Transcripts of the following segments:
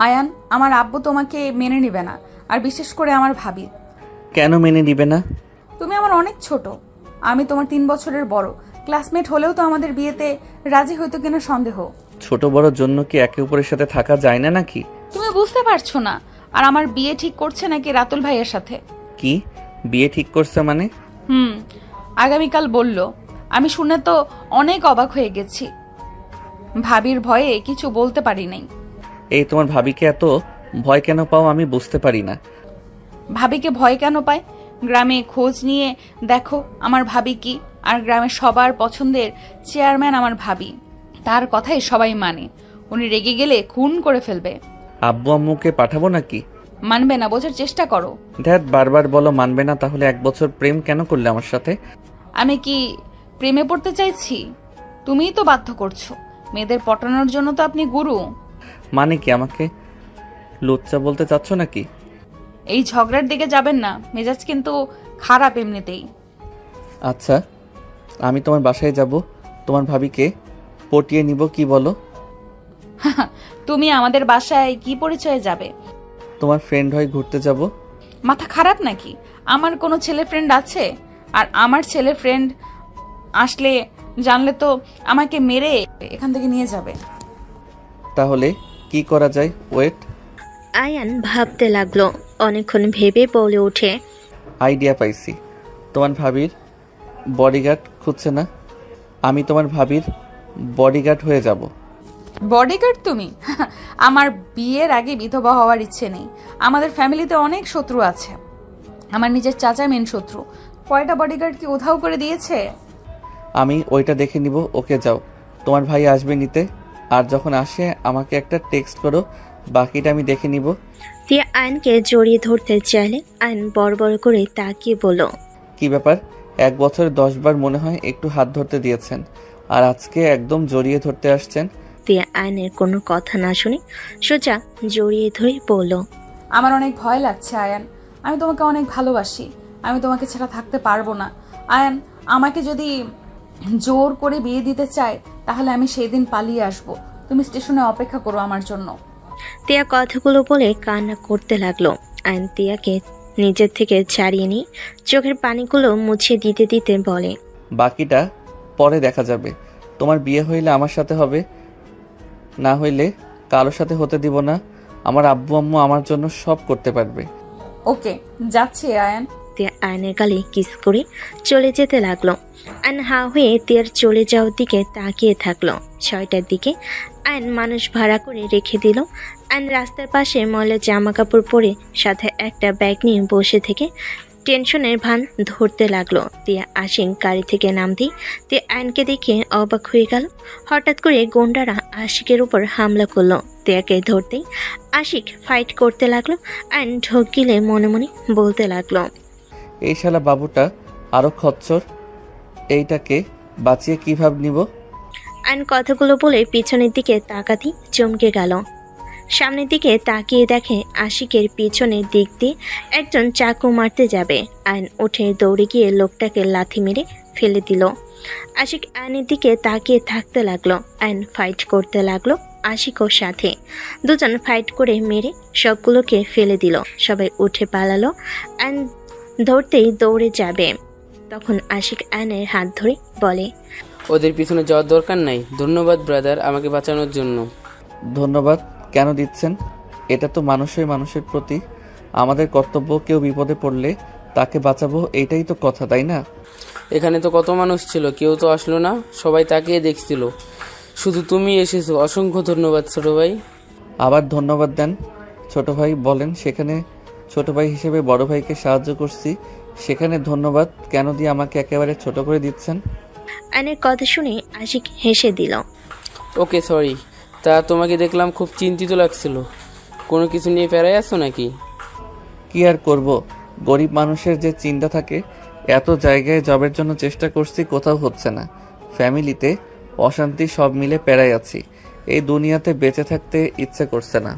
আয়ান, আমার আব্বু তোমাকে মেনে নিবে না, আর বিশেষ করে আমার ভাবি। কেন মেনে নিবে না? তুমি আমার অনেক ছোট, আমি তোমার 3 বছরের বড়। ক্লাসমেট হলেও তো আমাদের বিয়েতে রাজি হইতো কিনা সন্দেহ। ছোট বড়র জন্য কি একে অপরের সাথে থাকা যায় না নাকি? তুমি বুঝতে পারছো না। আর আমার বিয়ে ঠিক করছে নাকি রাতুল ভাইয়ের সাথে। কি বিয়ে ঠিক করছে মানে? আগামীকাল বলল। আমি শুনে তো অনেক অবাক হয়ে গেছি। ভাবির ভয়ে কিছু বলতে পারি নাই। এই তোমার ভাবিকে এত ভয় কেন পাও আমি বুঝতে পারি না। ভাবিকে ভয় কেন পায়? গ্রামে খোঁজ নিয়ে দেখো আমার ভাবি কি। আর গ্রামের সবার পছন্দের চেয়ারম্যান আমার ভাবি। তার কথাই সবাই মানে। উনি রেগে গেলে খুন করে ফেলবে। আব্বু আম্মুকে পাঠাবো নাকি? মানবে না, বোঝার চেষ্টা করো। ধ্যাত, বারবার বলো মানবে না। তাহলে 1 বছর প্রেম কেন করলে আমার সাথে? আমি কি প্রেমে পড়তে চাইছি? তুমিই তো বাধ্য করছো। মেয়েদের পটানোর জন্য তো আপনি গুরু। মানে কি আমাকে লুচ্চা বলতে চাচ্ছ নাকি? এই ঝগড়ার দিকে যাবেন না, মেজাজ কিন্তু খারাপ এমনিতেই। আচ্ছা, আমি তোমার বাসায় যাব, তোমার ভাবিকে পটিয়ে নিব, কি বলো? তুমি আমাদের বাসায় কি পরিচয়ে যাবে? তোমার ফ্রেন্ড হয়ে ঘুরতে যাব। মাথা খারাপ নাকি? আমার কোনো ছেলে ফ্রেন্ড আছে? আর আমার ছেলে ফ্রেন্ড আসলে জানলে তো আমাকে মেরে এখান থেকে নিয়ে যাবে। তাহলে কি করা যায়? ওয়েট। আয়ান ভাবতে লাগলো। অনেকক্ষণ ভেবে বলে ওঠে, আইডিয়া পাইছি। তোমার ভাবির বডিগার্ড খুঁজছে না? আমি তোমার ভাবির বডিগার্ড হয়ে যাব। বডিগার্ড তুমি? আমার বিয়ের আগে বিধবা হওয়ার ইচ্ছে নেই। আমাদের ফ্যামিলিতে অনেক শত্রু আছে। আমার নিজের চাচা মেন শত্রু। কয়টা বডিগার্ড কি উধাও করে দিয়েছে? আমি ওইটা দেখে নিব। ওকে যাও, তোমার ভাই আসবে নিতে। আর যখন আসে আমাকে একটা টেক্সট করো, বাকিটা আমি দেখে নিব। তিয়া আয়নকে জড়িয়ে ধরতে চাইলে আয়ন বড় করে তাকিয়ে বলল, কি ব্যাপার? 1 বছরে 10 বার মনে হয় একটু হাত ধরতে দিয়েছেন, আর আজকে একদম জড়িয়ে ধরতে আসছেন। তিয়া আয়নের কোনো কথা না শুনে সোজা জড়িয়ে ধরে বলল, আমার অনেক ভয় লাগছে আয়ান। আমি তোমাকে অনেক ভালোবাসি। আমি তোমাকে ছাড়া থাকতে পারবো না। আয়ান, আমাকে যদি জোর করে বিয়ে দিতে চায় তাহলে আমি সেই দিন পালিয়ে আসবো। তুমি স্টেশনে অপেক্ষা করো আমার জন্য। তিয়া কথাগুলো বলে কান্না করতে লাগলো। আয়ন তিয়াকে নিজের থেকে ছাড়িয়ে নিয়ে চোখের পানিগুলো মুছে দিতে দিতে বলে, বাকিটা পরে দেখা যাবে। তোমার বিয়ে হইলে আমার সাথে হবে, না হইলে কারোর সাথে হতে দিব না। আমার আব্বু আম্মু আমার জন্য সব করতে পারবে। ওকে, যাচ্ছি আয়ান। তিয়া আয়নের গালে কিস করে চলে যেতে লাগলো। আয়ন হা হয়ে তিয়ার চলে যাওয়ার দিকে তাকিয়ে থাকলো। 6টার দিকে আয়ন মানুষ ভাড়া করে রেখে দিল। আয়ন রাস্তার পাশে ময়লা জামা কাপড় পরে সাথে একটা ব্যাগ নিয়ে বসে থেকে টেনশনের ভান ধরতে লাগলো। তিয়া আশিক গাড়ি থেকে নামতেই তিয়া আয়নকে দেখে অবাক হয়ে গেল। হঠাৎ করে গুন্ডারা আশিকের উপর হামলা করলো। তিয়াকে ধরতেই আশিক ফাইট করতে লাগলো। আয়ন ঢোক গিলে মনে মনে বলতে লাগলো, এই শালা বাবুটা আরো খচ্চর, এইটাকে বাঁচিয়ে কিভাবে নিব? আয়ন কথাগুলো বলে পিছনের দিকে তাকাতেই চমকে গেল। সামনের দিকে তাকিয়ে দেখে আশিকের পিছনের দিক দিয়ে একজন চাকু মারতে যাবে। আয়ন উঠে দৌড়ে গিয়ে লোকটাকে লাথি মেরে ফেলে দিল। আশিক আয়নের দিকে তাকিয়ে থাকতে লাগলো। আয়ন ফাইট করতে লাগলো আশিকও সাথে। দুজন ফাইট করে মেরে সবগুলোকে ফেলে দিল। সবাই উঠে পালালো। আয়ন ধরতেই দৌড়ে যাবে, তখন আশিক আয়নের হাত ধরে বলে, ওদের পিছনে যাওয়ার দরকার নাই। ধন্যবাদ ব্রাদার, আমাকে বাঁচানোর জন্য। ধন্যবাদ কেন দিচ্ছেন? এটা তো মানুষের প্রতি আমাদের কর্তব্য। কেউ বিপদে পড়লে তাকে বাঁচাবো, এইটাই তো কথা, তাই না? এখানে তো কত মানুষ ছিল, কেউ তো আসলো না, সবাই তাকিয়ে দেখছিল। শুধু তুমি এসেছো, অসংখ্য ধন্যবাদ ছোট ভাই। আবার ধন্যবাদ দেন ছোট ভাই। বলেন, সেখানে ছোট ভাই হিসেবে বড় ভাইকে সাহায্য করছি, সেখানে ধন্যবাদ কেন দিয়ে আমাকে একেবারে ছোট করে দিচ্ছেন? আয়নের কথা শুনে আশিক হেসে দিল। ওকে সরি। তা তোমাকে দেখলাম খুব চিন্তিত লাগছিল, কোনো কিছু নিয়ে প্যারায় আছো নাকি? কি আর করব, গরিব মানুষের যে চিন্তা থাকে। এত জায়গায় জবের জন্য চেষ্টা করছি, কোথাও হচ্ছে না। ফ্যামিলিতে অশান্তি, সব মিলে প্যারায় আছি। এই দুনিয়াতে বেঁচে থাকতে ইচ্ছে করছে না।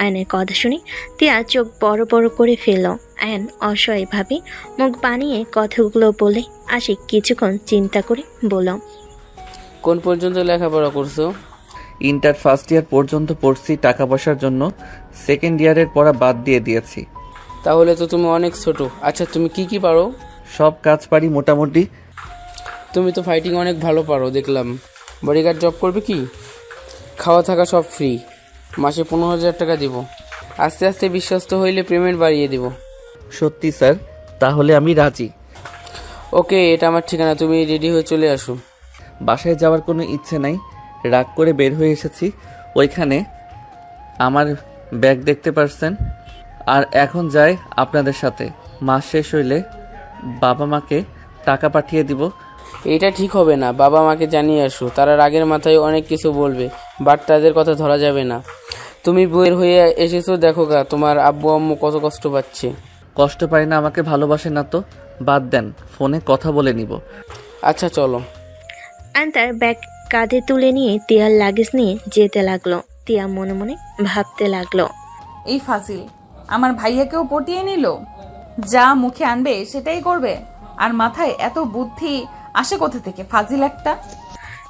আয়নের কথা শুনে তিয়া চোখ বড় করে ফেলল। আয়ন অসহায়ভাবে মুখ বানিয়ে কথাগুলো বলে আশিক কিছুক্ষণ চিন্তা করে বলল, কোন পর্যন্ত লেখাপড়া করছো? ইন্টার ফার্স্ট ইয়ার পর্যন্ত পড়ছি টাকা পয়সার জন্য, সেকেন্ড ইয়ারের পড়া বাদ দিয়ে দিয়েছি। তাহলে তো তুমি অনেক ছোট। আচ্ছা, তুমি কি কি পারো? সব কাজ পারি মোটামুটি। তুমি তো ফাইটিং অনেক ভালো পারো দেখলাম। বডিগার্ড জব করবে কি? খাওয়া থাকা সব ফ্রি, মাসে 15,000 টাকা দিব। আস্তে আস্তে বিশ্বস্ত হইলে পেমেন্ট বাড়িয়ে দিব। সত্যি স্যার? তাহলে আমি রাজি। ওকে, এটা আমার ঠিকানা, তুমি রেডি হয়ে চলে আসো। বাসায় যাওয়ার কোনো ইচ্ছে নাই, রাগ করে বের হয়ে এসেছি। ওইখানে আমার ব্যাগ দেখতে পারছেন। আর এখন যাই আপনাদের সাথে। মাস শেষ হইলে বাবা মাকে টাকা পাঠিয়ে দিব। এটা ঠিক হবে না, বাবা মাকে জানিয়ে আসো। তারা রাগের মাথায় অনেক কিছু বলবে, বাট তাদের কথা ধরা যাবে না। তুমি বের হয়ে এসেছো, দেখো গা তোমার আব্বু আম্মু কত কষ্ট পাচ্ছে। কষ্ট পাই না, আমাকে ভালোবাসে না তো? বাদ দেন, ফোনে কথা বলে নিব। আচ্ছা চলো। আয়ন তার ব্যাগ কাঁধে তুলে নিয়ে তিয়ার লাগেজ নিয়ে যেতে লাগলো। তিয়া মনে মনে ভাবতে লাগলো, এই ফাজিল আমার ভাইয়াকেও পটিয়ে নিল। যা মুখে আনবে সেটাই করবে, আর মাথায় এত বুদ্ধি আসে কোথা থেকে? ফাজিল একটা।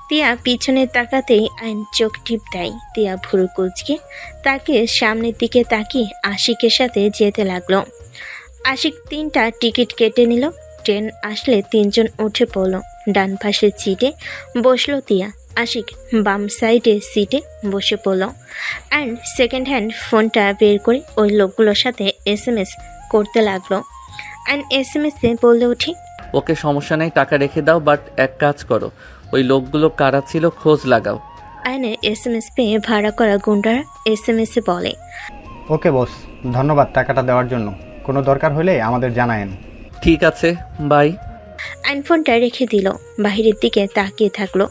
তিয়া পিছনে তাকাতেই আইন চোখ টিপ দেয়। তিয়া ভুরু কুচকে তাকে সামনের দিকে তাকিয়ে আশিকের সাথে যেতে লাগলো। আশিক 3টা টিকিট কেটে নিল। ট্রেন আসলে 3জন উঠে পড়লো। ডান পাশের সিটে বসলো তিয়া। আশিক বাম সাইডে সিটে বসে পড়লো। অ্যান্ড সেকেন্ড হ্যান্ড ফোনটা বের করে ওই লোকগুলোর সাথে SMS করতে লাগলো। অ্যান্ড SMS-এ বলে উঠি, ওকে সমস্যা নেই, টাকা রেখে দাও, বাট এক কাজ করো, ওই লোকগুলো কারা ছিল খোঁজ লাগাও। আয়নের SMS পেয়ে ভাড়া করা গুন্ডারা SMS-এ বলে, ওকে বস, ধন্যবাদ টাকাটা দেওয়ার জন্য। কোনো দরকার হলে আমাদের জানায়েন। ঠিক আছে, বাই। আইন ফোনটা রেখে দিল। বাহিরের দিকে তাকিয়ে থাকলো।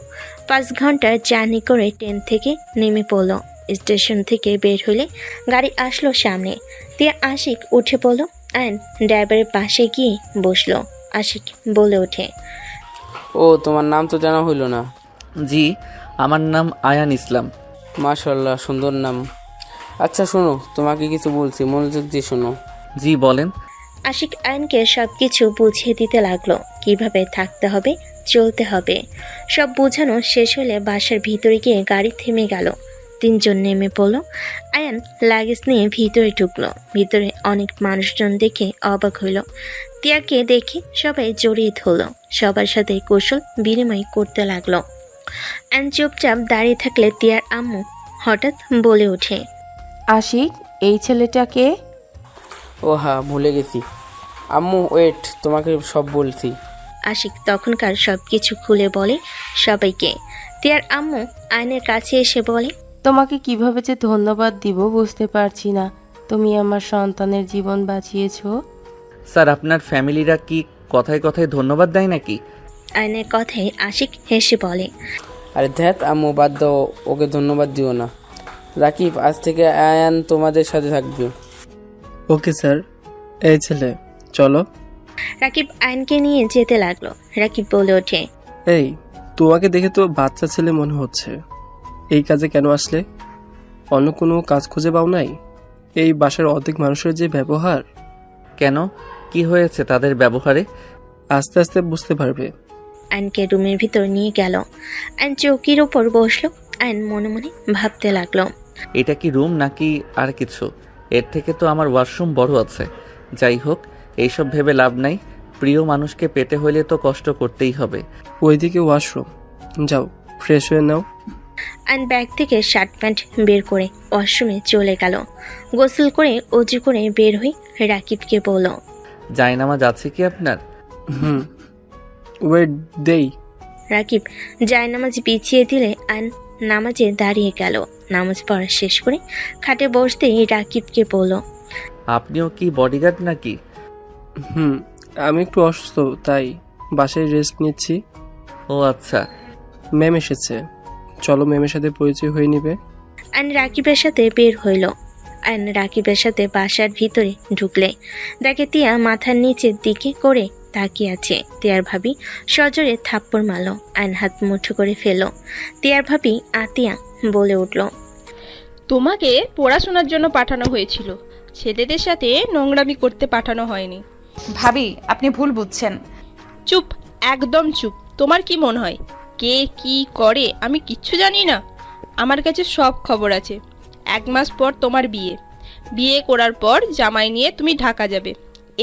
5 ঘন্টার জার্নি করে ট্রেন থেকে নেমে পড়লো। স্টেশন থেকে বের হলে গাড়ি আসলো সামনে। দিয়ে আশিক উঠে পড়লো। আইন ড্রাইভারের পাশে গিয়ে বসলো। আশিক বলে ওঠে, ও, তোমার নাম তো জানা হইল না। জি, আমার নাম আয়ান ইসলাম। মাশাআল্লাহ, সুন্দর নাম। আচ্ছা শোনো, তোমাকে কিছু বলছি, মনোযোগ দিয়ে শোনো। জি বলেন। আশিক আইনকে সবকিছু বুঝিয়ে দিতে লাগলো, কিভাবে থাকতে হবে, চলতে হবে। সব বোঝানো শেষ হলে বাসার ভিতরে গিয়ে গাড়ি থেমে গেল। 3জন নেমে পড়লো। আয়ান লাগেজ নিয়ে ভিতরে ঢুকলো। ভিতরে অনেক মানুষজন দেখে অবাক হইল। তিয়াকে দেখে সবাই জড়িয়ে ধরলো। সবার সাথে কৌশল বিনিময় করতে লাগলো। আয়ান চুপচাপ দাঁড়িয়ে থাকলে তিয়ার আম্মু হঠাৎ বলে ওঠে, আশিক, এই ছেলেটাকে? ও হ্যাঁ, ভুলে গেছি। আম্মু ওয়েট, তোমাকে সব বলছি। আশিক তখনকার সব কিছু খুলে বলে সবাইকে। তিয়ার আম্মু আয়নের কাছে এসে বলে, তোমাকে কিভাবে যে ধন্যবাদ দিব বুঝতে পারছি না। তুমি আমার সন্তানের জীবন বাঁচিয়েছো। স্যার, আপনার ফ্যামিলিরা কি কথায় কথায় ধন্যবাদ দেয় নাকি? আয়নের কথায় আশিক হেসে বলে, আরে ধ্যাত আম্মু, বাদ দাও, ওকে ধন্যবাদ দিও না। রাকিব, আজ থেকে আয়ান তোমাদের সাথে থাকবে। Okay sir. এই ছেলে চলো। রাকিব আয়নকে নিয়ে যেতে লাগলো। রাকিব বলে ওঠে, এই, তোমাকে দেখে তো বাচ্চা ছেলে মনে হচ্ছে। এই কাজে কেন আসলে? অন্য কোনো কাজ খুঁজে পাও নাই? এই বাসার অর্ধেক মানুষের যে ব্যবহার। কেন, কি হয়েছে তাদের ব্যবহারে? আস্তে আস্তে বুঝতে পারবে। আয়নকে রুমের ভিতর নিয়ে গেল। আয়ন চৌকির উপর বসলো। আয়ন মনে মনে ভাবতে লাগলো, এটা কি রুম নাকি আর কিছু? এর থেকে তো আমার ওয়াশরুম বড় আছে। যাই হোক, এইসব ভেবে লাভ নাই। প্রিয় মানুষকে পেতে হইলে তো কষ্ট করতেই হবে। ওইদিকে ওয়াশরুম, যাও ফ্রেশ হয়ে নাও। আয়ন ব্যাগ থেকে শার্ট প্যান্ট বের করে ওয়াশরুমে চলে গেল। গোসল করে অজু করে বের হয়ে রাকিবকে বলল, জায়নামাজ আছে কি আপনার? ওয়েট দেই। রাকিব জায়নামাজ বিছিয়ে দিলে আয়ন নামাজে দাঁড়িয়ে গেল। নামাজ পড়া শেষ করে খাটে বসতেই রাকিবকে বলল, আপনিও কি বডিগার্ড নাকি? আমি একটু অসুস্থ, তাই বাসায় রেস্ট নিচ্ছি। ও আচ্ছা। ম্যাম এসেছে, চলো ম্যামের সাথে পরিচয় হয়ে নিবে। আয়ন রাকিবের সাথে বের হইল। আয়ন রাকিবের সাথে বাসার ভিতরে ঢুকলে দেখে তিয়া মাথার নিচের দিকে করে তাকিয়ে আছে। তিয়ার ভাবি সজোরে থাপ্পড় মারল। আয়ন হাত মুঠো করে ফেলল। তিয়ার ভাবি আতিয়া বলে উঠল, তোমাকে পড়াশোনার জন্য পাঠানো হয়েছিল, ছেলেদের সাথে নোংরামি করতে পাঠানো হয়নি। ভাবি, আপনি ভুল বুঝছেন। চুপ, একদম চুপ। তোমার কি মনে হয় কে কি করে আমি কিচ্ছু জানি না? আমার কাছে সব খবর আছে। 1 মাস পর তোমার বিয়ে। বিয়ে করার পর জামাই নিয়ে তুমি ঢাকা যাবে।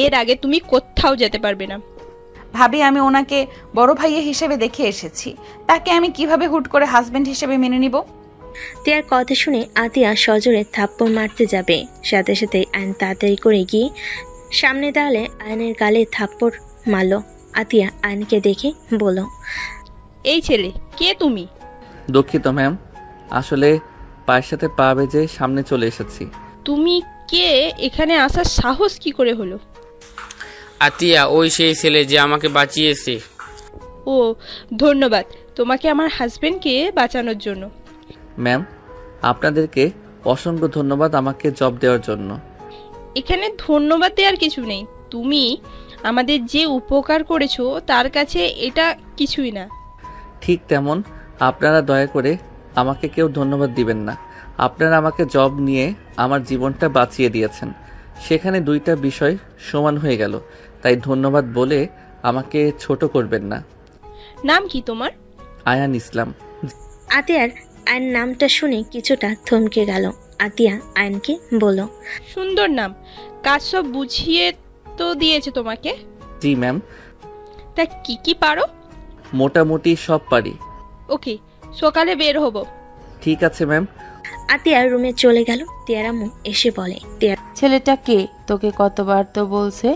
এর আগে তুমি কোথাও যেতে পারবে না। ভাবি, আমি ওনাকে বড় ভাইয়া হিসেবে দেখে এসেছি, তাকে আমি কিভাবে হুট করে হাজবেন্ড হিসেবে মেনে নিব? তিয়ার কথা শুনে আতিয়া সজোরে থাপ্পড় মারতে যাবে, সাথে সাথে আয়ন তাড়াতাড়ি করে গিয়ে সামনে দাঁড়ালে আয়নের গালে থাপ্পড় মারল। আতিয়া আয়নকে দেখে বলল, এই ছেলে কে তুমি? দুঃখিত ম্যাম, আসলে পায়ের সাথে পা বেজে সামনে চলে এসেছি। তুমি কে? এখানে আসার সাহস কি করে হলো? আতিয়া ওই সেই ছেলে যে আমাকে বাঁচিয়েছে। ও, ধন্যবাদ তোমাকে আমার হাজবেন্ডকে বাঁচানোর জন্য। ম্যাম, আপনাদেরকে অসংখ্য ধন্যবাদ আমাকে জব দেওয়ার জন্য। এখানে ধন্যবাদ দেওয়ার কিছু নেই। তুমি আমাদের যে উপকার করেছো তার কাছে এটা কিছুই না। ঠিক তেমন আপনারা দয়া করে আমাকে কেউ ধন্যবাদ দিবেন না। আপনারা আমাকে জব নিয়ে আমার জীবনটা বাঁচিয়ে দিয়েছেন। সেখানে দুইটা বিষয় সমান হয়ে গেল, তাই ধন্যবাদ বলে আমাকে ছোট করবেন না। নাম কি তোমার? আয়ান ইসলাম। আতিয়ার আয়ন নামটা শুনে কিছুটা থমকে গেল। আতিয়া আয়নকে বলল, সুন্দর নাম। কাজ সব বুঝিয়ে তো দিয়েছে তোমাকে। জি ম্যাম, তা কি কি পারো? মোটামুটি সব পারি। ওকে, সকালে বের হব। ঠিক আছে ম্যাম। আতিয়ার রুমে চলে গেল। তিয়ার আম্মু এসে বলে, ছেলেটা কে? তোকে কতবার তো বলছে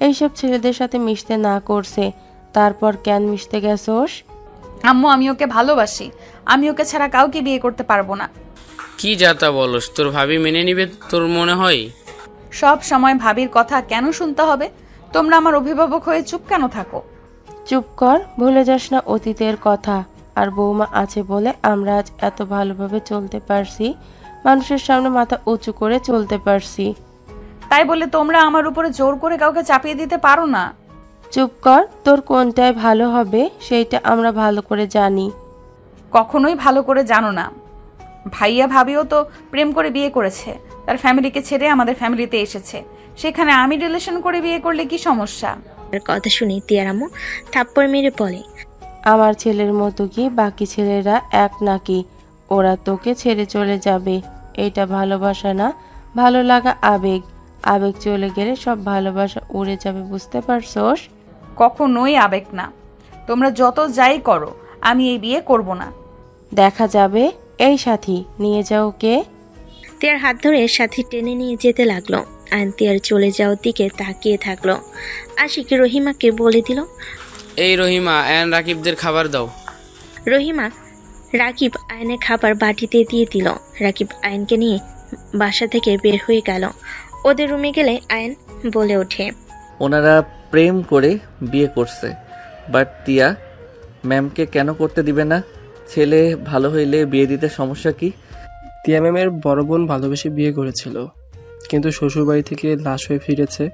এইসব ছেলেদের সাথে মিশতে না করছে, তারপর কেন মিশতে গেছোস? আম্মু, আমি ওকে ভালোবাসি। আমি ওকে ছাড়া কাউকে বিয়ে করতে পারবো না। কি যাতা বলস? তোর ভাবি মেনে নিবে তোর মনে হয়? সব সময় ভাবির কথা কেন শুনতে হবে? তোমরা আমার অভিভাবক হয়ে চুপ কেন থাকো? চুপ কর, ভুলে যাস না অতীতের কথা। আর বৌমা আছে বলে আমরা আজ এত ভালোভাবে চলতে পারছি, মানুষের সামনে মাথা উঁচু করে চলতে পারছি। তাই বলে তোমরা আমার উপরে জোর করে কাউকে চাপিয়ে দিতে পারো না। চুপ কর, তোর কোনটায় ভালো হবে সেইটা আমরা ভালো করে জানি। কখনোই ভালো করে জানো না। ভাইয়া ভাবিও তো প্রেম করে বিয়ে করেছে, তার ফ্যামিলিকে ছেড়ে আমাদের ফ্যামিলিতে এসেছে। সেখানে আমি রিলেশন করে বিয়ে করলে কি সমস্যা? কথা শুনে তিয়ার আম্মু থাপ্পড় মেরে বলে, আমার ছেলের মতো কি বাকি ছেলেরা এক নাকি? ওরা তোকে ছেড়ে চলে যাবে, এটা ভালোবাসা না, ভালো লাগা আবেগ। আবেগ চলে গেলে সব ভালোবাসা উড়ে যাবে, বুঝতে পারছোস? কখনোই আবেগ না। তোমরা যত যাই করো, আমি এই বিয়ে করব না। দেখা যাবে। এই সাথী, নিয়ে যাও কে? তিয়ার হাত ধরে সাথী টেনে নিয়ে যেতে লাগলো। আয়ন তিয়ার চলে যাওয়ার দিকে তাকিয়ে থাকলো। আশিক রহিমাকে বলে দিল, এই রহিমা, অ্যান রাকিবদের খাবার দাও। রহিমা রাকিব আয়নের খাবার বাটিতে দিয়ে দিল। রাকিব আয়নকে নিয়ে বাসা থেকে বের হয়ে গেল। ওদের রুমে গেলে আয়ন বলে ওঠে, ওনারা প্রেম করে বিয়ে করছে, বাট তিয়া ম্যামকে কেন করতে দিবে না? ছেলে ভালো হইলে বিয়ে দিতে সমস্যা কি? তিয়া ম্যামের বড় বোন ভালোবেসে বিয়ে করেছিল, কিন্তু শ্বশুরবাড়ি থেকে লাশ হয়ে ফিরেছে।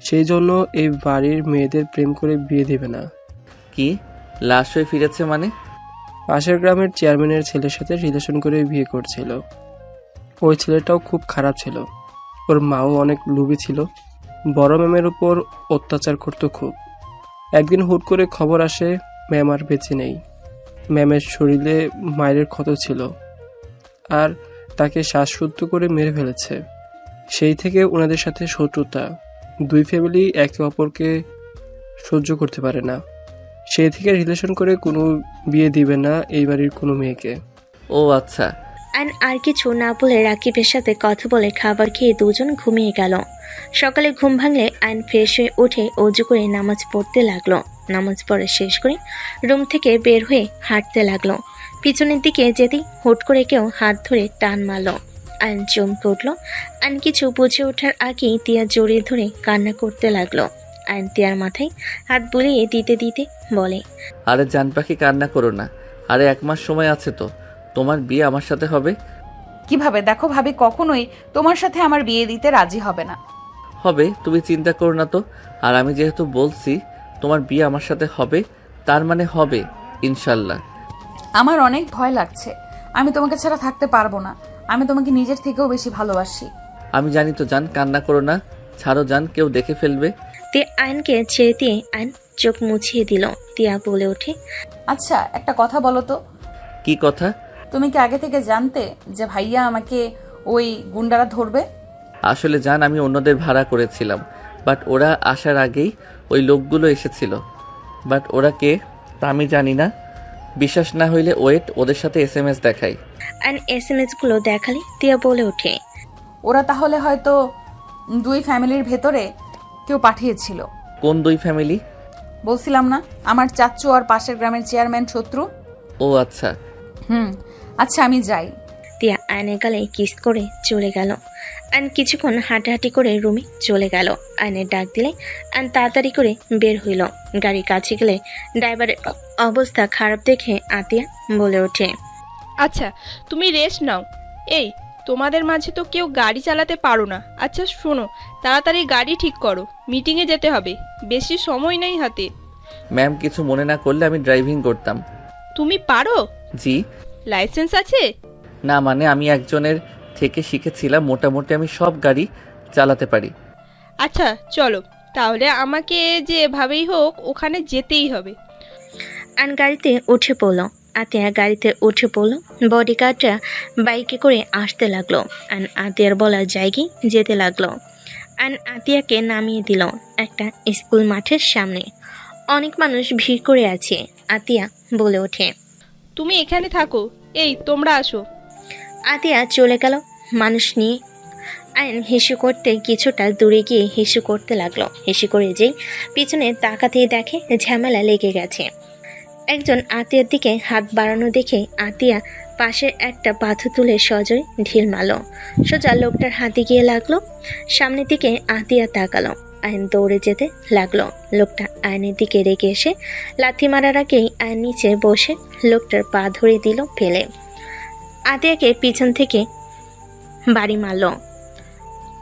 সেই জন্য এই বাড়ির মেয়েদের প্রেম করে বিয়ে দেবে না। কি লাশ হয়ে ফিরেছে মানে? পাশের গ্রামের চেয়ারম্যানের ছেলের সাথে রিলেশন করে বিয়ে করছিল। ওই ছেলেটাও খুব খারাপ ছিল, ওর মাও অনেক লোভী ছিল, বড় ম্যামের উপর অত্যাচার করতো খুব। একদিন হুট করে খবর আসে ম্যাম আর বেঁচে নেই। ম্যামের শরীরে মায়ের ক্ষত ছিল আর তাকে শ্বাসরুদ্ধ করে মেরে ফেলেছে। সেই থেকে ওনাদের সাথে শত্রুতা, দুই ফ্যামিলি একে অপরকে সহ্য করতে পারে না। সেই থেকে রিলেশন করে কোনো বিয়ে দিবে না এই বাড়ির কোনো মেয়েকে। ও আচ্ছা। আয়ন আর কিছু না বলে রাকিবের সাথে কথা বলে খাবার খেয়ে দুজন ঘুমিয়ে গেল। সকালে ঘুম ভাঙলে আয়ন ফ্রেশ হয়ে উঠে অজু করে নামাজ পড়তে লাগলো। নামাজ পড়া শেষ করে রুম থেকে বের হয়ে হাঁটতে লাগলো। পিছনের দিকে যেতেই হুট করে কেউ হাত ধরে টান মারল। আয়ন চমকে উঠল। আয়ন কিছু বুঝে ওঠার আগেই তিয়া জড়িয়ে ধরে কান্না করতে লাগলো। আয়ন তিয়ার মাথায় হাত বুলিয়ে দিতে দিতে বলে, আরে জান পাখি, কান্না করো না। আরে 1 মাস সময় আছে তো, তোমার বিয়ে আমার সাথে হবে। কিভাবে? দেখো ভাবি কখনোই তোমার সাথে আমার বিয়ে দিতে রাজি হবে না। হবে, তুমি চিন্তা করো না তো। আর আমি যেহেতু বলছি তোমার বিয়ে আমার সাথে হবে, তার মানে হবে ইনশাল্লাহ। আমার অনেক ভয় লাগছে। আমি তোমাকে ছাড়া থাকতে পারবো না। আমি তোমাকে নিজের থেকেও বেশি ভালোবাসি। আমি জানি তো জান, কান্না করো না, ছাড়ো জান, কেউ দেখে ফেলবে। তে আয়নকে ছেড়ে দিয়ে আয়ন চোখ মুছিয়ে দিল। তিয়া বলে ওঠে, আচ্ছা, একটা কথা বলো তো। কি কথা? তুমি কি আগে থেকে জানতে যে ভাইয়া আমাকে ওই গুন্ডারা ধরবে? আসলে জান, আমি অন্যদের ভাড়া করেছিলাম, বাট ওরা আসার আগেই ওই লোকগুলো এসেছিল। বাট ওরা কে তা আমি জানি না। বিশ্বাস না হইলে ওয়েট, ওদের সাথে SMS দেখাই। অ্যান্ড SMS-গুলো দেখালে তিয়া বলে ওঠে, ওরা তাহলে হয়তো দুই ফ্যামিলির ভেতরে কেউ পাঠিয়েছিল। কোন দুই ফ্যামিলি? বলছিলাম না, আমার চাচ্চু আর পাশের গ্রামের চেয়ারম্যান শত্রু। ও আচ্ছা। আচ্ছা আমি যাই। তিয়া আয়নের গালে কিস করে চলে গেল। অ্যান্ড কিছুক্ষণ হাঁটাহাঁটি করে রুমে চলে গেল। আয়নের ডাক দিলে অ্যান্ড তাড়াতাড়ি করে বের হইল। গাড়ির কাছে গেলে ড্রাইভারের অবস্থা খারাপ দেখে আতিয়া বলে ওঠে, আচ্ছা তুমি রেস্ট নাও। এই তোমাদের মাঝে তো কেউ গাড়ি চালাতে পারো না। আচ্ছা শোনো, তাড়াতাড়ি গাড়ি ঠিক করো, মিটিংয়ে যেতে হবে, বেশি সময় নেই হাতে। ম্যাম, কিছু মনে না করলে আমি ড্রাইভিং করতাম। তুমি পারো? জি। লাইসেন্স আছে? না, মানে আমি একজনের থেকে শিখেছিলাম, মোটামুটি আমি সব গাড়ি চালাতে পারি। আচ্ছা চলো তাহলে, আমাকে যে এভাবেই হোক ওখানে যেতেই হবে। অ্যান্ড গাড়িতে উঠে পড়লো। আতিয়া গাড়িতে উঠে পড়লো। বডিগার্ডরা বাইকে করে আসতে লাগলো। অ্যান্ড আতিয়ার বলার জায়গায় যেতে লাগলো। অ্যান্ড আতিয়াকে নামিয়ে দিল একটা স্কুল মাঠের সামনে। অনেক মানুষ ভিড় করে আছে। আতিয়া বলে ওঠে, তুমি এখানে থাকো, এই তোমরা আসো। আতিয়া চলে গেল মানুষ নিয়ে। আইন হিসু করতে কিছুটা দূরে গিয়ে হিসু করতে লাগলো। হিসু করে যেই পিছনে তাকাতেই দেখে ঝামেলা লেগে গেছে। একজন আতিয়ার দিকে হাত বাড়ানো দেখে আতিয়া পাশের একটা পাথর তুলে সজোরে ঢিল মারল। সোজা লোকটার হাতে গিয়ে লাগলো। সামনের দিকে আতিয়া তাকালো। আইন দৌড়ে যেতে লাগলো। লোকটা আইনের দিকে রেগে এসে লাথি মারার আগেই আইন নিচে বসে লোকটার পা ধরে দিল ফেলে। আতিয়াকে পিছন থেকে বাড়ি মারল।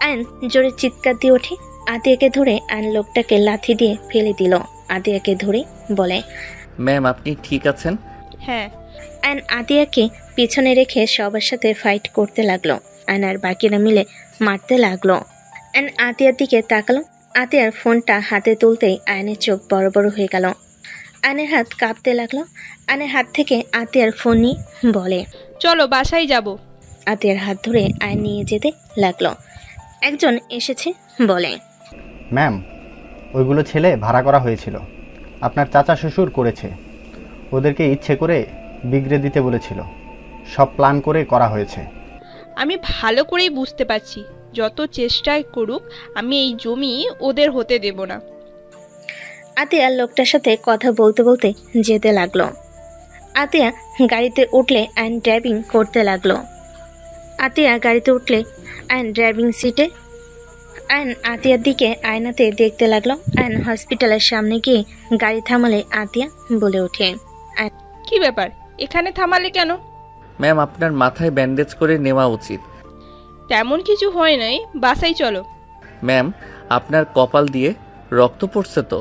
আইন জোরে চিৎকার দিয়ে ওঠে। আতিয়াকে ধরে আইন লোকটাকে লাথি দিয়ে ফেলে দিল। আতিয়াকে ধরে বলে, ম্যাম, আপনি ঠিক আছেন? হ্যাঁ। আইন আতিয়াকে পিছনে রেখে সবার সাথে ফাইট করতে লাগলো। আইন আর বাকিরা মিলে মারতে লাগলো। আইন আতিয়ার দিকে তাকালো। আতিয়ার ফোনটা হাতে তুলতেই আইনের চোখ বড় বড় হয়ে গেল। আইনের হাত কাঁপতে লাগলো। আইনের হাত থেকে আতিয়ার ফোন নিয়ে বলে, চলো বাসায় যাব। আতিয়ার হাত ধরে আইন নিয়ে যেতে লাগলো। একজন এসেছে বলে, ম্যাম, ওইগুলো ছেলে ভাড়া করা হয়েছিল, আপনার চাচা শ্বশুর করেছে। ওদেরকে ইচ্ছে করে বিগড়ে দিতে বলেছিল, সব প্ল্যান করে করা হয়েছে। আমি ভালো করেই বুঝতে পারছি, যত চেষ্টাই করুক আমি এই জমি ওদের হতে দেব না। আতিয়া লোকটার সাথে কথা বলতে বলতে যেতে লাগলো। আতিয়া গাড়িতে উঠলে আইন ড্রাইভিং করতে লাগলো। আতিয়া গাড়িতে উঠলে আইন ড্রাইভিং সিটে। আইন আতিয়ার দিকে আয়নাতে দেখতে লাগলো। আইন হসপিটালের সামনে গিয়ে গাড়ি থামালে আতিয়া বলে ওঠে, কি ব্যাপার, এখানে থামালে কেন? ম্যাম, আপনার মাথায় ব্যান্ডেজ করে নেওয়া উচিত। তেমন কিছু হয় নাই, বাসায় চলো। ম্যাম, আপনার কপাল দিয়ে রক্ত পড়ছে তো?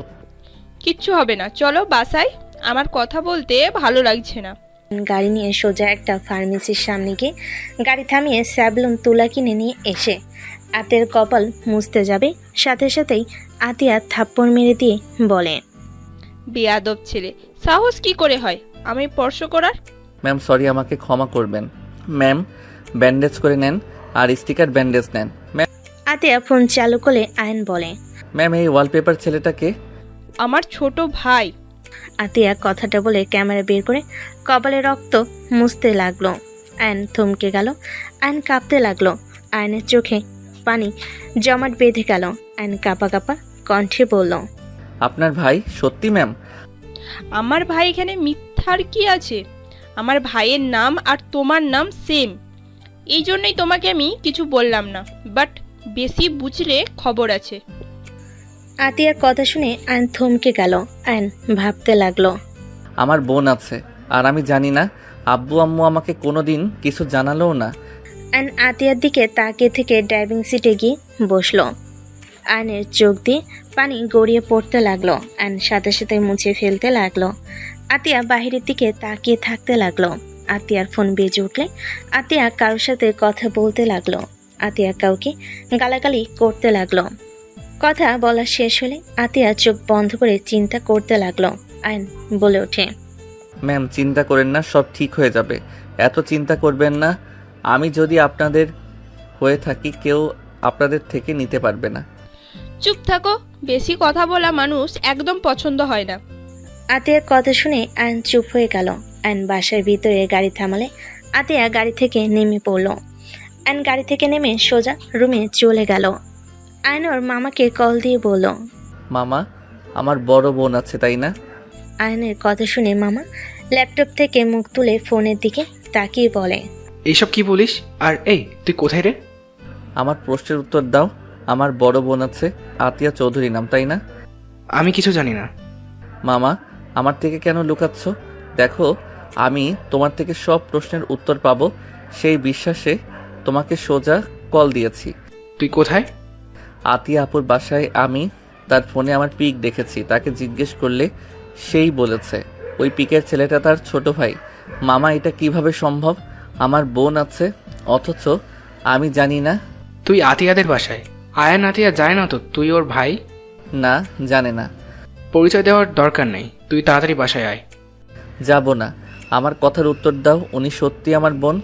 কিচ্ছু হবে না, চলো বাসায়, আমার কথা বলতে ভালো লাগছে না। গাড়ি নিয়ে সোজা একটা ফার্মেসির সামনে গিয়ে গাড়ি থামিয়ে স্যাবলুন তুলা কিনে নিয়ে এসে আতের কপাল মুছতে যাবে। সাথে সাথেই আতিয়া থাপ্পড় মেরে দিয়ে বলে, বেয়াদব ছেলে, সাহস কি করে হয় আমি স্পর্শ করার? ম্যাম সরি, আমাকে ক্ষমা করবেন। ম্যাম, ব্যান্ডেজ করে নেন আর স্টিকার ব্যান্ডেজ নেন। ম্যাম, আতিয়া ফোন চালু করে আয়ন বলে, ম্যাম এই ওয়ালপেপার ছেলেটাকে? আমার ছোট ভাই। আতিয়া কথাটা বলে ক্যামেরা বের করে কপালে রক্ত মুছতে লাগলো। আয়ন থমকে গেল। আয়ন কাঁপতে লাগলো। আয়নের চোখে পানি জমাট বেঁধে গেল। আয়ন কাঁপা কাঁপা কণ্ঠে বলল, আপনার ভাই? সত্যি ম্যাম? আমার ভাই এখানে মিথ্যার কি আছে? আমার ভাইয়ের নাম আর তোমার নাম সেম, এই জন্যই তোমাকে আমি কিছু বললাম না, বাট বেশি বুঝলে খবর আছে। আতিয়ার কথা শুনে আয়ন থমকে গেল। আয়ন ভাবতে লাগলো, আমার বোন আছে আর আমি জানি না। আব্বু আম্মু আমাকে কোনোদিন কিছু জানালোও না। আয়ন আতিয়ার দিকে তাকিয়ে থেকে ড্রাইভিং সিটে গিয়ে বসলো। আয়নের চোখ দিয়ে পানি গড়িয়ে পড়তে লাগলো। আয়ন সাথে সাথে মুছে ফেলতে লাগলো। আতিয়া বাহিরের দিকে তাকিয়ে থাকতে লাগলো। আতিয়ার ফোন বেজে উঠলে আতিয়া কারোর সাথে কথা বলতে লাগলো। আতিয়া কাউকে গালাগালি করতে লাগলো। কথা বলা শেষ হলে আতিয়া চোখ বন্ধ করে চিন্তা করতে লাগলো। আয়ন বলে ওঠে, ম্যাম চিন্তা করেন না, সব ঠিক হয়ে যাবে। এত চিন্তা করবেন না। আমি যদি আপনাদের হয়ে থাকি, কেউ আপনাদের থেকে নিতে পারবে না। চুপ থাকো, বেশি কথা বলা মানুষ একদম পছন্দ হয় না। আতিয়ার কথা শুনে আয়ন চুপ হয়ে গেল। আয়ন বাসার ভিতরে গাড়ি থামালে আতিয়া গাড়ি থেকে নেমে পড়ল। আয়ন গাড়ি থেকে নেমে সোজা রুমে চলে গেল। আয়ন ওর মামাকে কল দিয়ে বলল, মামা, আমার বড় বোন আছে, তাই না? আয়নের কথা শুনে মামা ল্যাপটপ থেকে মুখ তুলে ফোনের দিকে তাকিয়ে বলে, এইসব কি বলিস? আর এই, তুই কোথায় রে? আমার প্রশ্নের উত্তর দাও। আমার বড় বোন আছে, আতিয়া চৌধুরী নাম, তাই না? আমি কিছু জানি না। মামা, আমার থেকে কেন লুকাচ্ছ? দেখো, আমি তোমার থেকে সব প্রশ্নের উত্তর পাবো, সেই বিশ্বাসে তোমাকে সোজা কল দিয়েছি। তুই কোথায়? আতিয়া আপুর বাসায়। আমি তার ফোনে আমার পিক দেখেছি। তাকে জিজ্ঞেস করলে সেই বলেছে ওই পিকের ছেলেটা তার ছোট ভাই। মামা, এটা কিভাবে সম্ভব? আমার বোন আছে, অথচ আমি জানি না। তুই আতিয়াদের বাসায়? আয়ান আতিয়া যায় না তো? তুই ওর ভাই? না, জানে না। পরিচয় দেওয়ার দরকার নেই, তুই তাড়াতাড়ি বাসায় আয়। যাব না। আমার কথার উত্তর দাও, উনি সত্যি আমার বোন?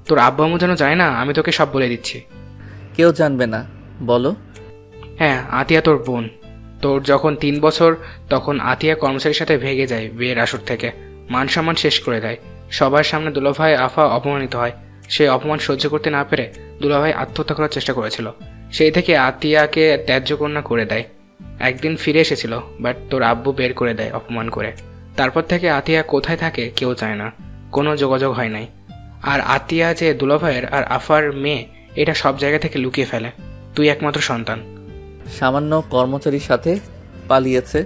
তোর আব্বু আম্মু যেন যায় না, আমি তোকে সব বলে দিচ্ছি। কেউ জানবে না, বলো। হ্যাঁ, আতিয়া তোর বোন। তোর যখন 3 বছর, তখন আতিয়া কর্মচারীর সাথে ভেগে যায় বিয়ের আসর থেকে। মান সম্মান শেষ করে দেয়। সবার সামনে দুলাভাই আফা অপমানিত হয়। সেই অপমান সহ্য করতে না পেরে দুলাভাই আত্মহত্যা করার চেষ্টা করেছিল। সেই থেকে আতিয়াকে ত্যায্য কন্যা করে দেয়। একদিন ফিরে এসেছিল, বাট তোর আব্বু বের করে দেয় অপমান করে। তারপর থেকে আতিয়া কোথায় থাকে কেউ জানে না, কোনো যোগাযোগ হয় নাই। আর আতিয়া যে দুলাভাইয়ের আর আফার মেয়ে, এটা সব জায়গা থেকে লুকিয়ে ফেলে। তুই একমাত্র সন্তান। সামান্য কর্মচারীর সাথে পালিয়েছে,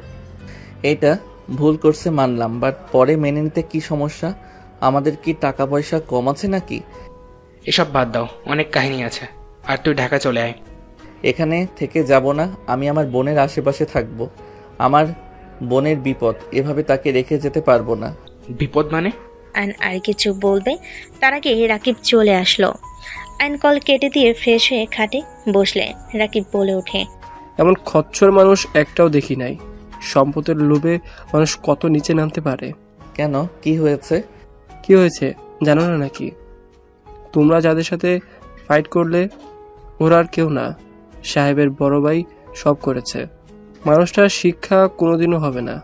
এটা ভুল করছে মানলাম, বাট পরে মেনে নিতে কি সমস্যা? আমাদের কি টাকা পয়সা কম আছে নাকি? এসব বাদ দাও, অনেক কাহিনী আছে। আর তুই ঢাকা চলে আয়। এখানে থেকে যাব না, আমি আমার বোনের আশেপাশে থাকব। আমার বোনের বিপদ, এভাবে তাকে রেখে যেতে পারবো না। বিপদ মানে? আয়ন আর কিছু বলবে তার আগে রাকিব চলে আসলো। আয়ন কল কেটে দিয়ে ফ্রেশ হয়ে খাটে বসলে রাকিব বলে ওঠে, এমন খচ্চর মানুষ একটাও দেখি নাই। সম্পদের লোভে মানুষ কত নিচে নামতে পারে। কেন, কি হয়েছে? কি হয়েছে জানো না নাকি? তোমরা যাদের সাথে ফাইট করলে ওরা আর কেউ না, সাহেবের বড় ভাই সব করেছে। মানুষটার শিক্ষা কোনোদিনও হবে না।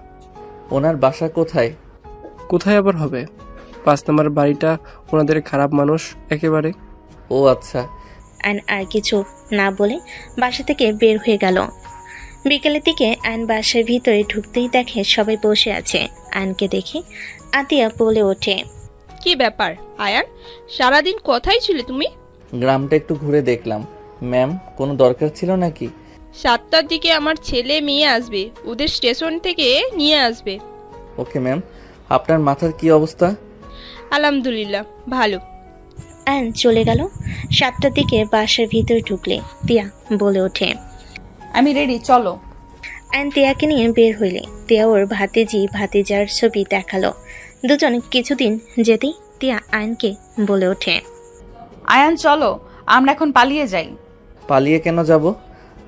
ওনার বাসা কোথায়? কোথায় আবার হবে? 5 নম্বর বাড়িটা ওনাদের খারাপ মানুষ একেবারে। ও আচ্ছা। আয়ন আর কিছু না বলে বাসা থেকে বের হয়ে গেল। বিকেলের দিকে আয়ন বাসার ভিতরে ঢুকতেই দেখে সবাই বসে আছে। আয়নকে দেখে আতিয়া বলে ওঠে, কি ব্যাপার আয়ান, সারাদিন কোথায় ছিলে তুমি? গ্রামটা একটু ঘুরে দেখলাম। ম্যাম, কোনো দরকার ছিল নাকি? 7টার দিকে আমার ছেলে মেয়ে আসবে, ওদের স্টেশন থেকে নিয়ে আসবে। Okay ma'am. আপনার মাথার কি অবস্থা? আলহামদুলিল্লাহ, ভালো। আয়ন চলে গেল। 7টার দিকে বাসার ভিতরে ঢুকলে তিয়া বলে ওঠে, আমি রেডি, চলো। আয়ন তিয়াকে নিয়ে বের হইলে তিয়া ওর ভাতিজার ছবি দেখালো। দুজন কিছুদিন যেতেই তিয়া আয়নকে বলে ওঠে, আয়ান চলো, আমরা এখন পালিয়ে যাই। পালিয়ে কেন যাব?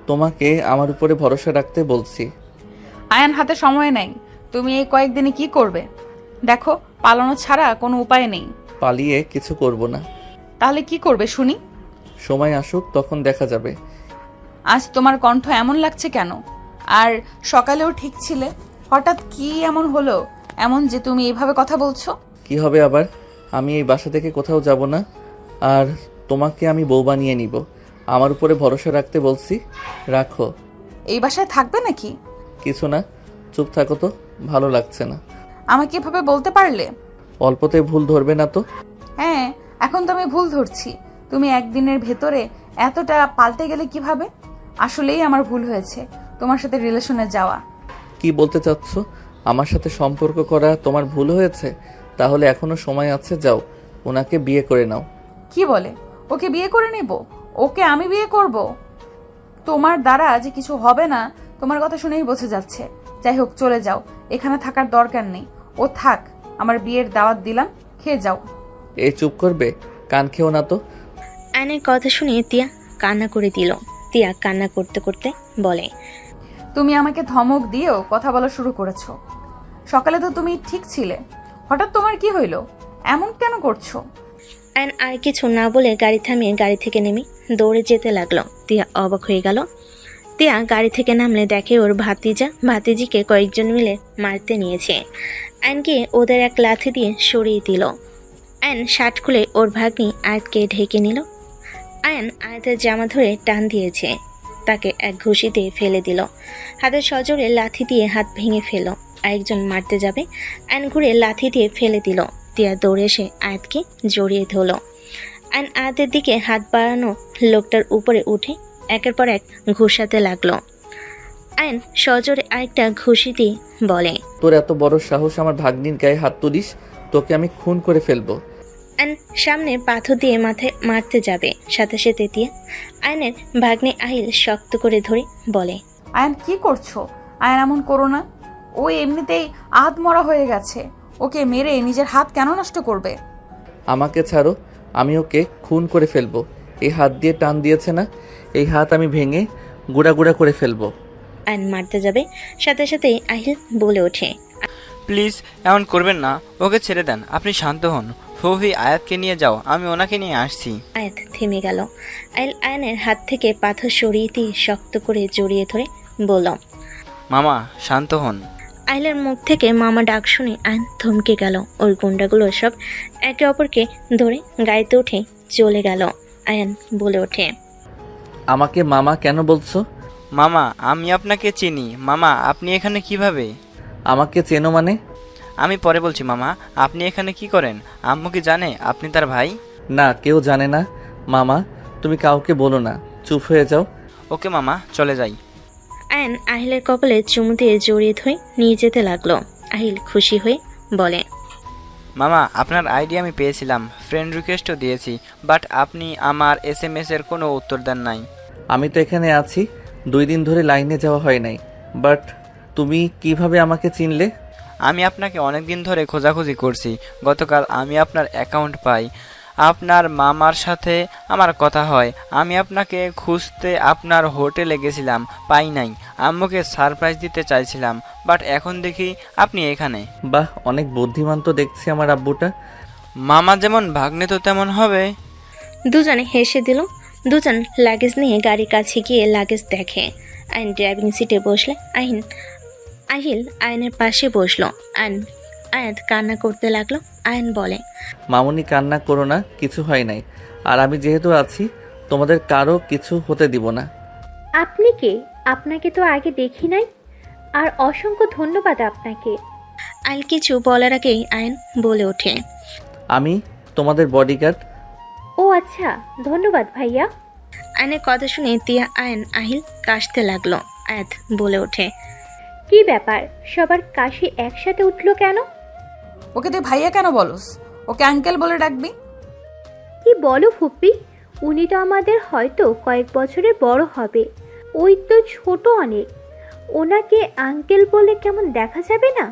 তোমাকে আমার উপরে ভরসা রাখতে বলছি। আয়ান হাতে সময় নেই। তুমি এই কয়েকদিনে কি করবে? দেখো, পালানো ছাড়া কোনো উপায় নেই। পালিয়ে কিছু করব না। তাহলে কি করবে শুনি? সময় আসুক, তখন দেখা যাবে। আজ তোমার কণ্ঠ এমন লাগছে কেন? আর সকালেও ঠিক ছিলে, হঠাৎ কি এমন হলো এমন যে তুমি এইভাবে কথা বলছো? কি হবে আবার? আমি এই বাসা থেকে কোথাও যাব না, আর তোমাকে আমি বউ বানিয়ে নিব। আমার উপরে ভরসা রাখতে বলছি, রাখো। এই বাসায় থাকবে নাকি? কিছু না, চুপ থাকো তো, ভালো লাগছে না। আমাকে এভাবে বলতে পারলে? অল্পতে ভুল ধরবে না তো? হ্যাঁ, এখন তো আমি ভুল ধরছি। তুমি একদিনের ভেতরে এতটা পাল্টে গেলে কিভাবে? আসলেই আমার ভুল হয়েছে তোমার সাথে রিলেশনে যাওয়া। কি বলতে চাচ্ছ? আমার সাথে সম্পর্ক করা তোমার ভুল হয়েছে? তাহলে এখনো সময় আছে, যাও ওনাকে বিয়ে করে নাও। কি বলে? ওকে বিয়ে করে নেব? ওকে আমি বিয়ে করব? তোমার দ্বারা যে কিছু হবে না তোমার কথা শুনেই বোঝা যাচ্ছে। যাই হোক, চলে যাও, এখানে থাকার দরকার নেই। ও থাক, আমার বিয়ের দাওয়াত দিলাম, খেয়ে যাও। এই চুপ করবে? কান খেও না তো। আয়নের কথা শুনে তিয়া কান্না করে দিল। তিয়া কান্না করতে করতে বলে, তুমি আমাকে ধমক দিয়েও কথা বলা শুরু করেছো। সকালে তো তুমি ঠিক ছিলে, হঠাৎ তোমার কি হইল? এমন কেন করছো? আয়ন আর কিছু না বলে গাড়ি থামিয়ে গাড়ি থেকে নেমে দৌড়ে যেতে লাগলো। তিয়া অবাক হয়ে গেল। তিয়া গাড়ি থেকে নামলে দেখে ওর ভাতিজিকে কয়েকজন মিলে মারতে নিয়েছে। আয়নকে ওদের এক লাথি দিয়ে সরিয়ে দিল। আয়ন শার্ট খুলে ওর ভাগ্নি আয়াতকে ঢেকে নিল। আয়ন আয়াতের জামা ধরে টান দিয়েছে, তাকে এক ঘুষি দিয়ে ফেলে দিল। হাতের সজোরে লাথি দিয়ে হাত ভেঙে ফেল। আরেকজন মারতে যাবে, আয়ন ঘুরে লাথি দিয়ে ফেলে দিল। তিয়া দৌড়ে এসে আয়াতকে জড়িয়ে ধরল। আয়ন আয়াতের দিকে হাত বাড়ানো লোকটার উপরে উঠে একের পর এক ঘুষাতে লাগলো। আয়ন সজোরে আরেকটা ঘুষি দিয়ে বলে, তোর এত বড় সাহস আমার ভাগ্নির গায়ে হাত তুলিস, তোকে আমি খুন করে ফেলবো। আয়ন সামনে পাথর দিয়ে মাথায় মারতে যাবে, সাথে সাথে তিয়া আয়নের ভাগ্নে আহিল শক্ত করে ধরে বলে, আয়ান কি করছো? আয়ান এমন করো না, ও এমনিতেই আধমরা হয়ে গেছে, ওকে মেরে নিজের হাত কেন নষ্ট করবে? আমাকে ছাড়ো, আমি ওকে খুন করে ফেলবো। এই হাত দিয়ে টান দিয়েছে না, এই হাত আমি ভেঙে গুঁড়া গুঁড়া করে ফেলবো। আয়ন মারতে যাবে, সাথে সাথে আহিল বলে ওঠে, প্লিজ এমন করবেন না, ওকে ছেড়ে দেন, আপনি শান্ত হন। ফুফি আয়াতকে নিয়ে যাও, আমি ওনাকে নিয়ে আসছি। আয়াত থেমে গেল। আহিল আয়নের হাত থেকে পাথর সরিয়ে দিয়ে শক্ত করে জড়িয়ে ধরে বলল, মামা শান্ত হন। আহিলের মুখ থেকে মামা ডাক শুনে আয়ন থমকে গেল। ওই গুন্ডাগুলো সব একে অপরকে ধরে গাড়িতে উঠে চলে গেল। আয়ন বলে ওঠে, আমাকে মামা কেন বলছো? মামা আমি আপনাকে চিনি। মামা আপনি এখানে কিভাবে? আমাকে চেনো মানে? আমি পরে বলছি মামা, আপনি এখানে কি করেন? আম্মু কি জানে আপনি তার ভাই? না, কেউ জানে না মামা, তুমি কাউকে বলো না, চুপ হয়ে যাও। ওকে মামা, চলে যাই। আয়ন আহিলের কপালে চুমু দিয়ে জড়িয়ে ধরে নিয়ে যেতে লাগলো। আহিল খুশি হয়ে বলে, মামা আপনার আইডি আমি পেয়েছিলাম, ফ্রেন্ড রিকোয়েস্টও দিয়েছি, বাট আপনি আমার SMS এর কোনো উত্তর দেন নাই। আমি তো এখানে আছি, 2 দিন ধরে লাইনে যাওয়া হয় নাই, বাট তুমি কিভাবে আমাকে চিনলে? আমি আপনাকে অনেক দিন ধরে খোঁজাখুঁজি করছি। গতকাল আমি আপনার অ্যাকাউন্ট পাই, আপনার মামার সাথে আমার কথা হয়। আমি আপনাকে খুঁজতে আপনার হোটেলে গেছিলাম, পাই নাই। আম্মুকে সারপ্রাইজ দিতে চাইছিলাম, বাট এখন দেখি আপনি এখানে। বাহ, অনেক বুদ্ধিমান তো দেখছি আমার আব্বুটা। মামা যেমন ভাগ্নে তো তেমন হবে। দুজনে হেসে দিল। দুজন লাগেজ নিয়ে গাড়ির কাছে গিয়ে লাগেজ দেখে। আইন ড্রাইভিং সিটে বসলে আহিল আয়নের পাশে বসলো। আয়াত কান্না করতে লাগলো। আয়ন বলে, মামুনি কান্না করো না, কিছু হয় নাই। আর আমি যেহেতু আছি, তোমাদের কারো কিছু হতে দিব না। আপনি কে? আপনাকে তো আগে দেখি নাই। আর অসংখ্য ধন্যবাদ আপনাকে। আহিল কিছু বলার আগেই আয়ন বলে ওঠে, আমি তোমাদের বডিগার্ড। ও আচ্ছা, ধন্যবাদ ভাইয়া। আয়নের কথা শুনে তিয়া আয়ন আহিল কাশতে লাগলো। আয়াত বলে ওঠে, কি ব্যাপার, সবার কাশি একসাথে উঠলো কেন? ওকে তুই ভাইয়া কেন বলস? ওকে আঙ্কেল বলে ডাকবি। কি বলো ফুপি, উনি তো আমাদের হয়তো কয়েক বছরে বড় হবে। ওই তো ছোট অনেক, ওনাকে আঙ্কেল বলে কেমন দেখা যাবে না?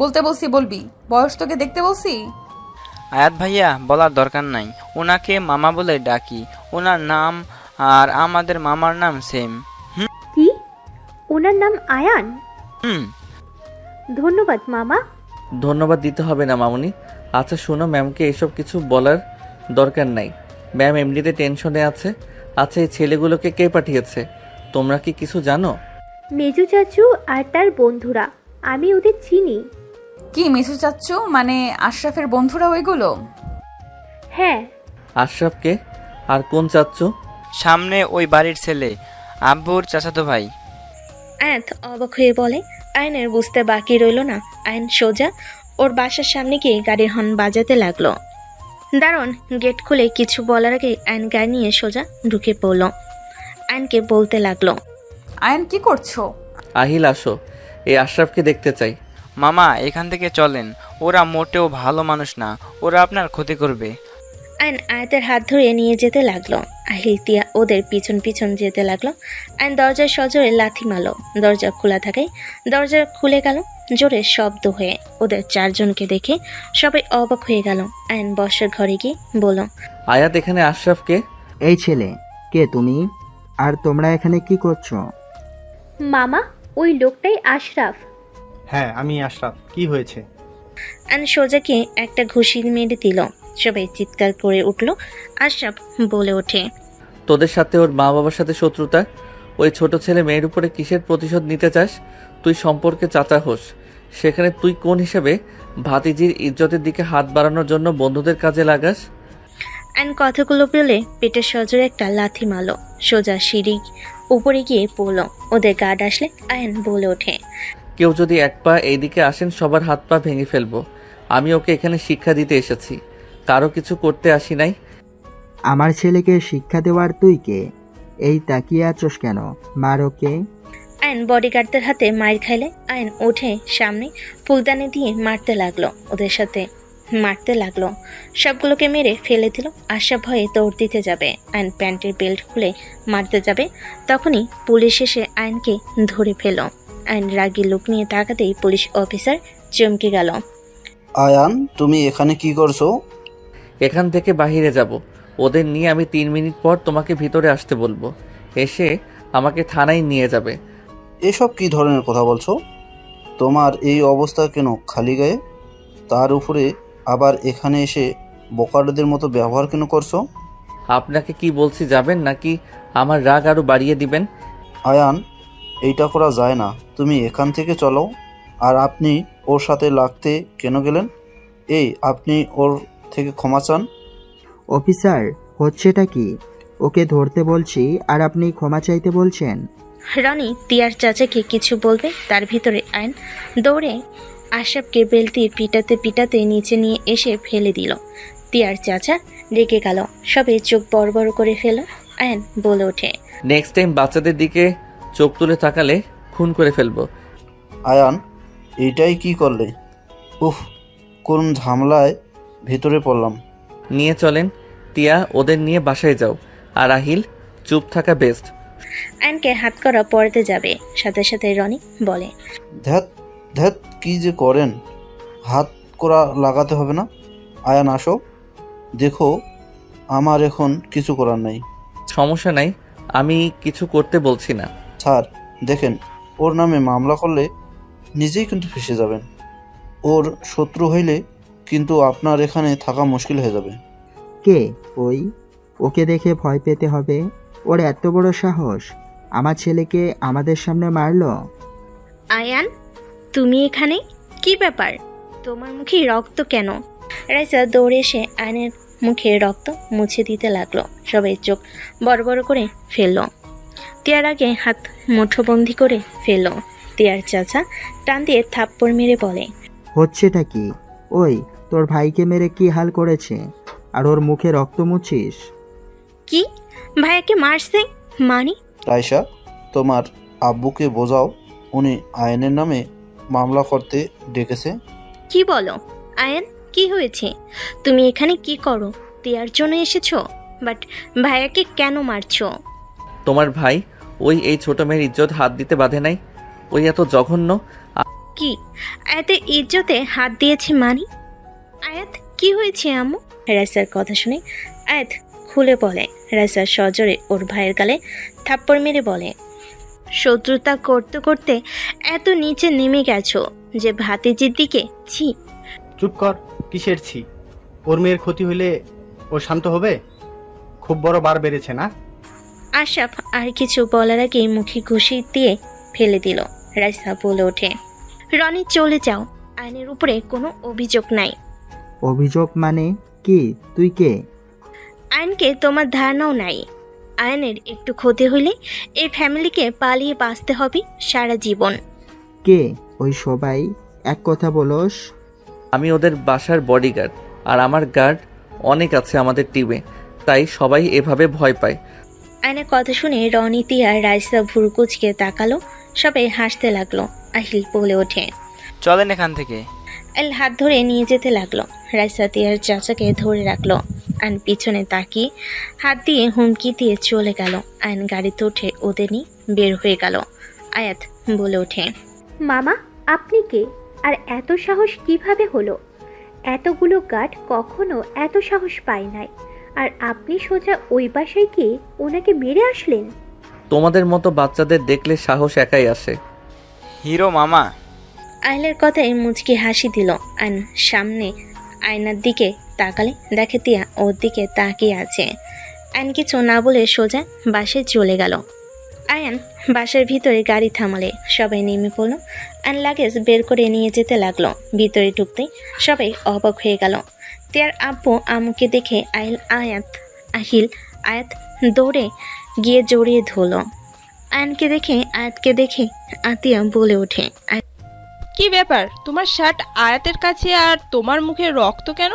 বলতে বলছি বলবি, বয়স তোকে দেখতে বলছি। আয়াত ভাইয়া বলার দরকার নাই, ওনাকে মামা বলে ডাকি। ওনার নাম আর আমাদের মামার নাম সেম। কি? ওনার নাম আয়ান? হুম। ধন্যবাদ মামা। ধন্যবাদ দিতে হবে না মামুনি। আচ্ছা শোনো, ম্যামকে এসব কিছু বলার দরকার নাই, ম্যাম এমনিতে টেনশনে আছে। আচ্ছা, এই ছেলেগুলোকে কে পাঠিয়েছে? তোমরা কি কিছু জানো? মেজু চাচু আর তার বন্ধুরা, আমি ওদের চিনি। কি মেসু চাচ্ছু? মানে আশরাফের বন্ধুরা ওইগুলো? হ্যাঁ। আশরাফকে? আর কোন চাচ্ছু? সামনে ওই বাড়ির ছেলে, আব্বুর চাচাতো ভাই। আয়াত অবাক হয়ে বলে। আয়নের বুঝতে বাকি রইল না। আয়ন সোজা ওর বাসার সামনে গিয়ে গাড়ির হর্ন বাজাতে লাগলো। দারুণ গেট খুলে কিছু বলার আগে আয়ন গাড়ি নিয়ে সোজা ঢুকে পড়ল। আয়নকে বলতে লাগলো, আয়ন কি করছো? আহিল আসো, এই আশরাফকে দেখতে চাই। মামা এখান থেকে চলেন, ওরা মোটেও ভালো মানুষ না, ওরা আপনার ক্ষতি করবে। আয়ন আয়াতের হাত ধরে নিয়ে যেতে লাগলো। আহিল তিয়া ওদের পিছন পিছন যেতে লাগলো। আয়ন দরজার সজোরে লাথি মারলো। দরজা খোলা থাকায় দরজা খুলে গেল জোরে শব্দ হয়ে। ওদের 4 জনকে দেখে সবাই অবাক হয়ে গেল। আয়ন বসার ঘরে গিয়ে বলল, আয়াত, এখানে আশরাফকে? এই ছেলে, কে তুমি? আর তোমরা এখানে কি করছো? মামা, ওই লোকটাই আশরাফ। হ্যাঁ, আমি আশরাফ। কি হয়েছে? আয়ন সোজাকে একটা ঘুষি মেরে দিল। সবাই চিৎকার করে উঠল। আশরাফ বলে ওঠে, তোদের সাথে ওর মা বাবার সাথে শত্রুতা, ওই ছোট ছেলে মেয়ের উপরে কিসের প্রতিশোধ নিতে চাস? তুই সম্পর্কে চাচা হোস, সেখানে তুই কোন হিসেবে ভাতিজির ইজ্জতের দিকে হাত বাড়ানোর জন্য বন্ধুদের কাজে লাগাস? আয়ন কথাগুলো পেলে পেটের সজোরে একটা লাথি মারল। সোজা সিঁড়ি উপরে গিয়ে পড়ল। ওদের গার্ড আসলে আয়ন বলে ওঠে, কেউ যদি এক পা এইদিকে আসেন সবার হাত পা ভেঙে ফেলবো। আমি ওকে এখানে শিক্ষা দিতে এসেছি, কারো কিছু করতে আসি নাই। আমার ছেলেকে শিক্ষা দেওয়ার তুই কে? এই তাকিয়ে আছোস কেন? মার ওকে। আয়ন বডিগার্ডদের হাতে মার খাইলে আয়ন উঠে সামনে ফুলদানি দিয়ে মারতে লাগলো। ওদের সাথে মারতে লাগলো, সবগুলোকে মেরে ফেলে দিল। আশা ভয়ে দৌড় দিতে যাবে, আয়ন প্যান্টের বেল্ট খুলে মারতে যাবে, তখনই পুলিশ এসে আয়নকে ধরে ফেল। আয়ন রাগী লুক নিয়ে তাকাতেই পুলিশ অফিসার চমকে গেল। আয়ান, তুমি এখানে কি করছো? এখান থেকে বাহিরে যাব, ওদের নিয়ে আমি 3 মিনিট পর তোমাকে ভিতরে আসতে বলবো, এসে আমাকে থানায় নিয়ে যাবে। এসব কি ধরনের কথা বলছো? তোমার এই অবস্থা কেন খালি গায়ে? তার উপরে আবার এখানে এসে বোকারদের মতো ব্যবহার কেন করছো? আপনাকে কি বলছি যাবেন, নাকি আমার রাগ আরো বাড়িয়ে দিবেন? আয়ান, এইটা করা যায় না, তুমি এখান থেকে চলো। আর আপনি ওর সাথে লাগতে কেন গেলেন? এই, আপনি ওর থেকে ক্ষমা চান। অফিসার, হচ্ছেটা কি? ওকে ধরতে বলছি আর আপনি ক্ষমা চাইতে বলছেন? রনি তিয়ার চাচাকে কিছু বলবে, তার ভিতরে আয়ন দৌড়ে আশরাফকে বেল্ট দিয়ে পিটাতে পিটাতে নিচে নিয়ে এসে ফেলে দিল। তিয়ার চাচা রেগে গেল, সবে চোখ বড় বড় করে ফেল। আয়ন বলে ওঠে, নেক্সট টাইম বাচ্চাদের দিকে চোখ তুলে তাকালে খুন করে ফেলবো। আয়ান, এইটাই কি করলে? উফ, কোন ঝামেলায় ভেতরে পড়লাম। নিয়ে চলেন টিয়া, ওদের নিয়ে বাসায় যাও। আর আহিল, চুপ থাকা বেস্ট। আয়নকে হাত করা পড়তে যাবে, সাথে সাথে রনি বলে, ধ্যাত ধ্যাত, কি যে করেন, হাত করা লাগাতে হবে না। আয়ান আসো, দেখো আমার এখন কিছু করার নাই। সমস্যা নাই, আমি কিছু করতে বলছি না। স্যার দেখেন, ওর নামে মামলা করলে নিজেই কিন্তু ফেঁসে যাবেন। ওর শত্রু হইলে কিন্তু আপনার এখানে থাকা মুশকিল হয়ে যাবে। কে ওই? ওকে দেখে ভয় পেতে হবে? ওর এত বড় সাহস আমার ছেলেকে আমাদের সামনে মারলো? আয়ান, তুমি এখানে? কি ব্যাপার? তোমার মুখে রক্ত কেন? রাইসা দৌড়ে এসে আয়নের মুখে রক্ত মুছে দিতে লাগলো। সবাই চোখ বড় বড় করে ফেলল। তিয়ার আগে হাত মুঠোবন্দি করে ফেলল। তিয়ার চাচা টান দিয়ে থাপ্পড় মেরে বলে, হচ্ছেটা কি? ওই, তোর ভাইকে মেরে কি হাল করেছে আর ওর মুখে রক্ত মুছিস? কি? ভাইয়াকে মারছে? মানি? রাইসা, তোমার আব্বুকে বোঝাও, উনি আয়নের নামে মামলা করতে ডেকেছে। কি বলো? আয়ন, কি হয়েছে? তুমি এখানে কি করো? তিয়ার জন্য এসেছো? বাট ভাইয়াকে কেন মারছো? তোমার ভাই ওই এই ছোট মেয়ের ইজ্জত হাত দিতে বাধে নাই, ওই এত জঘন্য। কি আয়াতের ইজ্জতে হাত দিয়েছে মানি? আয়াত, কি হয়েছে আম্মু? রাইসার কথা শুনে আয়াত খুলে বলে। রাইসা সজোরে ওর ভাইয়ের গালে থাপ্পড় মেরে বলে, শত্রুতা করতে করতে এত নিচে নেমে গেছো যে ভাতিজির দিকে ছি। চুপ কর, কিসের ছি? ওর মেয়ের ক্ষতি হইলে ও শান্ত হবে? খুব বড় বার বেড়েছে না? আশরাফ আর কিছু বলার আগে মুখে ঘুষি দিয়ে ফেলে দিল। রাইসা বলে ওঠে, রনি চলে যাও, আইনের উপরে কোনো অভিযোগ নাই। অভিযোগ মানে কি? তুই কে? আইনকে তোমার ধারণাও নাই। আইনের একটু ক্ষতি হইলে এই ফ্যামিলিকে পালিয়ে বাঁচতে হবে সারা জীবন। কে ওই সবাই? এক কথা বলোস। আমি ওদের বাসার বডিগার্ড, আর আমার গার্ড অনেক আছে আমাদের টিমে, তাই সবাই এভাবে ভয় পায়। আয়নের কথা শুনে রনিতি আর রাইসা ভুরকুচকে তাকালো। সবাই হাসতে লাগলো। আহিল বলে ওঠে, চলেন এখান থেকে। এল হাত ধরে নিয়ে যেতে লাগলো। রাইসা তিয়ার চাচাকে ধরে রাখলো। আইন পিছনে তাকিয়ে হাত দিয়ে হুমকি দিয়ে চলে গেল। আইন গাড়িতে উঠে ওদের নিয়ে বের হয়ে গেল। আয়াত বলে ওঠে, মামা, আপনি কে? আর এত সাহস কিভাবে হলো? এতগুলো গার্ড কখনো এত সাহস পায় নাই, আর আপনি সোজা ওই বাসায় গিয়ে ওনাকে মেরে আসলেন? তোমাদের মতো বাচ্চাদের দেখলে সাহস একাই আসে। হিরো মামা। আহিলের কথায় মুচকি হাসি দিল। আয়ন সামনে আয়নার দিকে তাকালে দেখে তিয়া ওর দিকে তাকিয়ে আছে। আয়ন কিছু না বলে সোজা বাসায় চলে গেল। আয়ান বাসার ভিতরে গাড়ি থামালে সবাই নেমে পড়ল। আয়ন লাগেজ বের করে নিয়ে যেতে লাগলো। ভিতরে ঢুকতেই সবাই অবাক হয়ে গেল। তিয়ার আব্বু আম্মুকে দেখে আয়াত দৌড়ে গিয়ে জড়িয়ে ধরল। আয়াতকে দেখে আতিয়া বলে ওঠে, কি ব্যাপার, তোমার শার্ট আয়াতের কাছে আর তোমার মুখে রক্ত কেন?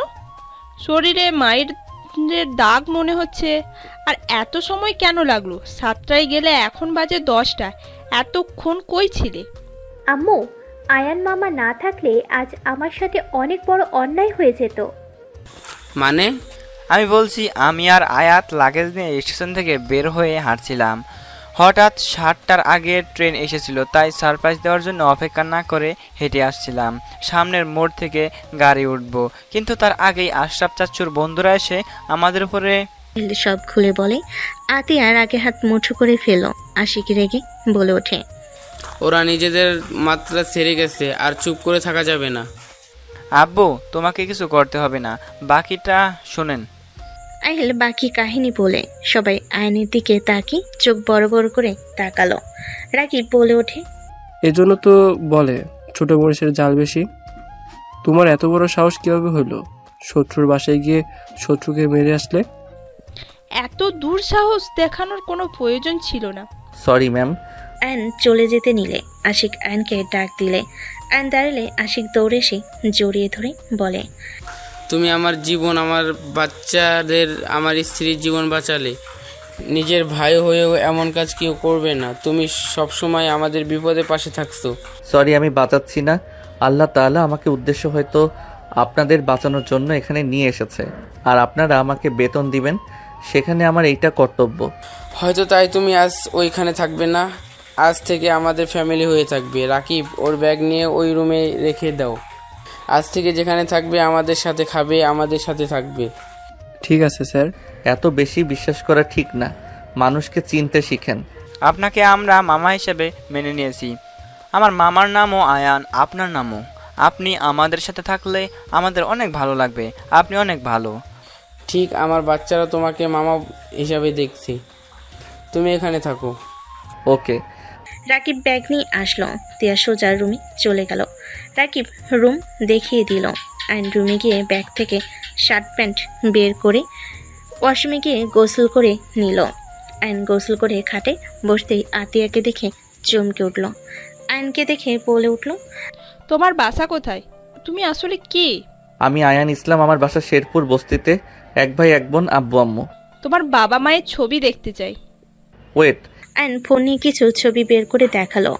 শরীরে মায়ের দাগ মনে হচ্ছে। আর এত সময় কেন লাগলো? 7টায় গেলে এখন বাজে 10টা। এতক্ষণ কই ছিলে? আম্মু, আয়ান মামা না থাকলে আজ আমার সাথে অনেক বড় অন্যায় হয়ে যেত। মানে? আমি বলছি, আমি আর আয়াত লাগেজ নিয়ে স্টেশন থেকে বের হয়ে হাঁটছিলাম। হঠাৎ 7টার আগে ট্রেন এসেছিল, তাই সারপ্রাইজ দেওয়ার জন্য অপেক্ষা না করে হেঁটে আসছিলাম। সামনের মোড় থেকে গাড়ি উঠবো, কিন্তু তার আগেই আশরাফ চাচুর বন্ধুরা এসে আমাদের উপরে সব খুলে বলে। আতিয়ার আগে হাত মুঠো করে ফেল। আশিক রেগে বলে ওঠে, ওরা নিজেদের মাত্রা ছেড়ে গেছে, আর চুপ করে থাকা যাবে না। আব্বু, তোমাকে কিছু করতে হবে না, বাকিটা শোনেন। আহিল বাকি কাহিনী বলে সবাই আয়নের দিকে তাকিয়ে চোখ বড় বড় করে তাকালো। রাকিব বলে ওঠে, এজন্য তো বলে ছোট মরিচের জাল বেশি। তোমার এত বড় সাহস কিভাবে হলো? শত্রুর বাসায় গিয়ে শত্রুকে মেরে আসলে? এত দুঃসাহস দেখানোর কোনো প্রয়োজন ছিল না। Sorry ma'am. আয়ন চলে যেতে নিলে আশিক আয়নকে ডাক দিলে। আয়ন দাঁড়ালে আশিক দৌড়ে এসে জড়িয়ে ধরে বলে, তুমি আমার জীবন, আমার বাচ্চাদের, আমার স্ত্রীর জীবন বাঁচালে। নিজের ভাই হয়েও এমন কাজ কেউ করবে না। তুমি সবসময় আমাদের বিপদে পাশে থাকছো। সরি, আমি বাঁচাচ্ছি না। আল্লাহ তাআলা আমাকে উদ্দেশ্য হয়তো আপনাদের বাঁচানোর জন্য এখানে নিয়ে এসেছে, আর আপনারা আমাকে বেতন দিবেন, সেখানে আমার এইটা কর্তব্য। হয়তো তাই তুমি আজ ওইখানে থাকবে না, আজ থেকে আমাদের ফ্যামিলি হয়ে থাকবে। রাকিব, ওর ব্যাগ নিয়ে ওই রুমে রেখে দাও। আজ থেকে যেখানে থাকবে আমাদের সাথে খাবে, আমাদের সাথে থাকবে। ঠিক আছে স্যার। এত বেশি বিশ্বাস করা ঠিক না, মানুষকে চিনতে শিখেন। আপনাকে আমরা মামা হিসেবে মেনে নিয়েছি। আমার মামার নামও আয়ান, আপনার নামও। আপনি আমাদের সাথে থাকলে আমাদের অনেক ভালো লাগবে। আপনি অনেক ভালো। ঠিক, আমার বাচ্চারা তোমাকে মামা হিসাবে দেখছি। তুমি এখানে থাকো। ওকে। রাকিব ব্যাগ নিয়ে আসলো। তিয়া সোজা রুমে চলে গেল। রাকিব রুম দেখিয়ে দিল। আইন রুমে গিয়ে ব্যাগ থেকে শার্ট প্যান্ট বের করে ওয়াশরুমে গিয়ে গোসল করে নিল। আইন গোসল করে খাটে বসতেই আতিয়াকে দেখে চমকে উঠল। আইনকে দেখে বলে উঠল, তোমার বাসা কোথায়? তুমি আসলে কে? আমি আয়ান ইসলাম, আমার বাসা শেরপুর বস্তিতে। এক ভাই এক বোন, আব্বু আম্মু। তোমার বাবা মায়ের ছবি দেখতে চাই। ওয়েট। আইন ফোন নিয়ে কিছু ছবি বের করে দেখালো।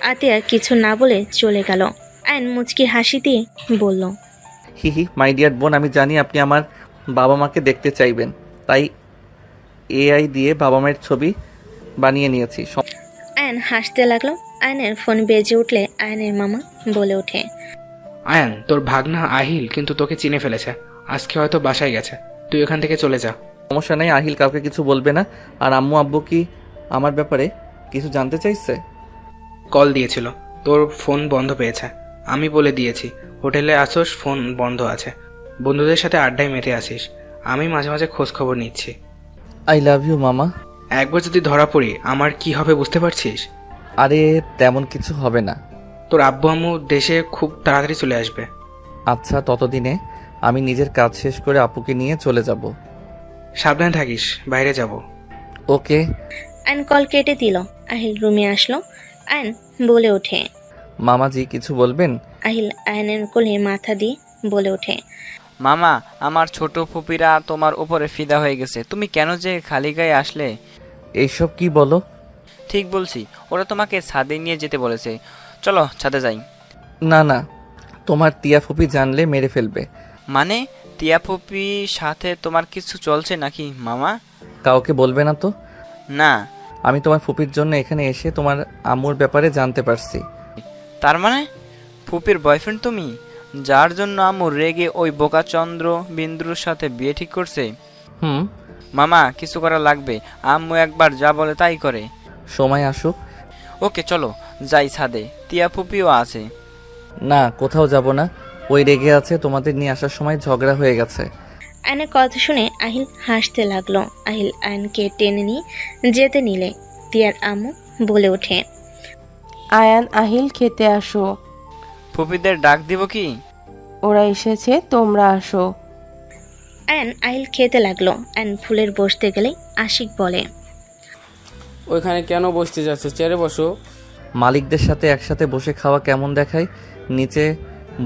আতিয়া কিছু না বলে চলে গেল। আইন মুচকি হাসি দিয়ে বলল, হি হি, মাই ডিয়ার বোন, আমি জানি আপনি আমার বাবা মাকে দেখতে চাইবেন, তাই এআই দিয়ে বাবা মায়ের ছবি বানিয়ে নিয়েছি। আয়ন হাসতে লাগলো। আয়নের ফোন বেজে উঠলে আয়নের মামা বলে ওঠে, আয়ান, তোর ভাগনা আহিল কিন্তু তোকে চিনে ফেলেছে। আজকে হয়তো বাসায় গেছে, তুই এখান থেকে চলে যা। সমস্যা নেই, আহিল কাউকে কিছু বলবে না। আর আম্মু আব্বু কি আমার ব্যাপারে কিছু জানতে চাইছে? কল দিয়েছিল, তোর ফোন বন্ধ পেয়েছে। আমি বলে দিয়েছি হোটেলে আসোস, ফোন বন্ধ আছে, বন্ধুদের সাথে আড্ডায় মেতে আসিস। আমি মাঝে মাঝে খোঁজ খবর নিচ্ছি। আই লাভ ইউ মামা। একবার যদি ধরা পড়ি আমার কি হবে বুঝতে পারছিস? আরে তেমন কিছু হবে না। তোর আব্বু আম্মু দেশে খুব তাড়াতাড়ি চলে আসবে। আচ্ছা, ততদিনে আমি নিজের কাজ শেষ করে আপুকে নিয়ে চলে যাব। সাবধানে থাকিস, বাইরে যাব। ওকে। আয়ন কল কেটে দিল। আহিল রুমে আসলো। আয়ন বলে ওঠে, মামাজি কিছু বলবেন? আহিল আয়নের কোলে মাথা দিয়ে বলে ওঠে, মামা, আমার ছোট ফুপিরা তোমার উপরে ফিদা হয়ে গেছে। তুমি কেন যে খালি গায়ে আসলে? এইসব কি বলো? ঠিক বলছি, ওরা তোমাকে ছাদে নিয়ে যেতে বলেছে। চলো ছাদে যাই। না না, তোমার টিয়া ফুপি জানলে মেরে ফেলবে। মানে টিয়া ফুপির সাথে তোমার কিছু চলছে নাকি মামা? কাউকে বলবে না তো? না। আমি তোমার ফুপির জন্য এখানে এসে তোমার আম্মুর ব্যাপারে জানতে পারছি। তার মানে ফুপির বয়ফ্রেন্ড তুমি, যার জন্য আম্মু রেগে ওই বোকাচন্দ্র বিন্দুর সাথে বিয়ে ঠিক করছে? মামা, কিছু করা লাগবে। আম্মু একবার যা বলে তাই করে। সময় আসুক। ওকে চলো, যাই ছাদে, তিয়া ফুপিও আছে। না, কোথাও যাব না। ওই রেগে আছে, তোমাদের নিয়ে আসার সময় ঝগড়া হয়ে গেছে। আয়নের কথা শুনে আহিল হাসতে লাগলো। আহিল আয়নকে টেনে নিয়ে যেতে নিলে তিয়ার আম্মু বলে ওঠে, আয়ান আহিল খেতে আসো। ফুপিদের ডাক দিব কি? ওরা এসেছে, তোমরা আসো। আয়ন আহিল খেতে লাগলো। আয়ন ফুলের বসতে গেলে আশিক বলে, ওইখানে কেন বসতে যাচ্ছ? চেয়ারে বসো। মালিকদের সাথে একসাথে বসে খাওয়া কেমন দেখায়? নিচে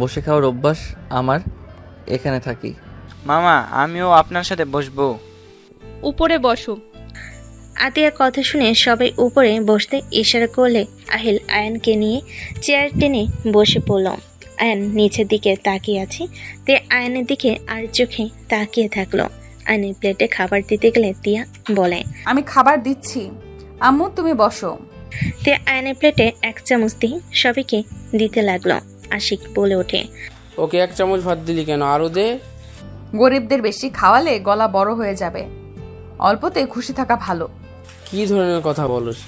বসে খাওয়ার অভ্যাস আমার, এখানে থাকি। মামা, আমিও আপনার সাথে বসবো। উপরে বসো। আতিয়ার কথা শুনে সবাই উপরে বসতে ইশারা করলে আহিল আয়নকে নিয়ে চেয়ার টেনে বসে পড়ল। আয়ন নিচের দিকে তাকিয়ে আছে, তে আয়নের দিকে আর চোখে তাকিয়ে থাকলো। আয়নের প্লেটে খাবার দিতে গেলে তিয়া বলে, আমি খাবার দিচ্ছি, আম্মু তুমি বসো। তে আয়নের প্লেটে 1 চামচ দিয়ে সবাইকে দিতে লাগলো। আশিক বলে ওঠে, ওকে 1 চামচ ভাত দিলি কেন? আরো দে। গরিবদের বেশি খাওয়ালে গলা বড় হয়ে যাবে, অল্পতে খুশি থাকা ভালো। কি ধরনের কথা বলস?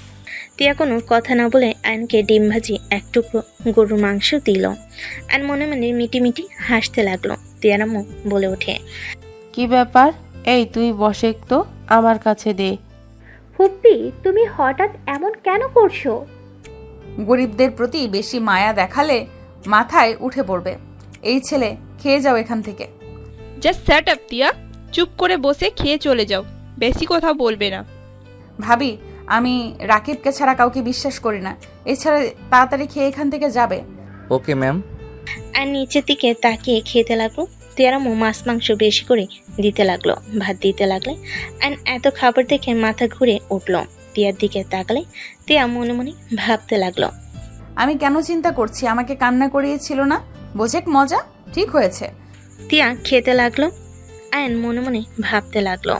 তিয়া কোনো কথা না বলে আয়নকে ডিম ভাজি 1 টুকরো গরুর মাংস দিল। আয়ন মনে মনে মিটি মিটি হাসতে লাগলো। তিয়ার আম্মু বলে ওঠে, কি ব্যাপার? এই তুই বসে তো, আমার কাছে দে। ফুপ্পি, তুমি হঠাৎ এমন কেন করছো? গরিবদের প্রতি বেশি মায়া দেখালে মাথায় উঠে পড়বে। এই ছেলে, খেয়ে যাও এখান থেকে। জাস্ট সেট আপ তিয়া, চুপ করে বসে খেয়ে চলে যাও, বেশি কথা বলবে না। ভাবি, আমি রাকিবকে ছাড়া কাউকে বিশ্বাস করি না। এছাড়া তাড়াতাড়ি খেয়ে এখান থেকে যাবে। Okay ma'am. আর নিচের দিকে তাকিয়ে খেতে লাগলো। তিয়ার আম্মু মাছ মাংস বেশি করে দিতে লাগলো, ভাত দিতে লাগলে। আর এত খাবার দেখে মাথা ঘুরে উঠলো। তিয়ার দিকে তাকালে তিয়া মনে মনে ভাবতে লাগলো, আমি কেন চিন্তা করছি? আমাকে কান্না করিয়েছিল না? বোঝেক মজা, ঠিক হয়েছে। তিয়া খেতে লাগলো। আয়ন মনে মনে ভাবতে লাগলো,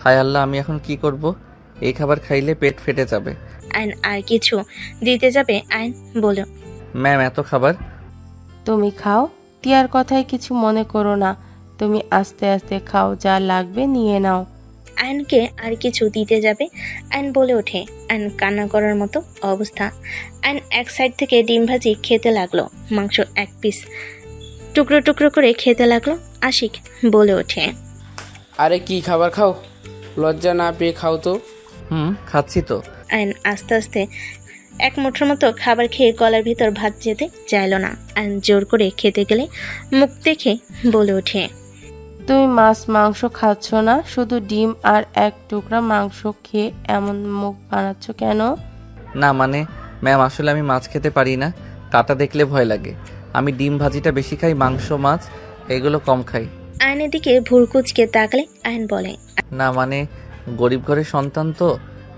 হায় আল্লাহ, আমি এখন কি করব? এই খাবার খাইলে পেট ফেটে যাবে। আয়ন আর কিছু দিতে যাবে, আয়ন বলল, ম্যাম, এত খাবার। তুমি খাও, তিয়ার কথায় কিছু মনে করো না। তুমি আস্তে আস্তে খাও, যা লাগবে নিয়ে নাও। আয়নকে আর কিছু দিতে যাবে, আয়ন বলে ওঠে। আয়ন কান্না করার মতো অবস্থা। আয়ন এক সাইড থেকে ডিম ভাজি খেতে লাগলো, মাংস 1 পিস টুকরো টুকরো করে খেতে লাগলো। আশিক বলে ওঠে, আরে কি খাবার খাও? লজ্জা না পেয়ে খাও তো। খাচ্ছি তো। আয়ন আস্তে আস্তে 1 মুঠোর মতো খাবার খেয়ে গলার ভিতর ভাত যেতে চাইল না। আয়ন জোর করে খেতে গেলে মুখ দেখে বলে ওঠে, তুমি মাছ মাংস খাচ্ছ না, শুধু ডিম আর 1 টুকরা মাংস খেয়ে এমন মুখ বানাচ্ছ কেন? না মানে ম্যাম, আসলে আমি মাছ খেতে পারি না, কাটা দেখলে ভয় লাগে। আমি ডিম ভাজিটা বেশি খাই, মাংস মাছ এগুলো কম খাই। আয়নের দিকে ভুরকুচকে তাকলে আয়ন বলে, না মানে গরিব ঘরের সন্তান তো,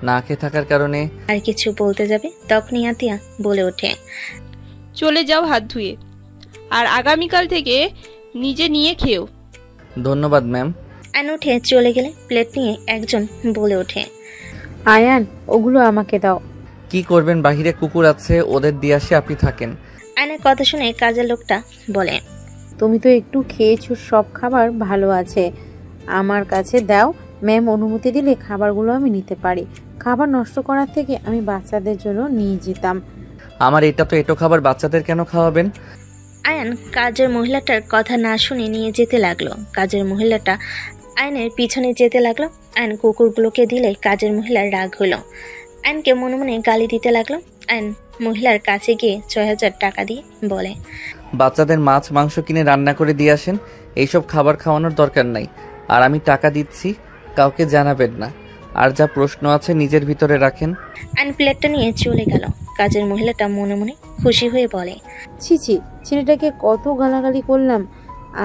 না খেয়ে থাকার কারণে। আর কিছু বলতে যাবে তখনই আতিয়া বলে ওঠে, চলে যাও হাত ধুয়ে, আর আগামীকাল থেকে নিজে নিয়ে খেও। ধন্যবাদ ম্যাম। আয়ন উঠে চলে গেলে প্লেট নিয়ে একজন বলে ওঠে, আয়ান, ওগুলো আমাকে দাও। কি করবেন? বাহিরে কুকুর আছে, ওদের দিয়ে আসে, আপনি থাকেন। আয়নের কথা শুনে কাজের লোকটা বলে, তুমি তো একটু খেয়েছো, সব খাবার ভালো আছে, আমার কাছে দাও। ম্যাম অনুমতি দিলে খাবারগুলো আমি নিতে পারি। খাবার নষ্ট করার থেকে আমি বাচ্চাদের জন্য নিয়ে যেতাম। আমার এটা তো এটো খাবার, বাচ্চাদের কেন খাওয়াবেন? আয়ন কাজের মহিলাটার কথা না শুনে নিয়ে যেতে লাগলো। কাজের মহিলাটা আয়নের পিছনে যেতে লাগলো। আয়ন কুকুরগুলোকে দিলে কাজের মহিলার রাগ হলো। আয়নকে মনে মনে গালি দিতে লাগলো। আয়ন মহিলার কাছে গিয়ে 6000 টাকা দিয়ে বলে, বাচ্চাদের মাছ মাংস কিনে রান্না করে দিয়ে আসেন, এইসব খাবার খাওয়ানোর দরকার নাই। আর আমি টাকা দিচ্ছি, কাউকে জানাবেন না। আর যা প্রশ্ন আছে নিজের ভিতরে রাখেন। আয়ন প্লেটটা নিয়ে চলে গেল। কাজের মহিলাটা মনে মনে খুশি হয়ে বলে, ছি ছি, ছেলেটাকে কত গালাগালি করলাম,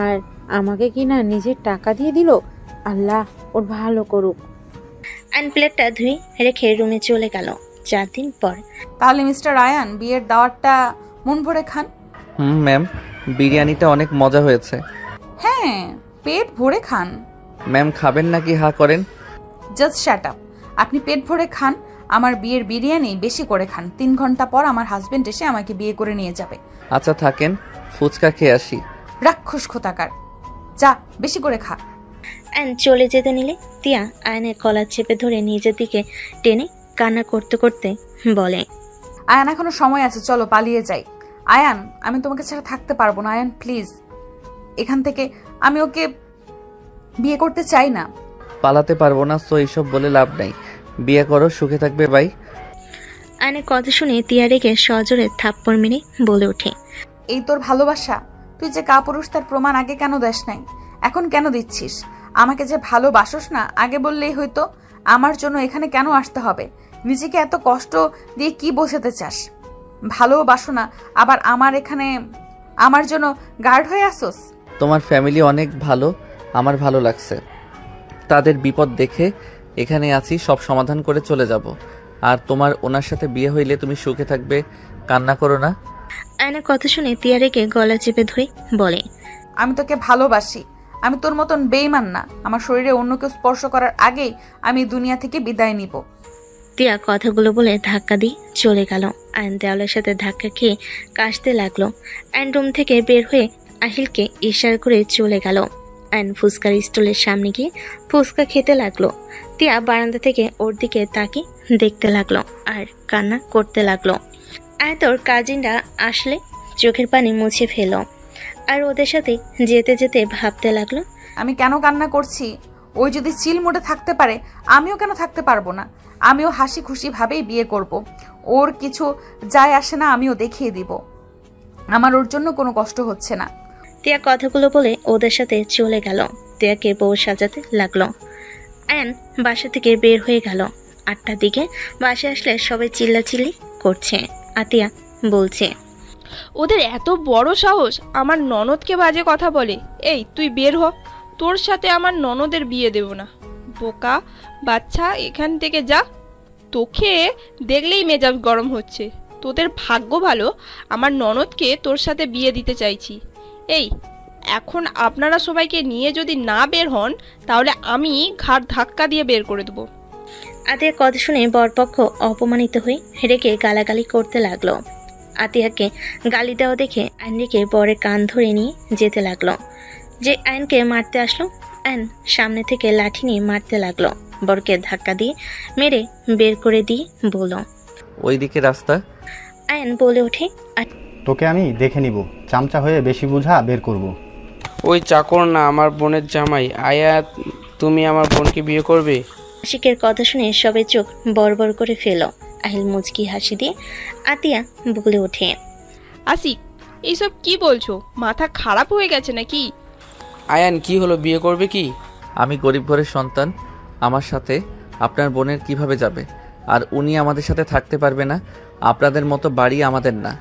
আর আমাকে কি না নিজের টাকা দিয়ে দিল। আল্লাহ ওর ভালো করুক। আয়ন প্লেটটা ধুয়ে রেখে রুমে চলে গেল। 4 দিন পর। তাহলে মিস্টার আয়ান, বিয়ের দাওয়াতটা মন ভরে খান। ম্যাম, বিরিয়ানিটা অনেক মজা হয়েছে। হ্যাঁ, পেট ভরে খান। ম্যাম, খাবেন নাকি হা করেন? Just shut up. আপনি পেট ভরে খান, আমার বিয়ের বিরিয়ানি বেশি করে খান। 3 ঘন্টা পর আমার হাজবেন্ড এসে আমাকে বিয়ে করে নিয়ে যাবে। আচ্ছা থাকেন, ফুচকা খেয়ে আসি। রাক্ষস কোথাকার, যা বেশি করে খা। আয়ন চলে যেতে নিলে তিয়া আয়নের কলার চেপে ধরে নিজের দিকে টেনে কান্না করতে করতে বলে, আয়ান এখনো সময় আছে, চলো পালিয়ে যাই। আয়ান, আমি তোমাকে ছাড়া থাকতে পারবো না। আয়ান প্লিজ, এখান থেকে আমি ওকে বিয়ে করতে চাই না। পালাতে পারবো না, সো এইসব বলে লাভ নাই। বিয়ে করো, সুখে থাকবে। বাই। আয়নের কথা শুনে তিয়া রেগে সজোরে থাপ্পড় মেরে বলে ওঠে, এই তোর ভালোবাসা? তুই যে কাপুরুষ তার প্রমাণ আগে কেন দেস নাই? এখন কেন দিচ্ছিস? আমাকে যে ভালোবাসোস না আগে বললেই হয়তো। আমার জন্য এখানে কেন আসতে হবে? নিজেকে এত কষ্ট দিয়ে কি বোঝাতে চাস? ভালোবাসো না আবার আমার এখানে আমার জন্য গার্ড হয়ে আসোস? তোমার ফ্যামিলি অনেক ভালো, আমার ভালো লাগছে। তাদের বিপদ দেখে এখানে আছি, সব সমাধান করে চলে যাব। আর তোমার ওনার সাথে বিয়ে হইলে তুমি সুখে থাকবে, কান্না করো না। আয়নের কথা শুনে তিয়া রেগে গলা চেপে ধরে বলে, আমি তোকে ভালোবাসি। আমি তোর মতন বেইমান না। আমার শরীরে অন্য কেউ স্পর্শ করার আগেই আমি দুনিয়া থেকে বিদায় নিব। তিয়া কথাগুলো বলে ধাক্কা দিয়ে চলে গেল। আয়ন দেওয়ালের সাথে ধাক্কা খেয়ে কাশতে লাগলো। আয়ন রুম থেকে বের হয়ে আহিলকে ইশারা করে চলে গেল। আয়ন ফুচকার স্টলের সামনে গিয়ে ফুচকা খেতে লাগলো। তিয়া বারান্দা থেকে ওর দিকে তাকিয়ে দেখতে লাগলো আর কান্না করতে লাগলো। আয়তর কাজিনরা আসলে চোখের পানি মুছে ফেল আর ওদের সাথে যেতে যেতে ভাবতে লাগলো, আমি কেন কান্না করছি? ওই যদি চিল মোডে থাকতে পারে, আমিও কেন থাকতে পারবো না? আমিও হাসি খুশি ভাবেই বিয়ে করব। ওর কিছু যায় আসে না, আমিও দেখিয়ে দিব আমার ওর জন্য কোনো কষ্ট হচ্ছে না। তিয়া কথাগুলো বলে ওদের সাথে চলে গেল। তিয়াকে বউ সাজাতে লাগলো। আয়ন বাসা থেকে বের হয়ে গেল। 8টার দিকে বাসায় আসলে সবাই চিল্লাচিল্লি করছে। আতিয়া বলছে, ওদের এত বড় সাহস আমার ননদকে বাজে কথা বলে। এই তুই বের হ, তোর সাথে আমার ননদের বিয়ে দেব না। বোকা বাচ্চা, এখান থেকে যা। তোকে দেখলেই মেজাজ গরম হচ্ছে। তোদের ভাগ্য ভালো, আমার ননদকে তোর সাথে বিয়ে দিতে চাইছি। এই এখন আপনারা সবাইকে নিয়ে যদি না বের হন তাহলে আমি ঘাড় ধাক্কা দিয়ে বের করে দেবো। আতিয়ার কথা শুনে বরপক্ষ অপমানিত হয়ে রেগে গালাগালি করতে লাগলো। আতিয়াকে গালি দেওয়া দেখে আইনকে বরের কান ধরে নিয়ে যেতে লাগলো। যে আইনকে মারতে আসলো, আইন সামনে থেকে লাঠি নিয়ে মারতে লাগলো। বরকে ধাক্কা দিয়ে মেরে বের করে দিয়ে বলল, ওইদিকে রাস্তা। আইন বলে ওঠে, তোকে আমি দেখে নিব, চামচা হয়ে বেশি বুঝা বের করব। ওই চাকর না আমার বোনের জামাই। আয়া, তুমি আমার বোনকে বিয়ে করবে? আশিকের কথা শুনে সবাই চোখ বড় বড় করে ফেল। আহিল মুচকি হাসি দিয়ে আতিয়া বলে ওঠে, আশিক, এইসব কি বলছো? মাথা খারাপ হয়ে গেছে নাকি? আয়ান, কি হলো, বিয়ে করবে কি? আমি গরিব ঘরের সন্তান, আমার সাথে আপনার বোনের কিভাবে যাবে? আর উনি আমাদের সাথে থাকতে পারবে না। আপনাদের মতো বাড়ি আমাদের না।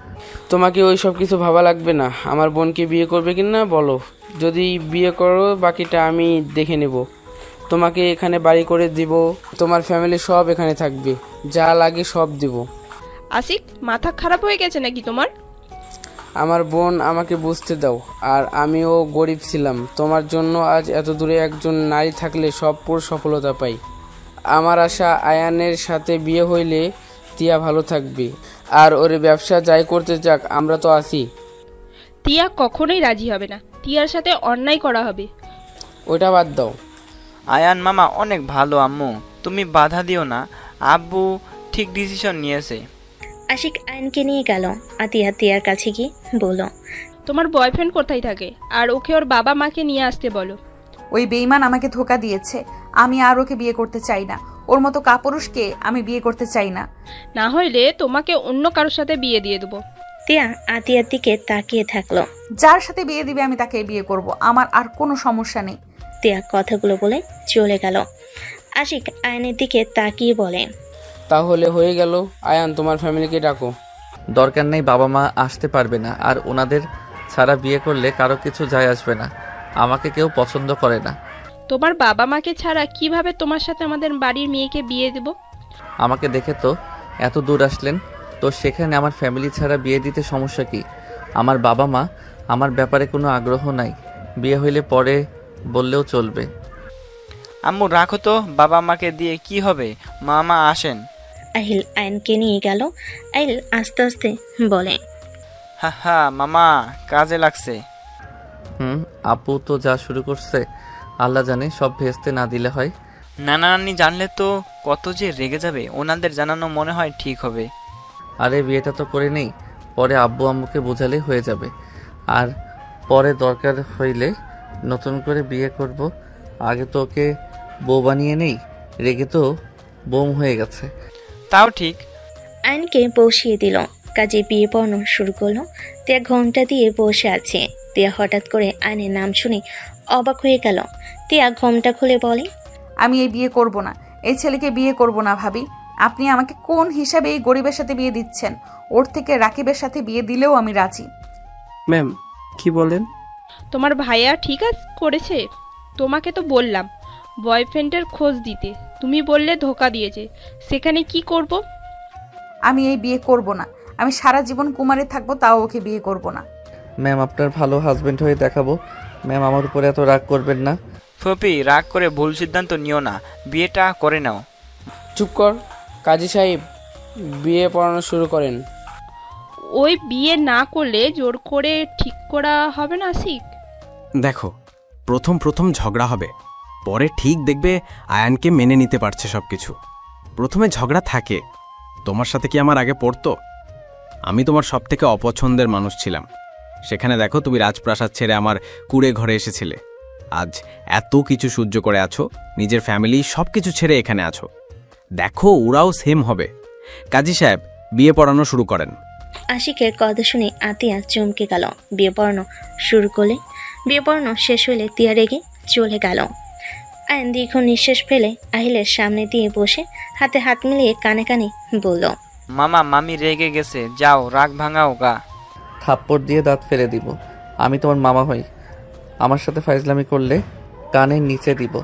তোমাকে ওই সব কিছু ভাবা লাগবে না। আমার বোনকে বিয়ে করবে কি না বলো। যদি বিয়ে করো বাকিটা আমি দেখে নেব। তোমাকে এখানে বাড়ি করে দিব, তোমার ফ্যামিলি সব এখানে থাকবে, যা লাগে সব দিব। আশিক, মাথা খারাপ হয়ে গেছে নাকি তোমার? আমার বোন আমাকে বুঝতে দাও। আর আমিও গরিব ছিলাম। তোমার জন্য আজ এত দূরে একজন নারী থাকলে সব পুরো সফলতা পাই। আমার আশা আয়ানের সাথে বিয়ে হইলে তিয়া ভালো থাকবে, আর ওর ব্যবসা যাই করতে যাক, আমরা তো আছি। তিয়া কখনোই রাজি হবে না। তিয়ার সাথে অন্যায় করা হবে। ওটা বাদ দাও। আয়ান মামা অনেক ভালো আম্মু, তুমি বাধা দিও না। আব্বু ঠিক ডিসিশন নিয়েছে। আশিক আইনকে নিয়ে গেল। আতিয়া তিয়ার কাছে গিয়ে বলল, তোমার বয়ফ্রেন্ড কোথায় থাকে? আর ওকে ওর বাবা মাকে নিয়ে আসতে বলো। ওই বেঈমান আমাকে ধোকা দিয়েছে। আমি আর ওকে বিয়ে করতে চাই না। ওর মতো কাপুরুষকে আমি বিয়ে করতে চাই না। না হইলে তোমাকে অন্য কারোর সাথে বিয়ে দিয়ে দেবো। তিয়া আতিয়ার দিকে তাকিয়ে থাকলো। যার সাথে বিয়ে দিবে আমি তাকে বিয়ে করব, আমার আর কোনো সমস্যা নেই। তিয়া কথাগুলো বলে চলে গেল। আশিক আয়নের দিকে তাকিয়ে বলে, তাহলে হয়ে গেল। আয়ান, তোমার ফ্যামিলিকে ডাকো। দরকার নেই, বাবা মা আসতে পারবে না। আর ওনাদের ছাড়া বিয়ে করলে কারো কিছু যায় আসবে না। আমাকে কেউ পছন্দ করে না। তোমার বাবা মাকে ছাড়া কিভাবে তোমার সাথে আমাদের বাড়ির মেয়েকে বিয়ে দেব? আমাকে দেখে তো এত দূর আসলেন, তো সেখানে আমার ফ্যামিলি ছাড়া বিয়ে দিতে সমস্যা কি? আমার বাবা মা আমার ব্যাপারে কোনো আগ্রহ নাই। বিয়ে হইলে পরে বললেও চলবে। আম্মু রাখো তো, বাবা মাকে দিয়ে কি হবে? মামা আসেন। আহিল আইনকে নিয়ে গেল। আহিল আস্তে আস্তে বলে, হা হা মামা কাজে লাগছে। আপু তো যা শুরু করছে, আল্লাহ জানে, সব ভেস্তে না দিলে হয়। নানা নানি জানলে তো কত যে রেগে যাবে। ওনাদের জানানো মনে হয় ঠিক হবে। আরে বিয়েটা তো করে নেই, পরে আব্বু আম্মুকে বোঝালেই হয়ে যাবে। আর পরে দরকার হইলে নতুন করে বিয়ে করব। আগে তো ওকে বউ বানিয়ে নেই, রেগে তো বোম হয়ে গেছে। তাও ঠিক। আয়নকে বসিয়ে দিল, কাজে বিয়ে পড়ানো শুরু করলো। তিয়া ঘোমটা দিয়ে বসে আছে। তিয়া হঠাৎ করে আয়নের নাম শুনে অবাক হয়ে গেল। তিয়া ঘোমটা খুলে বলে, আমি এই বিয়ে করব না, এই ছেলেকে বিয়ে করব না ভাবি। আপনি আমাকে কোন হিসাবে এই গরিবের সাথে বিয়ে দিচ্ছেন? ওর থেকে রাকিবের সাথে বিয়ে দিলেও আমি রাজি। ম্যাম কি বলেন? তোমার ভাইয়া ঠিক করেছে। তোমাকে তো বললাম বয়ফ্রেন্ডের খোঁজ দিতে, তুমি বললে ধোকা দিয়েছে। সেখানে কি করব? আমি এই বিয়ে করব না। আমি সারা জীবন কুমারী থাকবো, তাও ওকে বিয়ে করব না। ম্যাম আপনার ভালো হাজবেন্ড হয়ে দেখাবো। ম্যাম আমার উপরে এত রাগ করবেন না। ফুপি রাগ করে ভুল সিদ্ধান্ত নিও না, বিয়েটা করে নাও। চুপ কর। কাজী সাহেব, বিয়ে পড়ানো শুরু করেন। ওই বিয়ে না করলে জোর করে ঠিক করা হবে না আশিক। দেখো, প্রথম প্রথম ঝগড়া হবে, পরে ঠিক দেখবে আয়ানকে মেনে নিতে পারছে সব কিছু। প্রথমে ঝগড়া থাকে। তোমার সাথে কি আমার আগে পড়তো? আমি তোমার সব থেকে অপছন্দের মানুষ ছিলাম। সেখানে দেখো তুমি রাজপ্রাসাদ ছেড়ে আমার কুড়ে ঘরে এসেছিলে। আজ এত কিছু সহ্য করে আছো, নিজের ফ্যামিলি সব কিছু ছেড়ে এখানে আছো। দেখো ওরাও সেম হবে। কাজী সাহেব, বিয়ে পড়ানো শুরু করেন। আশিকের কথা শুনে আতিয়া চমকে গেল। বিয়ে পড়ানো শুরু করলে, বিয়ে পড়ানো শেষ হলে তিয়া রেগে চলে গেল। আয়ন দীর্ঘ নিঃশ্বাস ফেলে আহিলের সামনে দিয়ে বসে হাতে হাত মিলিয়ে কানে কানে বলল, মামা মামি রেগে গেছে, যাও রাগ ভাঙাও গা। থাপ্পড় দিয়ে দাঁত ফেলে দিব। আমি তোমার মামা হই, আমার সাথে ফাইজলামি করলে কানের নিচে দিব।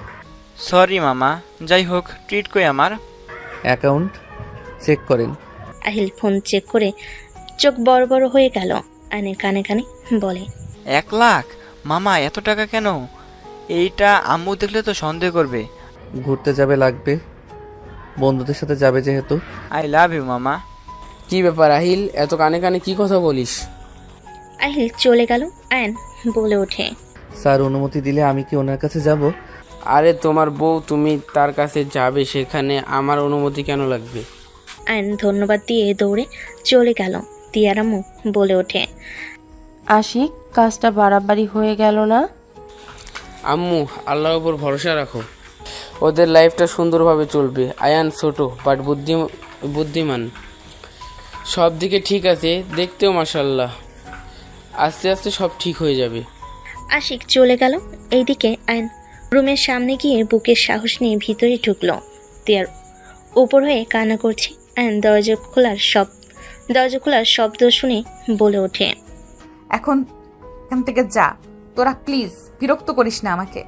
সরি মামা, যাই হোক ট্রিট কই আমার। অ্যাকাউন্ট চেক করেন। আহিল ফোন চেক করে চোখ বড় বড় হয়ে গেল। আয়নের কানে কানে বলে, 1 লাখ? মামা এত টাকা কেন? এইটা আম্মু দেখলে তো সন্দেহ করবে। ঘুরতে যাবে লাগবে, বন্ধুদের সাথে যাবে যেহেতু। আই লাভ ইউ মামা। কি ব্যাপার আহিল, এত কানে কানে কি কথা বলিস? আহিল চলে গেল। আয়ন বলে ওঠে, স্যার অনুমতি দিলে আমি কি ওনার কাছে যাব? আরে তোমার বউ, তুমি তার কাছে যাবে, সেখানে আমার অনুমতি কেন লাগবে? আয়ন ধন্যবাদ দিয়ে দৌড়ে চলে গেল। তিয়ার আম্মু বলে ওঠে, আশিক, কাজটা বাড়াবাড়ি হয়ে গেল না? আম্মু, আল্লাহর উপর ভরসা রাখো, ওদের লাইফটা সুন্দরভাবে চলবে। আয়ান ছোট বাট বুদ্ধিমান, সব দিকে ঠিক আছে, দেখতেও মাশাআল্লাহ। আস্তে আস্তে সব ঠিক হয়ে যাবে। আশিক চলে গেল। এইদিকে আয়ন রুমের সামনে গিয়ে বুকের সাহস নিয়ে ভিতরে ঢুকলো। তিয়ার উপর হয়ে কান্না করছে। আয়ন দরজা খোলার শব্দ শুনে বলে ওঠে, এখন এখান থেকে যা, তোরা প্লিজ বিরক্ত করিস না আমাকে।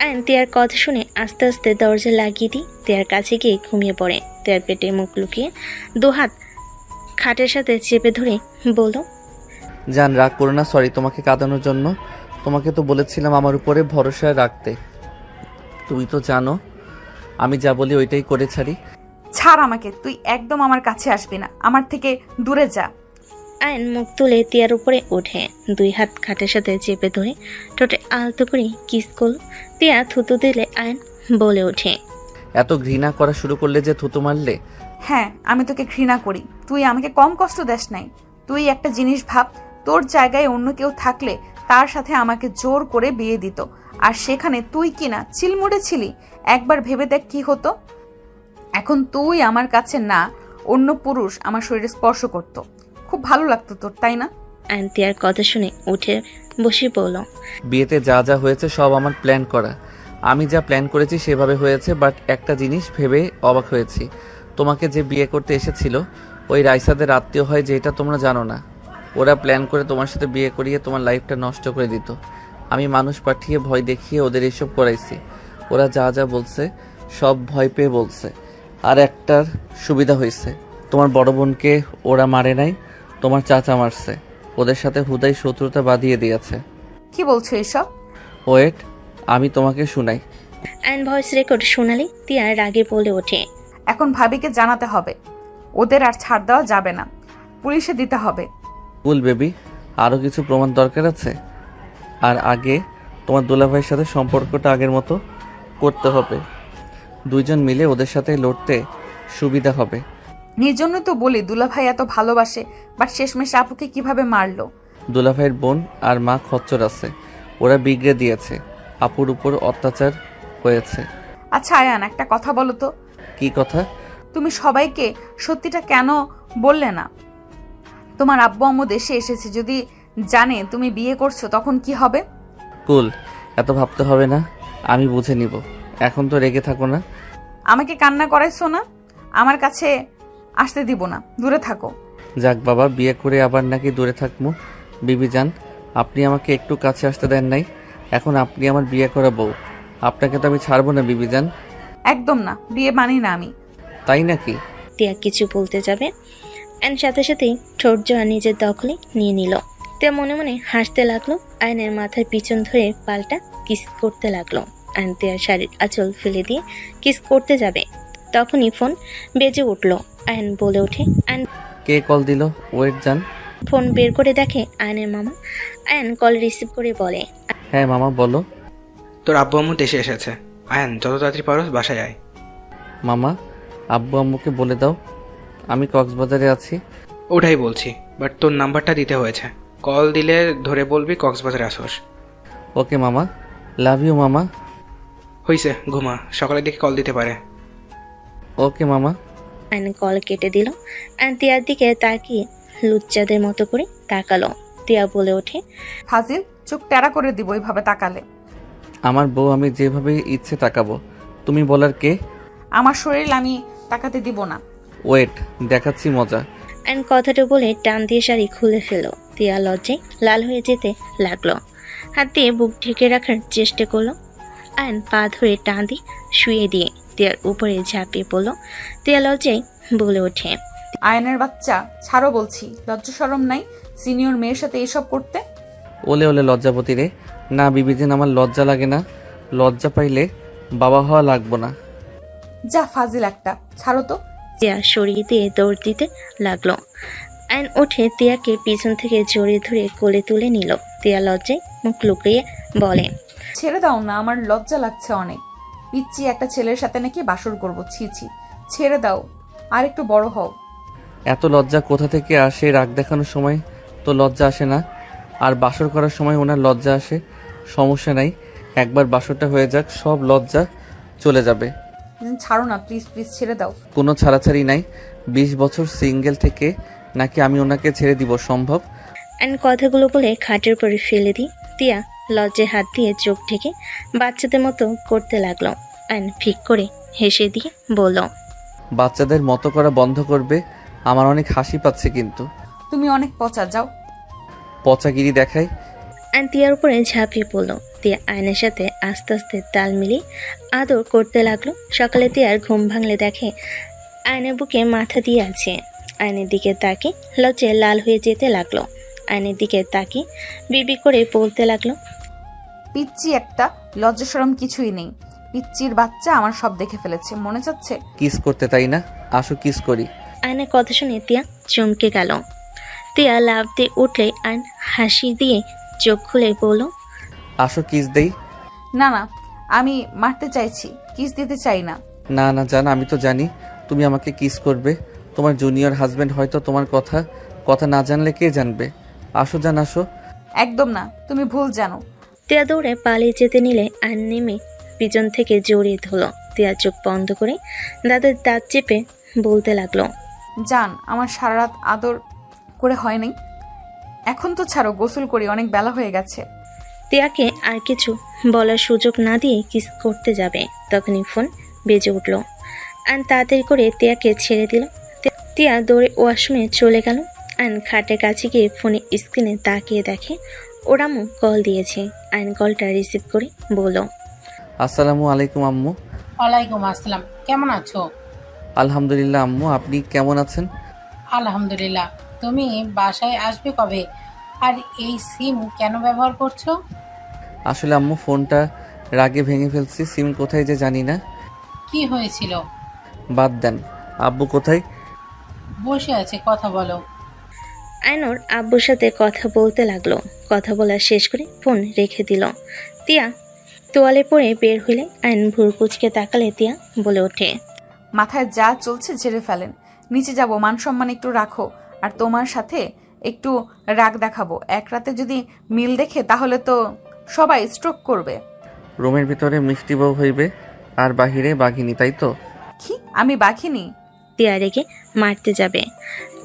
আয়ন তিয়ার কথা শুনে আস্তে আস্তে দরজা লাগিয়ে দিই তিয়ার কাছে গিয়ে ঘুমিয়ে পড়ে। তিয়ার পেটে মুখ লুকিয়ে দুহাত খাটের সাথে চেপে ধরে বলল, জান রাগ করো না, সরি তোমাকে কাঁদানোর জন্য। তোমাকে তো বলেছিলাম আমার উপরে ভরসা রাখতে। তুমি তো জানো আমি যা বলি ওইটাই করে ছাড়ি। ছাড় আমাকে, তুই একদম আমার কাছে আসবি না, আমার থেকে দূরে যা। আয়ন মুখ তুলে তিয়ার উপরে ওঠে, 2 হাত খাটের সাথে চেপে ধরে ঠোঁটে আলতো করে কিস করল। তিয়া থুতু দিলে আয়ন বলে ওঠে, এত ঘৃণা করা শুরু করলে যে থুতু মারলে? হ্যাঁ, আমি তোকে ঘৃণা করি। তুই আমাকে কম কষ্ট দেস নাই। তুই একটা জিনিস ভাব, তোর জায়গায় অন্য কেউ থাকলে তার সাথে আমাকে জোর করে বিয়ে দিত, আর সেখানে তুই কিনা চিলমুড়ে ছিলি। একবার ভেবে দেখ কি হতো। এখন তুই আমার কাছে না, অন্য পুরুষ আমার শরীরে স্পর্শ করত, খুব ভালো লাগতো তোর, তাই না? আয়ন তিয়ার কথা শুনে উঠে বসে পড়ল। বিয়েতে যা যা হয়েছে সব আমার প্ল্যান করা। আমি যা প্ল্যান করেছি সেভাবে হয়েছে, বাট একটা জিনিস ভেবে অবাক হয়েছি। তোমাকে যে বিয়ে করতে এসেছিল ওই রাইসাদের আত্মীয় হয়, যেটা তোমরা জানো না। ওরা প্ল্যান করে তোমার সাথে বিয়ে করিয়ে তোমার লাইফটা নষ্ট করে দিত। আমি মানুষ পাঠিয়ে ভয় দেখিয়ে ওদের এসব করাইছি। ওরা যা যা বলছে সব ভয় পেয়ে বলছে। আর একটার সুবিধা হয়েছে, তোমার বড় বোনকে ওরা মারে নাই, তোমার চাচা মারছে। ওদের সাথে হুদাই শত্রুতা বাঁধিয়ে দিয়েছে। কি বলছো এসব? ওয়েট, আমি তোমাকে শুনাই। অ্যান্ড ভয়েস রেকর্ড শোনালে তিয়া রাগে বলে ওঠে, এখন ভাবিকে জানাতে হবে, ওদের আর ছাড় দেওয়া যাবে না, পুলিশে দিতে হবে। কুল বেবি, আরও কিছু প্রমাণ দরকার আছে। আর আগে তোমার দুলাভাইয়ের সাথে সম্পর্কটা আগের মতো করতে হবে। 2জন মিলে ওদের সাথে লড়তে সুবিধা হবে। নির্জন্য তো বলি দুলাভাই এত ভালোবাসে, বাট শেষমেশ আপুকে কিভাবে মারলো? দুলাভাইয়ের বোন আর মা খচ্চর আছে, ওরা বিগড়ে দিয়েছে, আপুর উপর অত্যাচার হয়েছে। আচ্ছা আয়ান, একটা কথা বলো তো। কি কথা? তুমি সবাইকে সত্যিটা কেন বললে না? তোমার আব্বু আম্মু দেশে এসেছে, যদি জানে তুমি বিয়ে করছো তখন কি হবে? কুল, এত ভাবতে হবে না, আমি বুঝে নিব। এখন তো রেগে থাকো না। আমাকে কান্না করাইছো না, আমার কাছে আসতে দিব না, দূরে থাকো। যাক বাবা, বিয়ে করে আবার নাকি দূরে থাকবো? বিবি যান, আপনি আমাকে একটু কাছে আসতে দেন নাই, এখন আপনি আমার বিয়ে করা বউ, আপনাকে তো আমি ছাড়বো না বিবি যান। একদম না, বিয়ে মানি না আমি। তাই নাকি? তিয়া কিছু বলতে যাবে অ্যান্ড সাথে সাথেই ঠোঁট জোড়া নিজের দখলে নিয়ে নিল। তিয়া মনে মনে হাসতে লাগলো। আয়নের মাথার পিছন ধরে পাল্টা কিস করতে লাগলো। অ্যান্ড তিয়ার শাড়ির আঁচল ফেলে দিয়ে কিস করতে যাবে, তখনই ফোন বেজে উঠল। আয়ন বলে ওঠে, অ্যান্ড কে কল দিল? ওয়েট যান। ফোন বের করে দেখে আয়নের মামা। আয়ন কল রিসিভ করে বলে, হ্যাঁ মামা বলো। তোর আব্বু আম্মু দেশে এসেছে, আয়ান যত তাড়াতাড়ি পারো বাসায় আয়। মামা, আব্বু আম্মুকে বলে দাও আমি কক্সবাজারে আছি। ওটাই বলছি, বাট তোর নাম্বারটা দিতে হয়েছে, কল দিলে ধরে বলবি কক্সবাজারে আসোস। ওকে মামা, লাভ ইউ মামা। হইছে, ঘুমা, সকালের দিকে কল দিতে পারে। ওকে মামা। আয়ন কল কেটে দিল। অ্যান্ড তিয়ার দিকে তাকিয়ে লুচ্চাদের মতো করে তাকালো। তিয়া বলে ওঠে, ফাজিল, চোখ টেরা করে দিব এইভাবে তাকালে। আমার বউ, আমি যেভাবে ইচ্ছে তাকাবো, তুমি বলার কে? আমার শরীর আমি তাকাতে দিব না। ওয়েট, দেখাচ্ছি মজা। অ্যান্ড কথাটা বলে টান দিয়ে শাড়ি খুলে ফেলো। তিয়া লজ্জায় লাল হয়ে যেতে লাগলো। হাত দিয়ে বুক ঢেকে রাখার চেষ্টা করলো। অ্যান্ড পা ধরে টান দিয়ে শুয়ে দিয়ে তিয়ার উপরে ঝাঁপিয়ে পড়লো। তিয়া লজ্জায় বলে ওঠে, আয়নের বাচ্চা, ছাড়ো বলছি, লজ্জা শরম নাই সিনিয়র মেয়ের সাথে এসব করতে? ওলে ওলে লজ্জাপতি রে। না বিবিজিন, আমার লজ্জা লাগে না, লজ্জা পাইলে বাবা হওয়া লাগবো না। যা ফাজিল একটা, ছাড়ো তো। তিয়া সরিয়ে দিয়ে দৌড় দিতে লাগলো। অ্যান্ড উঠে তিয়াকে পিছন থেকে জড়িয়ে ধরে কোলে তুলে নিল। তিয়া লজ্জায় মুখ লুকিয়ে বলে, ছেড়ে দাও না, আমার লজ্জা লাগছে অনেক। পিচ্ছি একটা ছেলের সাথে নাকি বাসর করবো, ছি ছি, ছেড়ে দাও, আর একটু বড় হও। এত লজ্জা কোথা থেকে আসে? রাগ দেখানোর সময় তো লজ্জা আসে না, আর বাসর করার সময় ওনার লজ্জা আসে। সমস্যা নাই, একবার বাসরটা হয়ে যাক, সব লজ্জা চলে যাবে। ছাড়ো না প্লিজ, প্লিজ ছেড়ে দাও। কোনো ছাড়াছাড়ি নাই। 20 বছর সিঙ্গেল থেকে নাকি আমি ওনাকে ছেড়ে দিব সম্ভব? অ্যান্ড কথাগুলো বলে খাটের পরে ফেলে দিই। তিয়া লজ্জায় হাত দিয়ে চোখ ঢেকে বাচ্চাদের মতো করতে লাগলো। অ্যান্ড ফিক করে হেসে দিয়ে বলল, বাচ্চাদের মতো করা বন্ধ করবে, আমার অনেক হাসি পাচ্ছে কিন্তু। তুমি অনেক পচা, যাও। পচাগিরি দেখাই। অ্যান্ড তিয়ার উপরে ঝাঁপিয়ে পড়লো। তিয়া আয়নের সাথে আস্তে আস্তে তাল মিলিয়ে আদর করতে লাগলো। সকালে তিয়ার ঘুম ভাঙলে দেখে আয়নের বুকে মাথা দিয়ে আছে। আয়নের দিকে তাকিয়ে লজ্জায় লাল হয়ে যেতে লাগলো। আয়নের দিকে তাকিয়ে বিবি করে বলতে লাগলো, পিচ্ছি একটা, লজ্জা শরম কিছুই নেই। পিচ্চির বাচ্চা আমার সব দেখে ফেলেছে, মনে চাচ্ছে কিস করতে, তাই না? আসো কিস করি। আয়নের কথা শুনে তিয়া চমকে গেল। তিয়া লাফ দিয়ে উঠলে আয়ন হাসি দিয়ে চোখ খুলে বলল, আসো কিস দেই। না না, আমি মারতে চাইছি, কিস দিতে চাই না। না না জান, আমি তো জানি তুমি আমাকে কিস করবে। তোমার জুনিয়র হাজবেন্ড হয়তো তোমার কথা না জানলে কে জানবে? আসো জান, আসো। একদম না, তুমি ভুল জানো। তিয়া দৌড়ে পালিয়ে যেতে নিলে আয়ন নেমে পিছন থেকে জড়িয়ে ধরলো। তিয়া চোখ বন্ধ করে দাঁতের দাঁত চেপে বলতে লাগলো, জান, আমার সারা রাত আদর করে হয় নাই, এখন তো ছাড়ো, গোসল করি, অনেক বেলা হয়ে গেছে। তিয়াকে আর কিছু বলার সুযোগ না দিয়ে কিস করতে যাবে, তখনই ফোন বেজে উঠল। আয়ন তাড়াতাড়ি করে তিয়াকে ছেড়ে দিল। তিয়া দৌড়ে ওয়াশরুমে চলে গেল। আয়ন খাটের কাছে গিয়ে ফোনে স্ক্রিনে তাকিয়ে দেখে ওর আম্মু কল দিয়েছে। আয়ন কলটা রিসিভ করে বলল, আসসালামু আলাইকুম আম্মু। ওয়ালাইকুম আসসালাম, কেমন আছো? আলহামদুলিল্লাহ আম্মু, আপনি কেমন আছেন? আলহামদুলিল্লাহ। তুমি বাসায় আসবে কবে, আর এই সিম কেন ব্যবহার করছো? আসলে আম্মু, ফোনটা রাগে ভেঙে ফেলছি, সিম কোথায় যে জানি না। কি হয়েছিল? বাদ দেন, আব্বু কোথায়? বসে আছে, কথা বলো। আয়নোর আব্বুর সাথে কথা বলতে লাগলো। কথা বলা শেষ করে ফোন রেখে দিল। তিয়া তোয়ালে পরে বের হইলে আয়ন ভুর কুচকে তাকালে তিয়া বলে ওঠে, মাথায় যা চলছে ঝেড়ে ফেলেন। নিচে যাব, মান সম্মান একটু রাখো। আর তোমার সাথে একটু রাগ দেখাবো। এক রাতে যদি মিল দেখে তাহলে তো সবাই স্ট্রোক করবে। রুমের ভিতরে মিষ্টি বউ হইবে আর বাহিরে বাঘিনী, তাই তো? কি আমি বাঘিনী? তিয়া রেগে মারতে যাবে।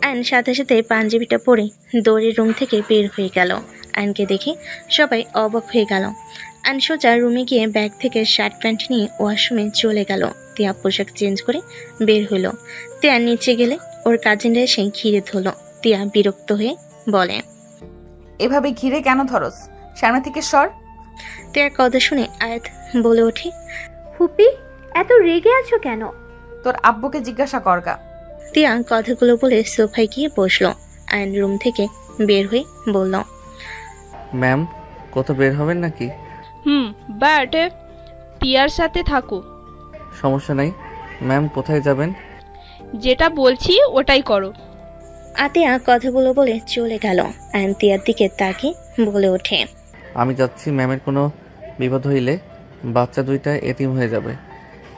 আয়ন সাথে সাথে পাঞ্জাবিটা পরে দৌড়ে রুম থেকে বের হয়ে গেল। আয়নকে দেখে সবাই অবাক হয়ে গেল। আয়ন সোজা রুমে গিয়ে ব্যাগ থেকে শার্ট প্যান্ট নিয়ে ওয়াশরুমে চলে গেল। তিয়া পোশাক চেঞ্জ করে বের হলো। তিয়া নিচে গেলে ওর কাজিনরা এসে ঘিরে ধরলো। তিয়া বিরক্ত হয়ে বলে, এভাবে ঘিরে কেন ধরস? সামনে থেকে সর। তিয়ার কথা শুনে আয়াত বলে ওঠে, ফুপি এত রেগে আছো কেন? তোর আব্বুকে জিজ্ঞাসা করগা। তিয়া কথাগুলো বলে সোফায় গিয়ে বসলো। আয়ন রুম থেকে বের হয়ে বলল, ম্যাম কোথাও বের হবেন নাকি? বাট তিয়ার সাথে থাকো। সমস্যা নাই ম্যাম, কোথায় যাবেন? যেটা বলছি ওটাই করো। আতিয়া কথাগুলো বলে চলে গেল। আয়ন তিয়ার দিকে তাকিয়ে বলে ওঠে, আমি যাচ্ছি, ম্যামের কোনো বিপদ হইলে বাচ্চা দুইটা এতিম হয়ে যাবে।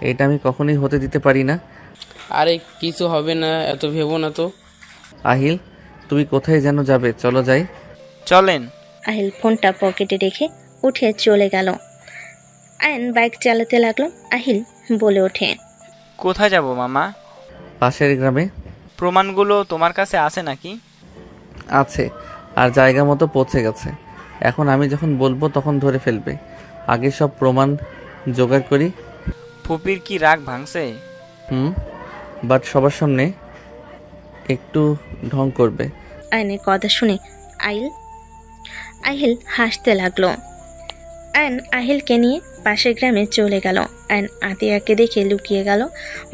এটা আমি কখনোই হতে দিতে পারি না। আরে কিছু হবে না, এত ভেবো না তো। আহিল তুমি কোথায় যেন যাবে, চলো যাই। চলেন। আহিল ফোনটা পকেটে রেখে উঠে চলে গেল। আয়ন বাইক চালাতে লাগলো। আহিল বলে ওঠে, কোথায় যাব মামা? পাশের গ্রামে। প্রমাণগুলো তোমার কাছে আছে নাকি? আছে, আর জায়গা মতো পৌঁছে গেছে। এখন আমি যখন বলবো তখন ধরে ফেলবে। আগে সব প্রমাণ জোগাড় করি। ফুপির কি রাগ ভাঙছে? বাট সবার সামনে একটু ঢং করবে। আয়নের কথা শুনে আহিল হাসতে লাগলো। আয়ন আহিলকে নিয়ে পাশের গ্রামে চলে গেল। আয়ন আতিয়াকে দেখে লুকিয়ে গেল।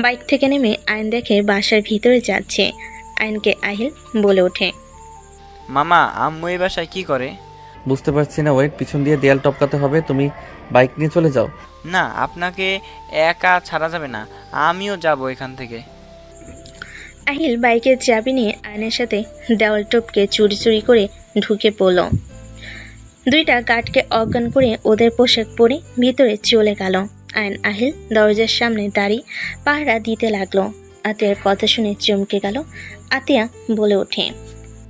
বাইক থেকে নেমে আয়ন দেখে বাসার ভিতরে যাচ্ছে। আয়নকে আহিল বলে ওঠে, মামা আম্মু এই বাসায় কি করে? বুঝতে পারছি না, ওয়েট, পিছন দিয়ে দেয়াল টপকাতে হবে। তুমি বাইক নিয়ে চলে যাও। না, আপনাকে একা ছাড়া যাবে না, আমিও যাব এখান থেকে। আহিল বাইকের চাবি নিয়ে আয়নের সাথে দেওয়াল টপকে চুরি চুরি করে ঢুকে পড়ল। দুইটা গার্ডকে অজ্ঞান করে ওদের পোশাক পরে ভিতরে চলে গেল। আয়ন আহিল দরজার সামনে দাঁড়িয়ে পাহারা দিতে লাগলো। আতিয়ার কথা শুনে চমকে গেল। আতিয়া বলে ওঠে,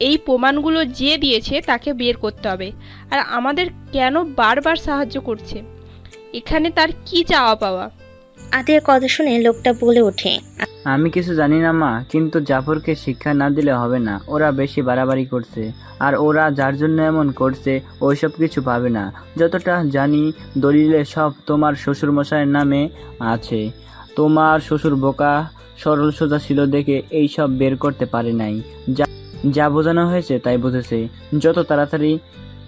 এই প্রমাণগুলো যে দিয়েছে তাকে বের করতে হবে। আর আমাদের কেন বারবার সাহায্য করছে? এখানে তার কি চাওয়া পাওয়া? আতিয়ার কথা শুনে লোকটা বলে ওঠে, আমি কিছু জানি না মা, কিন্তু জাফরকে শিক্ষা না দিলে হবে না। ওরা বেশি বাড়াবাড়ি করছে, আর ওরা যার জন্য এমন করছে ওইসব কিছু পাবে না। যতটা জানি দলিলে সব তোমার শ্বশুরমশাইয়ের নামে আছে। তোমার শ্বশুর বোকা সরল সোজা ছিল দেখে এই সব বের করতে পারে নাই। যা বোঝানো হয়েছে তাই বুঝেছে। যত তাড়াতাড়ি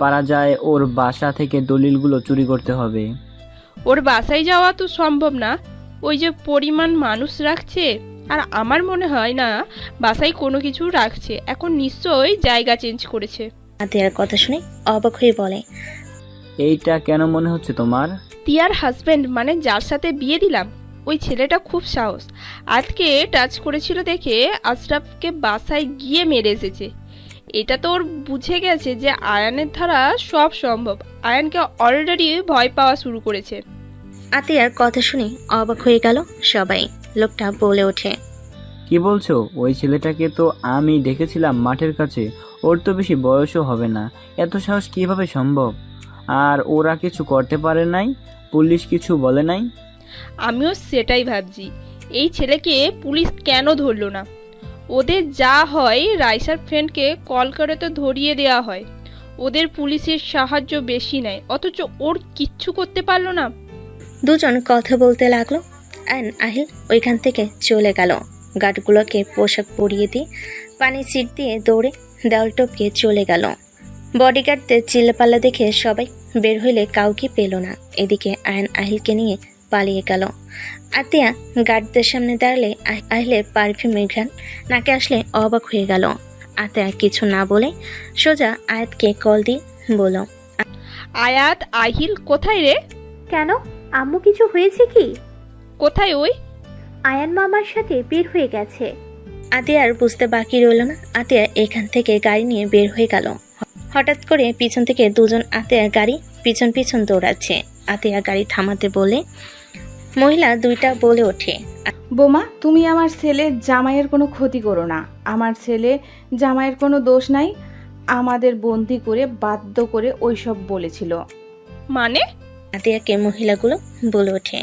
পারা যায় ওর বাসা থেকে দলিলগুলো চুরি করতে হবে। ওর বাসায় যাওয়া তো সম্ভব না, ওই যে পরিমাণ মানুষ রাখছে। আর আমার মনে হয় না বাসায় কোনো কিছু রাখছে। এখন নিশ্চয়ই জায়গা চেঞ্জ করেছে। আতিয়ার কথা শুনে অবাক হয়ে বলে, এইটা কেন মনে হচ্ছে তোমার? তিয়ার হাজবেন্ড, মানে যার সাথে বিয়ে দিলাম, ওই ছেলেটা খুব সাহস। আজকে টাচ করেছিল দেখে আশরাফকে বাসায় গিয়ে মেরে এসেছে। এটা তো ওর বুঝে গেছে যে আয়ানের দ্বারা সব সম্ভব। আয়ানকে অলরেডি ভয় পাওয়া শুরু করেছে। আতিয়ার কথা শুনে অবাক হয়ে গেল সবাই। লোকটা বলে ওঠে, কি বলছো? ওই ছেলেটাকে তো আমি দেখেছিলাম মাঠের কাছে। ওর তো বেশি বয়সও হবে না। এত সাহস কিভাবে সম্ভব? আর ওরা কিছু করতে পারে নাই? পুলিশ কিছু বলে নাই? আমিও সেটাই ভাবছি, এই ছেলেকে পুলিশ কেন ধরলো না? ওদের যা হয় রাইসার ফ্রেন্ডকে কল করে তো ধরিয়ে দেওয়া হয়। ওদের পুলিশের সাহায্য বেশি নেয়, অথচ ওর কিচ্ছু করতে পারলো না। দুজন কথা বলতে লাগলো। আহিল ওইখান থেকে চলে গেল। গার্ডগুলোকে পোশাক পরিয়ে দিয়ে পানির সিট দিয়ে দৌড়ে দেওয়াল টপকে চলে গেল। বডিগার্ডদের চিল্লাপাল্লা দেখে সবাই বের হইলে কাউকে পেল না। এদিকে আয়ন আহিলকে নিয়ে পালিয়ে গেল। আতিয়া গার্ডদের সামনে দাঁড়ালে আহিলের পারফিউমের ঘ্রাণ নাকে আসলে অবাক হয়ে গেল। আতিয়া কিছু না বলে সোজা আয়াতকে কল দিয়ে বলল, আয়াত, আহিল কোথায় রে? কেন, আম্মু কিছু হয়েছে কি? কোথায় ওই? আয়ান মামার সাথে বের হয়ে গেছে। আতিয়া আর বুঝতে বাকি রইল না। আতিয়া এখান থেকে গাড়ি নিয়ে বের হয়ে গেল। হঠাৎ করে পিছন থেকে দুজন আতিয়ার গাড়ি পিছন পিছন দৌড়াচ্ছে। আতিয়া গাড়ি থামাতে বলে, মহিলা দুইটা বলে ওঠে। বোমা, তুমি আমার ছেলে জামাইয়ের কোনো ক্ষতি করো না। আমার ছেলে জামাইয়ের কোনো দোষ নাই। আমাদের বন্দি করে বাধ্য করে ওইসব বলেছিল। মানে? আতিয়াকে মহিলাগুলো বলে ওঠে।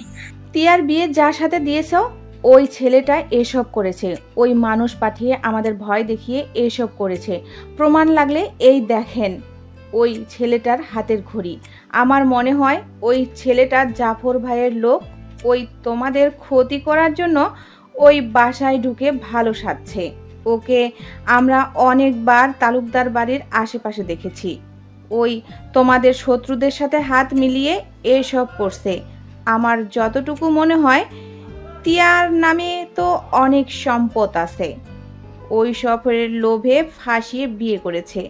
তিয়ার বিয়ে যার সাথে দিয়েছ ওই ছেলেটা এসব করেছে। ওই মানুষ পাঠিয়ে আমাদের ভয় দেখিয়ে এসব করেছে। প্রমাণ লাগলে এই দেখেন ওই ছেলেটার হাতের ঘড়ি। আমার মনে হয় ওই ছেলেটা জাফর ভাইয়ের লোক। ওই তোমাদের ক্ষতি করার জন্য ওই বাসায় ঢুকে ভালো সাজছে। ওকে আমরা অনেকবার তালুকদার বাড়ির আশেপাশে দেখেছি। ওই তোমাদের শত্রুদের সাথে হাত মিলিয়ে এসব করছে। আমার যতটুকু মনে হয় তিয়ার নামে তো অনেক সম্পদ আছে। ওই সফরের লোভে ফাঁসিয়ে বিয়ে করেছে।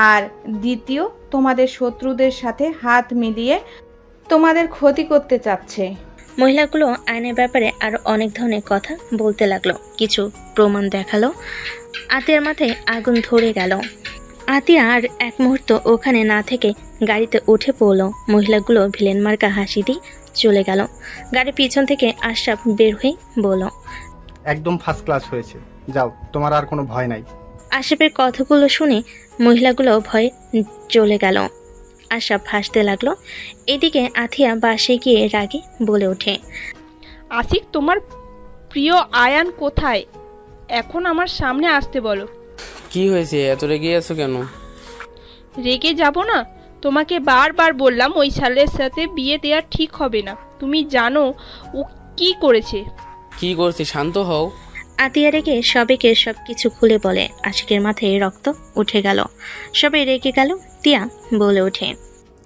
আর দ্বিতীয়, তোমাদের শত্রুদের সাথে হাত মিলিয়ে তোমাদের ক্ষতি করতে চাচ্ছে। মহিলাগুলো আইনের ব্যাপারে আরো অনেক ধরনের কথা বলতে লাগলো। কিছু প্রমাণ দেখালো। আতিয়ার মাথায় আগুন ধরে গেল। আতিয়া আর এক মুহূর্ত ওখানে না থেকে গাড়িতে উঠে পড়লো। মহিলাগুলো ভিলেন মার্কা হাসি দিয়ে চলে গেল। গাড়ির পিছন থেকে আশরাফ বের হয়ে বলল, একদম ফার্স্ট ক্লাস হয়েছে, যাও, তোমার আর কোনো ভয় নাই। আশরাফের কথাগুলো শুনে মহিলাগুলো ভয়ে চলে গেল। আশরাফ হাসতে লাগলো। এদিকে আথিয়া বাসে গিয়ে রাগে বলে ওঠে, আশিক, তোমার প্রিয় আয়ান কোথায়? এখন আমার সামনে আসতে বলো। কি হয়েছে, এত রেগে আছো কেন? রেগে যাব না? তোমাকে বারবার বললাম ওই ছেলের সাথে বিয়ে দেওয়া ঠিক হবে না। তুমি জানো ও কি করেছে। কি করছে? শান্ত হও। আতিয়া রেগে সবাইকে সবকিছু খুলে বলে। আশিকের মাথায় রক্ত উঠে গেল। সবাই রেগে গেল। তিয়া বলে ওঠে,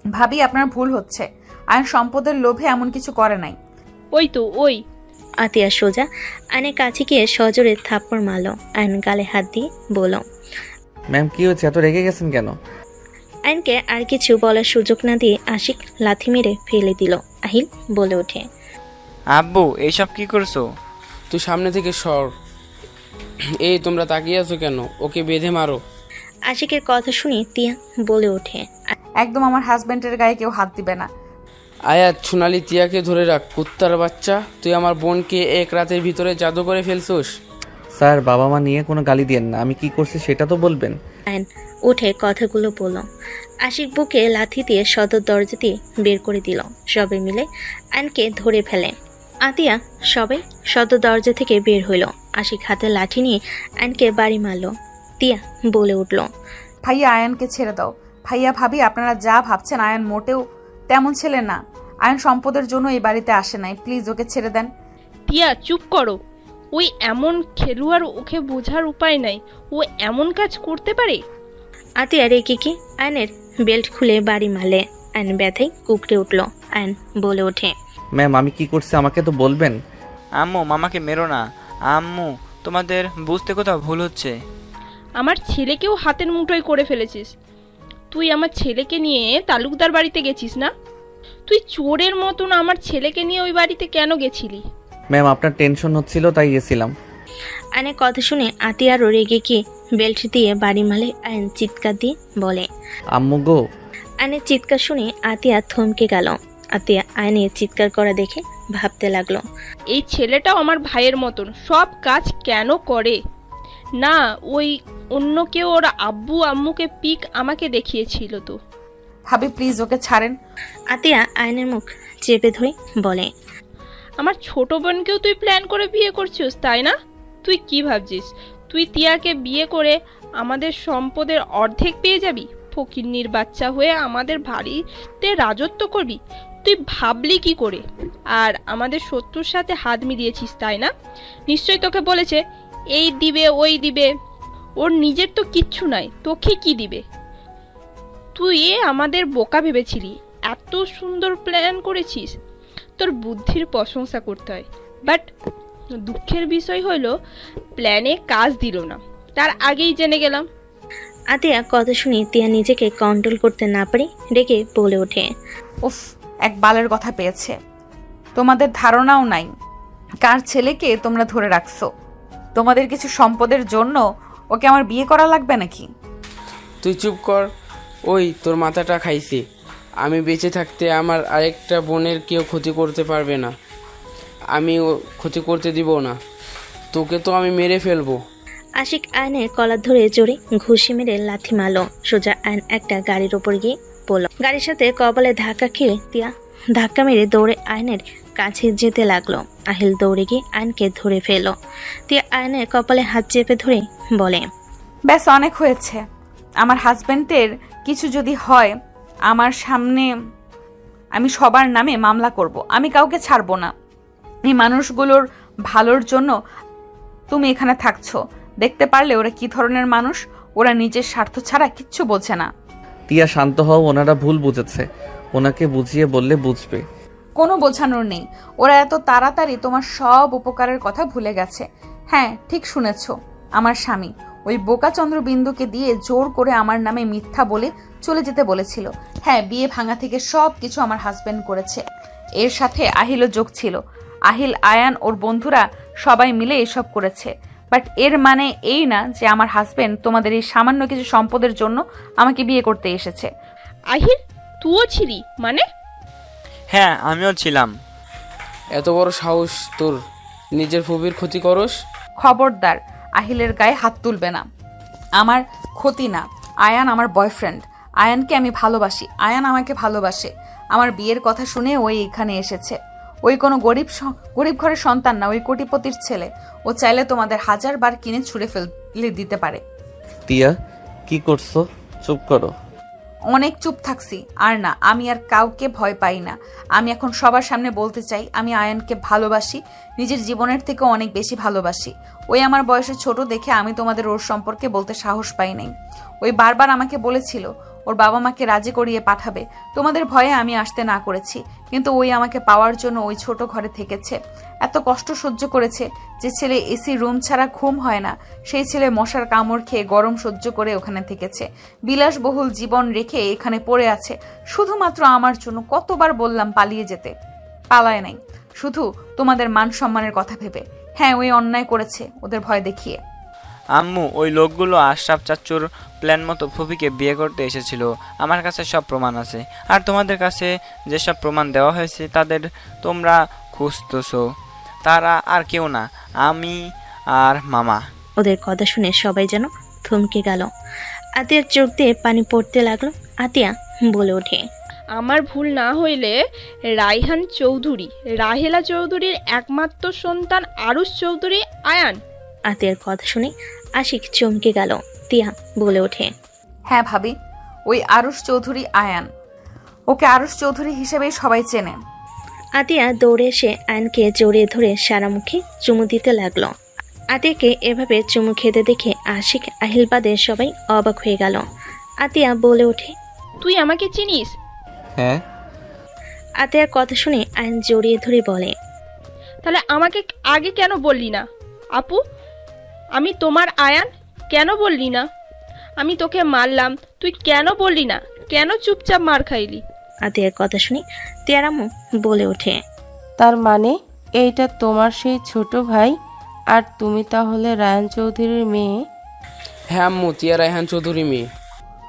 ভাবি, আপনার ভুল হচ্ছে। আয়ন সম্পদের লোভে এমন কিছু করে নাই। ওই তো ওই। আতিয়া সোজা আয়নের কাছে গিয়ে সজোরে থাপ্পড় মারলো। আয়ন গালে হাত দিয়ে বলল, ম্যাম কি হচ্ছে, এত রেগে গেছেন কেন? আয়নকে আর কিছু বলার সুযোগ না দিয়ে আশিক লাথি মেরে ফেলে দিল। আহিল বলে ওঠে, আব্বু এইসব কি করছো? তুই সামনে থেকে সর। এই তোমরা তাকিয়ে আছো কেন? ওকে বেঁধে মারো। আশিকের কথা শুনে তিয়া বলে ওঠে, একদম আমার হাজবেন্ডের গায়ে কেউ হাত দিবে না। আয়াত, সোনালি, তিয়াকে ধরে রাখ। কুত্তার বাচ্চা, তুই আমার বোনকে এক রাতের ভিতরে জাদু করে ফেলছোস। স্যার, বাবা মা নিয়ে কোনো গালি দিয়েন না। আমি কি করছি সেটা তো বলবেন। আয়ন উঠে কথাগুলো বলল। আশিক বুকে লাথি দিয়ে সদর দরজা দিয়ে বের করে দিল। সবাই মিলে আয়নকে ধরে ফেলে। আতিয়া সবাই সদর দরজা থেকে বের হইল। আশিক হাতে লাঠি নিয়ে আয়নকে বাড়ি মারল। তিয়া বলে উঠল, ভাইয়া, আয়নকে ছেড়ে দাও। ভাইয়া, ভাবি, আপনারা যা ভাবছেন আয়ন মোটেও তেমন ছেলে না। আয়ন সম্পদের জন্য এই বাড়িতে আসে নাই। প্লিজ ওকে ছেড়ে দেন। তিয়া, চুপ করো। ওই এমন খেলোয়াড়, ওকে বোঝার উপায় নাই। ও এমন কাজ করতে পারে। আতিয়া রেগে কি আয়নের বেল্ট খুলে বাড়ি মারলে। আয়ন ব্যথায় কুকড়ে উঠল। আয়ন বলে ওঠে, ম্যাম আমি কি করছি আমাকে তো বলবেন। আম্মু, মামাকে মেরো না। আম্মু, তোমাদের বুঝতে কোথাও ভুল হচ্ছে। আমার ছেলেকেও হাতের মুঠোয় করে ফেলেছিস। তুই আমার ছেলেকে নিয়ে তালুকদার বাড়িতে গেছিস না? তুই চোরের মতন আমার ছেলেকে নিয়ে ওই বাড়িতে কেন গেছিলি? ম্যাম আপনার টেনশন হচ্ছিল তাই গেছিলাম। আয়নের কথা শুনে আতিয়ারও রেগে কি বেল্ট দিয়ে বাড়ি মারলে। আয়ন চিৎকার দিয়ে বলে, আম্মু গো। আয়নের চিৎকার শুনে আতিয়া থমকে গেল। আতিয়া আয়নের চিৎকার করা দেখে ভাবতে লাগলো, এই ছেলেটাও আমার ভাইয়ের মতন সব কাজ কেন করে না? ওই অন্য কেউ ওর আব্বু আম্মুকে পিক আমাকে দেখিয়েছিল তো। ভাবি প্লিজ ওকে ছাড়েন। আতিয়া আয়নের মুখ চেপে ধরে বলে, আমার ছোট বোনকেও তুই প্ল্যান করে বিয়ে করছিস, তাই না? তুই কি ভাবছিস তুই তিয়াকে বিয়ে করে আমাদের সম্পদের অর্ধেক পেয়ে যাবি? ফকিন্নির বাচ্চা হয়ে আমাদের বাড়িতে রাজত্ব করবি? তুই ভাবলি কি করে? আর আমাদের শত্রুর সাথে হাত মিলিয়েছিস, তাই না? নিশ্চয়ই তোকে বলেছে এই দিবে ওই দিবে। ওর নিজের তো কিচ্ছু নাই, তোকে কি দিবে? তুই আমাদের বোকা ভেবেছিলি, এত সুন্দর প্ল্যান করেছিস। তোর বুদ্ধির প্রশংসা করতে হয়, বাট দুঃখের বিষয় হলো প্ল্যানে কাজ দিল না, তার আগেই জেনে গেলাম। আতিয়া কথা শুনে তিয়া নিজেকে কন্ট্রোল করতে না পারে রেগে বলে ওঠে, উফ, এক বালের কথা পেয়েছে। তোমাদের ধারণাও নাই কার ছেলেকে তোমরা ধরে রাখছো। তোমাদের কিছু সম্পদের জন্য ওকে আমার বিয়ে করা লাগবে নাকি? তুই চুপ কর। ওই তোর মাথাটা খাইছে। আমি বেঁচে থাকতে আমার আরেকটা বোনের কেউ ক্ষতি করতে পারবে না। আমি ক্ষতি করতে দিব না, তোকে তো আমি মেরে ফেলবো। আশিক আয়নের কলার ধরে জোরে ঘুষি মেরে লাথি মারল। সোজা আয়ন একটা গাড়ির ওপর গিয়ে পড়ল। গাড়ির সাথে কপালে ধাক্কা খেয়ে তিয়া ধাক্কা মেরে দৌড়ে আয়নের কাছে যেতে লাগলো। আহিল দৌড়ে গিয়ে আয়নকে ধরে ফেলল। তিয়া আয়নের কপালে হাত চেপে ধরে বলে, ব্যাস অনেক হয়েছে। আমার হাজবেন্ডের কিছু যদি হয় আমার সামনে, আমি সবার নামে মামলা করব। আমি কাউকে ছাড়বো না। এই মানুষগুলোর ভালোর জন্য তুমি এখানে থাকছো। দেখতে পারলে ওরা কি ধরনের মানুষ। ওরা নিজের স্বার্থ ছাড়া কিচ্ছু বোঝে না। টিয়া শান্ত হও, ওনারা ভুল বুঝেছে, ওনাকে বুঝিয়ে বললে বুঝবে। কোনো বোঝানোর নেই। ওরা এত তাড়াতাড়ি তোমার সব উপকারের কথা ভুলে গেছে। হ্যাঁ, ঠিক শুনেছ। আমার স্বামী ওই বোকা চন্দ্রবিন্দুকে দিয়ে জোর করে আমার নামে মিথ্যা বলে চলে যেতে বলেছিল। হ্যাঁ, বিয়ে ভাঙা থেকে সব কিছু আমার হাজবেন্ড করেছে। এর সাথে আহিলও যোগ ছিল। আহিল, আয়ান, ওর বন্ধুরা সবাই মিলে এসব করেছে। বাট এর মানে এই না যে আমার হাজবেন্ড তোমাদের এই সামান্য কিছু সম্পদের জন্য আমাকে বিয়ে করতে এসেছে। আহিল, তুইও ছিলি মানে? হ্যাঁ, আমিও ছিলাম। এত বড় সাহস তোর, নিজের ফুবির ক্ষতি করস? খবরদার, আহিলের গায়ে হাত তুলবে না। আমার ক্ষতি না। আয়ান আমার বয়ফ্রেন্ড। আয়ানকে আমি ভালোবাসি। আয়ান আমাকে ভালোবাসে। আমার বিয়ের কথা শুনে ওই এখানে এসেছে। ওই কোনো গরিব ঘরের সন্তান না, ওই কোটিপতির ছেলে। ও চাইলে তোমাদের 1000 বার কিনে ছুঁড়ে ফেলে দিতে পারে। টিয়া, কি করছো? চুপ করো। অনেক চুপ থাকছি। আর না, আমি আর কাউকে ভয় পাই না। আমি এখন সবার সামনে বলতে চাই, আমি আয়ানকে ভালোবাসি, নিজের জীবনের থেকে অনেক বেশি ভালোবাসি। ওই আমার বয়সে ছোট দেখে আমি তোমাদের ওর সম্পর্কে বলতে সাহস পাই নাই। ওই বারবার আমাকে বলেছিল ওর বাবা মাকে রাজি করিয়ে পাঠাবে। তোমাদের ভয়ে আমি আসতে না করেছি, কিন্তু ওই আমাকে পাওয়ার জন্য ওই ছোট ঘরে থেকেছে। এত কষ্ট সহ্য করেছে। যে ছেলে এসি রুম ছাড়া ঘুম হয় না, সেই ছেলে মশার কামড় খেয়ে গরম সহ্য করে ওখানে থেকেছে। বিলাসবহুল জীবন রেখে এখানে পড়ে আছে শুধুমাত্র আমার জন্য। কতবার বললাম পালিয়ে যেতে, পালায় নাই, শুধু তোমাদের মান সম্মানের কথা ভেবে। হ্যাঁ, ওই অন্যায় করেছে ওদের ভয় দেখিয়ে। আম্মু, ওই লোকগুলো আশরাফ চাচ্চুর প্ল্যান মতো ফুপিকে বিয়ে করতে এসেছিল। আমার কাছে সব প্রমাণ আছে। আর তোমাদের কাছে যেসব প্রমাণ দেওয়া হয়েছে তাদের তোমরা খুঁজতেছো। তারা আর কেউ না, আমি আর মামা। ওদের কথা শুনে সবাই যেন থমকে গেল। আতিয়ার চোখ দিয়ে পানি পড়তে লাগলো। আতিয়া বলে ওঠে, আমার ভুল না হইলে রায়হান চৌধুরী, রাহেলা চৌধুরীর একমাত্র সন্তান আরুষ চৌধুরী আয়ান। আতিয়ার কথা শুনে আশিক চমকে গেল। তিয়া বলে ওঠে, হ্যাঁ ভাবি, ওই আরুষ চৌধুরী আয়ান। ওকে আরুষ চৌধুরী হিসেবেই সবাই চেনে। আতিয়া দৌড়ে এসে আয়নকে জড়িয়ে ধরে সারা মুখে চুমু দিতে লাগলো। আতিয়াকে এভাবে চুমু খেতে দেখে আশিক, আহিল বাদে সবাই অবাক হয়ে গেল। আতিয়া বলে ওঠে, তুই আমাকে চিনিস? হ্যাঁ। আতিয়ার কথা শুনে আয়ন জড়িয়ে ধরে বলে, তাহলে আমাকে আগে কেন বললি না? আপু, আমি তোমার আয়ান, কেন বললি না? আমি তোকে মারলাম, তুই কেন বললি না? কেন চুপচাপ মার খাইলি? আতিয়ার কথা শুনে তিয়ার আম্মু বলে ওঠে, তার মানে এইটা তোমার সেই ছোট ভাই, আর তুমি তাহলে রায়হান চৌধুরীর মেয়ে? হ্যাঁ আম্মু, তিয়া রায়হান চৌধুরী মেয়ে।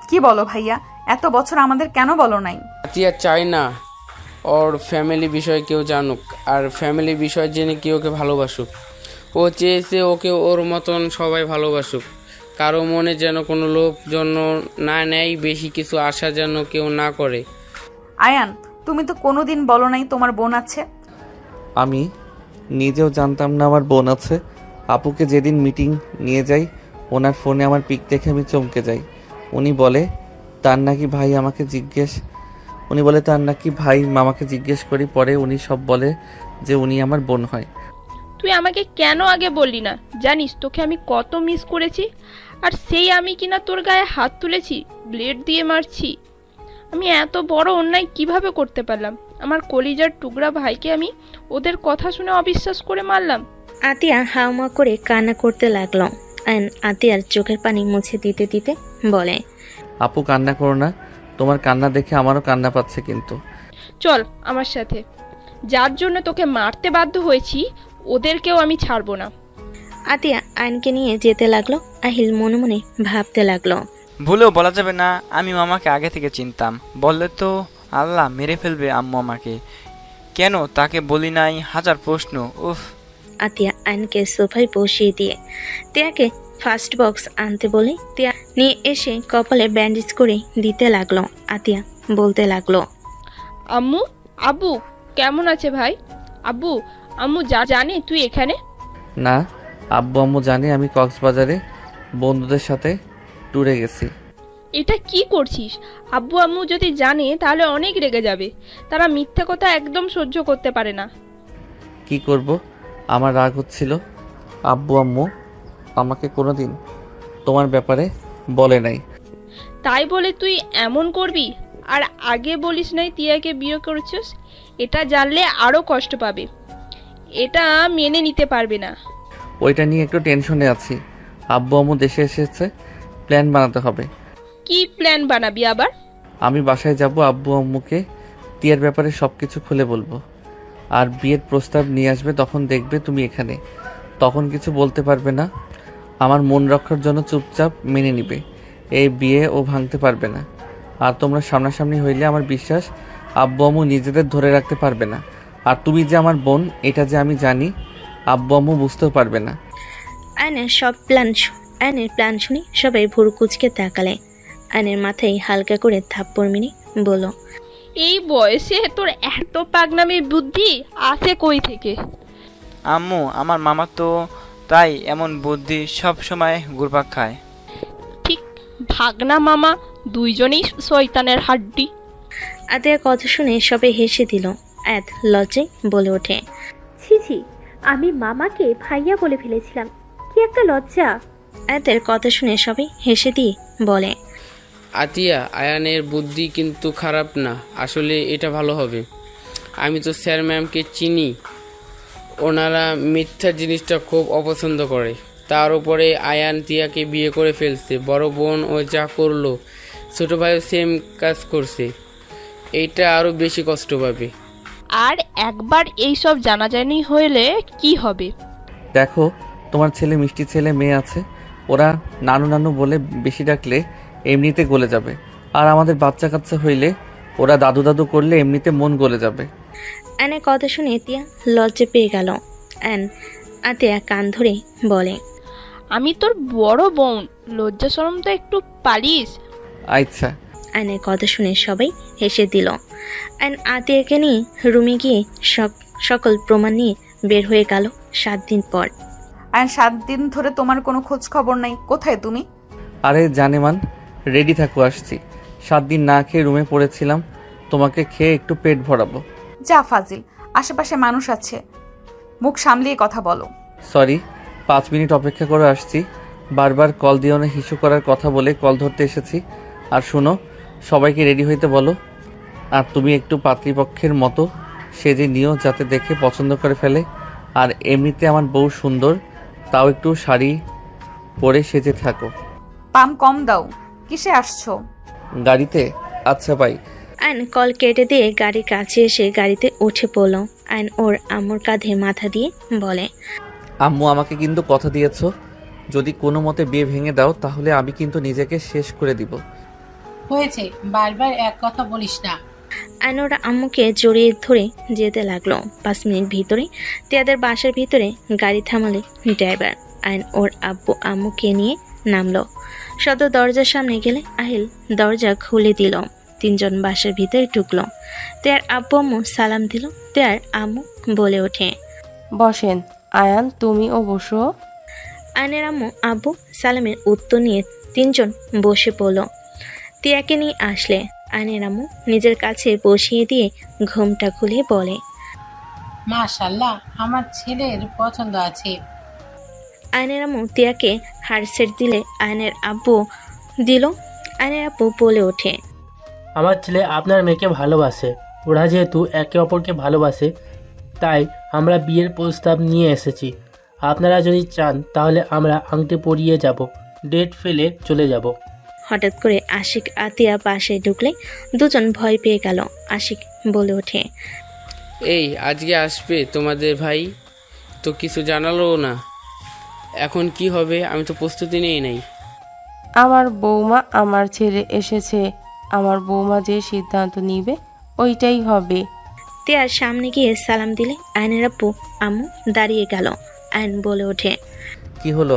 কি বলো ভাইয়া? এত বছর আমাদের কেন বলো নাই? তিয়া চাই না ওর ফ্যামিলি বিষয়ে কেউ জানুক, আর ফ্যামিলি বিষয় জেনে কেউ ওকে ভালোবাসুক। ও চেয়েছে ওকে ওর মতন সবাই ভালোবাসুক। কারো মনে যেন কোনো লোভ জন্য না নেয়, বেশি কিছু আশা যেন কেউ না করে। আয়ান, তুমি তো কোনোদিন বলো নাই তোমার বোন আছে। আমি নিজেও জানতাম না আমার বোন আছে। আপুকে যেদিন মিটিং নিয়ে যাই, ওনার ফোনে আমার পিক দেখে আমি চমকে যাই। উনি বলে তার নাকি ভাই মামাকে জিজ্ঞেস করি, পরে উনি সব বলে যে উনি আমার বোন হয়। তুই আমাকে কেন আগে বললি না? জানিস তোকে আমি কত মিস করেছি। আর সেই আমি কিনা তোর গায়ে হাত তুলেছি, ব্লেড দিয়ে মারছি। আমি এত বড় অন্যায় কিভাবে করতে পারলাম? আমার কলিজার টুকরা ভাইকে আমি ওদের কথা শুনে অবিশ্বাস করে মারলাম। আতিয়া হাওমা করে কান্না করতে লাগলো। আতিয়ার চোখের পানি মুছে দিতে দিতে বলে, আপু কান্না করো না, তোমার কান্না দেখে আমারও কান্না পাচ্ছে। কিন্তু চল আমার সাথে, যার জন্য তোকে মারতে বাধ্য হয়েছি ওদেরকেও আমি ছাড়বো না। আতিয়া আয়নকে নিয়ে যেতে লাগলো। আহিল মনে মনে ভাবতে লাগলো, ভুলেও বলা যাবে না আমি মামাকে আগে থেকে চিনতাম। বললে তো আল্লাহ মেরে ফেলবে আম্মু আমাকে। কেন তাকে বলি নাই, হাজার প্রশ্ন। উফ। আতিয়া আয়নকে সোফায় বসিয়ে দিয়ে তিয়াকে ফার্স্ট বক্স আনতে বলে তিয়া নিয়ে এসে কপালে ব্যান্ডেজ করে দিতে লাগলো। আতিয়া বলতে লাগলো, আম্মু, আব্বু কেমন আছে ভাই? আব্বু, আম্মু জানে তুই এখানে? না, আব্বু আম্মু জানে আমি কক্সবাজারে বন্ধুদের সাথে ট্যুরে গেছি। এটা কি করছিস? আব্বু আম্মু যদি জানে তাহলে অনেক রেগে যাবে। তারা মিথ্যা কথা একদম সহ্য করতে পারে না। কি করব, আমার রাগ হচ্ছিল। আব্বু আম্মু আমাকে কোনোদিন তোমার ব্যাপারে বলে নাই। তাই বলে তুই এমন করবি? আর আগে বলিস নাই তিয়াকে বিয়ে করেছিস? এটা জানলে আরো কষ্ট পাবে, এটা মেনে নিতে পারবে না। ওইটা নিয়ে একটু টেনশনে আছি। আব্বু আম্মু দেশে এসেছে, প্ল্যান বানাতে হবে। কি প্ল্যান বানাবি আবার? আমি বাসায় যাব, আব্বু আম্মুকে তিয়ার ব্যাপারে সবকিছু খুলে বলবো। আর বিয়ের প্রস্তাব নিয়ে আসবে, তখন দেখবে তুমি এখানে, তখন কিছু বলতে পারবে না। আমার মন রক্ষার জন্য চুপচাপ মেনে নিবে। এই বিয়ে ও ভাঙতে পারবে না। আর তোমরা সামনাসামনি হইলে আমার বিশ্বাস আব্বু আম্মু নিজেদের ধরে রাখতে পারবে না। আর তুমি যে আমার বোন, এটা যে আমি জানি, আব্বু আম্মু বুঝতেও পারবে না। আয়নের প্ল্যান শুনে সবাই ভুরু কুচকে তাকালে। আয়নের মাথায় হালকা করে থাপ্পড় মেরে বলল, এই বয়সে তোর এত পাগনামি বুদ্ধি আসে কই থেকে? আম্মু, আমার মামা তো তাই এমন বুদ্ধি সব সময় ঘুরপাক খায়। ঠিক, ভাগনা মামা দুইজনেই শয়তানের হাড্ডি। আদের কথা শুনে সবাই হেসে দিল। আয়াত লজ্জায় বলে ওঠে, ছি ছি, আমি মামাকে ভাইয়া বলে ফেলেছিলাম, কি একটা লজ্জা। আয়াতের কথা শুনে সবাই হেসে দিয়ে বলে, আতিয়া, আয়ানের বুদ্ধি কিন্তু খারাপ না, আসলে এটা ভালো হবে। আমি তো স্যার ম্যামকে চিনি, ওনারা মিথ্যা জিনিসটা খুব অপছন্দ করে। তার উপরে আয়ান তিয়াকে বিয়ে করে ফেলছে, বড় বোন ও যা করলো, ছোট ভাইও সেম কাজ করছে, এইটা আরও বেশি কষ্ট পাবে। আর একবার এইসব জানাজানি হইলে কি হবে? দেখো, তোমার ছেলে মিষ্টি ছেলে মেয়ে আছে, ওরা নানু নানু বলে বেশি ডাকলে এমনিতে গলে যাবে। আর আমাদের বাচ্চা কাচ্চা হইলে ওরা দাদু দাদু করলে এমনিতে মন গলে যাবে। আয়নের কথা শুনে তিয়া লজ্জা পেয়ে গেল। আতিয়া কান ধরে বলে, আমি তোর বড় বোন, লজ্জা শরম তো একটু পালিস। আচ্ছা। আয়নের কথা শুনে সবাই হেসে দিল। আয়ন আতিয়াকে নিয়ে রুমে গিয়ে সকল প্রমাণ নিয়ে বের হয়ে গেল 7 দিন পর। আয়ন 7 দিন ধরে তোমার কোনো খোঁজ খবর নাই, কোথায় তুমি? আরে জানেমান, রেডি থাকো, আসছি। 7 দিন না খেয়ে রুমে পড়েছিলাম, তোমাকে খেয়ে একটু পেট ভরাবো। যা ফাজিল, আশেপাশে মানুষ আছে, মুখ সামলিয়ে কথা বলো। সরি, 5 মিনিট অপেক্ষা করে আসছি। বারবার কল দিও না, হিসু করার কথা বলে কল ধরতে এসেছি। আর শোনো, সবাইকে রেডি হইতে বলো। আর তুমি একটু পাত্রীপক্ষের মতো সেজে নিও, যাতে দেখে পছন্দ করে ফেলে। আর এমনিতে আমার বউ সুন্দর, তাও একটু শাড়ি পরে সেজে থাকো। পাম কম দাও, কিসে আসছো? গাড়িতে? আচ্ছা পাই। আয়ন কল কেটে দিয়ে গাড়ির কাছে এসে গাড়িতে উঠে পড়ল। আয়ন ওর আম্মুর কাঁধে মাথা দিয়ে বলে, আম্মু, আমাকে কিন্তু কথা দিয়েছো, যদি কোনো মতে বিয়ে ভেঙে দাও তাহলে আমি কিন্তু নিজেকে শেষ করে দিব। হয়েছে, বারবার এক কথা বলিস না। আয়ন ওর আম্মুকে জড়িয়ে ধরে যেতে লাগলো। 5 মিনিট ভিতরে তিয়াদের বাসার ভিতরে গাড়ি থামালে ড্রাইভার। আয়ন ওর আব্বু আম্মুকে নিয়ে নামলো। সদর দরজার সামনে গেলে আহিল দরজা খুলে দিল। 3 জন বাসার ভিতরে ঢুকলো। তার আব্বু আম্মু সালাম দিল। তার আম্মু বলে ওঠে, বসেন আয়ান, তুমিও বসো। আয়নের আম্মু আব্বু সালামের উত্তর নিয়ে 3 জন বসে পড়ল। তিয়াকে নিয়ে আসলে আয়নের আম্মু নিজের কাছে বসিয়ে দিয়ে ঘুমটা খুলে বলে, মাশাআল্লাহ, আমার ছেলের পছন্দ আছে। আয়নের আম্মু তিয়াকে হার সেট দিলে আয়নের আব্বু দিল। আয়নের আব্বু বলে ওঠে, আমার ছেলে আপনার মেয়েকে ভালোবাসে। ওরা যেহেতু একে অপরকে ভালোবাসে, তাই আমরা বিয়ের প্রস্তাব নিয়ে এসেছি। আপনারা যদি চান তাহলে আমরা আংটি পরিয়ে যাব, ডেট ফেলে চলে যাব। হঠাৎ করে আশিক আতিয়া পাশে ঢুকলে 2 জন ভয় পেয়ে গেল। আশিক বলে ওঠে, এই আজকে আসবে তোমাদের ভাই, তো কিছু জানালো না, এখন কি হবে? আমি তো প্রস্তুতি নেই নাই। আমার বৌমা আমার ছেলে এসেছে, আমার বৌমা যে সিদ্ধান্ত নিবে ওইটাই হবে। তিয়ার সামনে গিয়ে সালাম দিলে আয়নের আব্বু আম্মু দাঁড়িয়ে গেল। আয়ন বলে ওঠে, কি হলো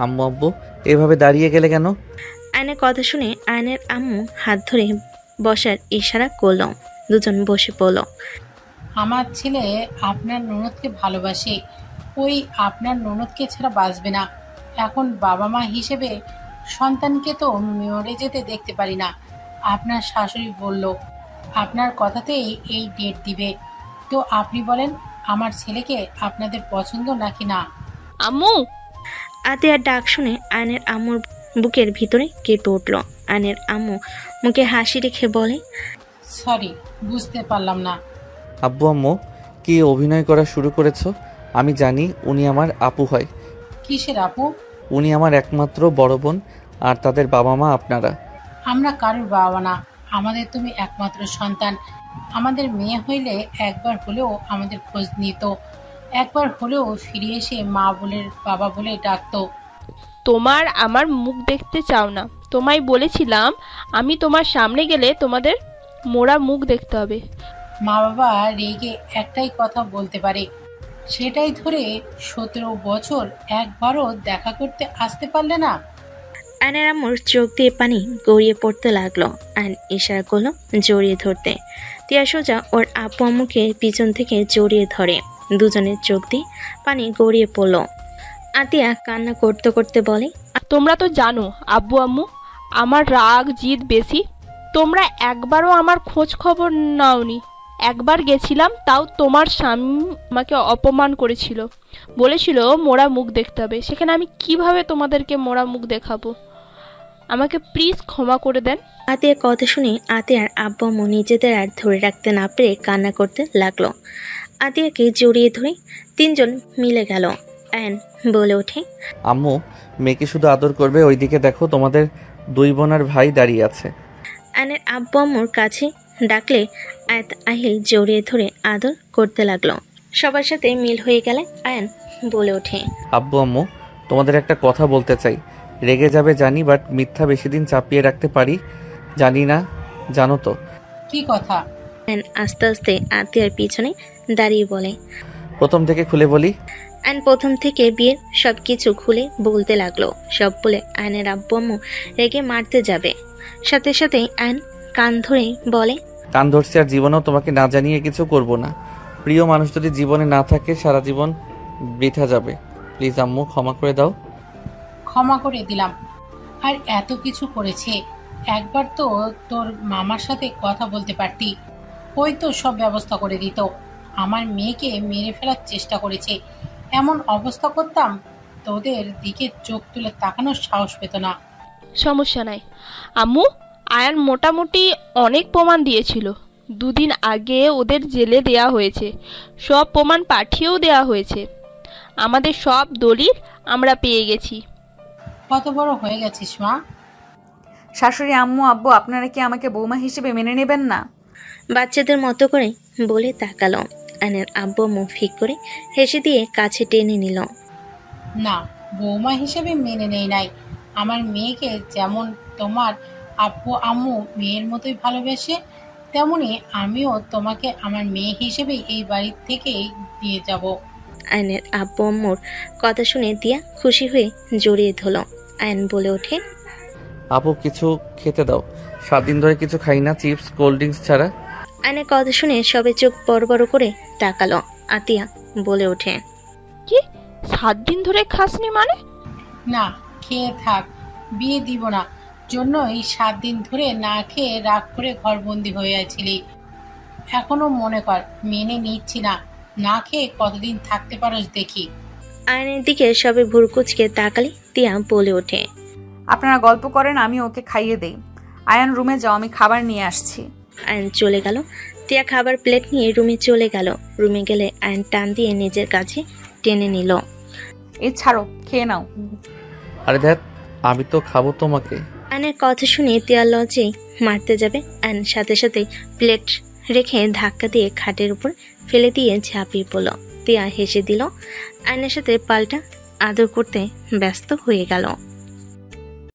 আম্মু আব্বু, এভাবে দাঁড়িয়ে গেলে কেন? আয়নের কথা শুনে আয়নের আম্মু হাত ধরে বসার ইশারা করলো। দুজন বসে পড়ল। আমার ছেলে আপনার ননদকে ভালোবাসে, ওই আপনার ননদকে ছাড়া বাঁচবে না। এখন বাবা মা হিসেবে সন্তানকে তো মরে যেতে দেখতে পারি না। আপনার শাশুড়ি বলল আপনার কথাতেই এই ডেট দিবে। তো আপনি বলেন আমার ছেলেকে আপনাদের পছন্দ নাকি না? আম্মু! আতিয়ার ডাক শুনে আয়নের আম্মুর বুকের ভিতরে কেঁপে উঠল। আয়নের আম্মু মুখে হাসি রেখে বলে, সরি, বুঝতে পারলাম না। আব্বু আম্মু কি অভিনয় করা শুরু করেছো? আমি জানি উনি আমার আপু হয়। কিসের আপু? উনি আমার একমাত্র বড় বোন, আর তাদের বাবা মা আপনারা। আমরা কারোর বাবা না, আমাদের তুমি একমাত্র সন্তান। আমাদের মেয়ে হইলে একবার হলেও আমাদের খোঁজ নিত, একবার হলেও ফিরে এসে মা বলে বাবা বলে ডাকতো। তোমার আমার মুখ দেখতে চাও না। তোমায় বলেছিলাম আমি তোমার সামনে গেলে তোমাদের মোড়া মুখ দেখতে হবে। মা বাবা রেগে একটাই কথা বলতে পারে, সেটাই ধরে 17 বছর একবারও দেখা করতে আসতে পারলে না। আয়নের আম্মুর চোখ দিয়ে পানি গড়িয়ে পড়তে লাগলো। আয়ন ইশারা করলো জড়িয়ে ধরতে। তিয়া সোজা ওর আপু আম্মুকে পিছন থেকে জড়িয়ে ধরে। দুজনের চোখ দিয়ে পানি গড়িয়ে পড়ল। আতিয়া কান্না করতে করতে বলে, তোমরা তো জানো আব্বু আম্মু আমার রাগ জিদ বেশি। তোমরা একবারও আমার খোঁজ খবর নাওনি। একবার গেছিলাম, তাও তোমার স্বামী আমাকে অপমান করেছিল, বলেছিল মোড়া মুখ দেখতে হবে। সেখানে আমি কিভাবে তোমাদেরকে মোড়া মুখ দেখাবো? আমাকে প্লিজ ক্ষমা করে দেন। আতিয়ার কথা শুনে আতিয়ার আব্বু আম্মু নিজেদের আর ধরে রাখতে না পেরে কান্না করতে লাগলো। আতিয়াকে জড়িয়ে ধরে তিনজন মিলে গেল। আয়ন বলে ওঠে, আম্মু মেয়েকে শুধু আদর করবে, ওইদিকে দেখো তোমাদের দুই বোন আর ভাই দাঁড়িয়ে আছে। আয়নের আব্বু আম্মুর কাছে ডাকলে আয়াত আহিল জড়িয়ে ধরে আদর করতে লাগলো। সবার সাথে মিল হয়ে গেলে আয়ন বলে ওঠে, আব্বু আম্মু তোমাদের একটা কথা বলতে চাই। রেগে যাবে জানি, বাট মিথ্যা বেশি দিন চাপিয়ে রাখতে পারি জানি না, জানো তো? কি কথা? আয়ন আস্তে আস্তে আতিয়ার পিছনে দাঁড়িয়ে বলে, প্রথম থেকে খুলে বলি। আয়ন প্রথম থেকে বিয়ের সবকিছু খুলে বলতে লাগলো। সব বলে আয়নের আব্বু আম্মু রেগে মারতে যাবে, সাথে সাথে আয়ন কান ধরে বলে, কান ধরছি আর জীবনেও তোমাকে না জানিয়ে কিছু করব না। প্রিয় মানুষ যদি জীবনে না থাকে সারা জীবন বৃথা যাবে। প্লিজ আম্মু ক্ষমা করে দাও। ক্ষমা করে দিলাম। আর এত কিছু করেছে, একবার তো তোর মামার সাথে কথা বলতে পারতি, ওই তো সব ব্যবস্থা করে দিত। আমার মেয়েকে মেরে ফেলার চেষ্টা করেছে, এমন অবস্থা করতাম তোদের দিকে চোখ তুলে তাকানোর সাহস পেত না। সমস্যা নাই আম্মু, আয়ান মোটামুটি অনেক প্রমাণ দিয়েছিল। 2 দিন আগে ওদের জেলে দেয়া হয়েছে, সব প্রমাণ পাঠিয়েও দেয়া হয়েছে। আমাদের সব দলিল আমরা পেয়ে গেছি। কত বড় হয়ে গেছিস মা। শাশুড়ি আম্মু আব্বু আপনারা কি আমাকে বৌমা হিসেবে মেনে নেবেন না? বাচ্চাদের মতো করে বলে তাকালো। আয়নের আব্বু মুখ ফিক করে হেসে দিয়ে কাছে টেনে নিল। না, বৌমা হিসেবে মেনে নেই নাই। আমার মেয়েকে যেমন তোমার আব্বু আম্মু মেয়ের মতোই ভালোবেসে, তেমনি আমিও তোমাকে আমার মেয়ে হিসেবে এই বাড়ি থেকে দিয়ে যাব। আয়নের আব্বু আম্মুর কথা শুনে দিয়া খুশি হয়ে জড়িয়ে ধরল। আয়ন বলে ওঠে, আপু কিছু খেতে দাও, 7 দিন ধরে কিছু খাই না, চিপস কোল্ড ড্রিঙ্কস ছাড়া। আয়নের কথা শুনে সবে চোখ বড় বড় করে তাকালো। আতিয়া বলে ওঠে, কি 7 দিন ধরে খাসনি মানে? না, খেয়ে থাক, বিয়ে দিব না জন্যই 7 দিন ধরে না খেয়ে রাগ করে ঘরবন্দি হয়ে আছিলি। এখনো মনে কর মেনে নিচ্ছি না, না খেয়ে কতদিন থাকতে পারোস দেখি। আয়নের দিকে সবে ভুরকুচকে তাকালে তিয়া বলে ওঠে, আপনারা গল্প করেন, আমি ওকে খাইয়ে দেই। আয়ান রুমে যাও, আমি খাবার নিয়ে আসছি। আয়ন চলে গেল। তিয়া খাবার প্লেট নিয়ে রুমে চলে গেল। রুমে গেলে আয়ন টান দিয়ে নিজের কাছে টেনে নিল। এই ছাড়ো, খেয়ে নাও। আরে দেখ, আমি তো খাবো তোমাকে। আয়নের কথা শুনে তিয়া লজ্জায় মারতে যাবে। আয়ন সাথে সাথে প্লেট রেখে ধাক্কা দিয়ে খাটের উপর ফেলে দিয়ে ঝাঁপিয়ে পড়ল। তিয়া হেসে দিল। আয়নের সাথে পাল্টা আদর করতে ব্যস্ত হয়ে গেল।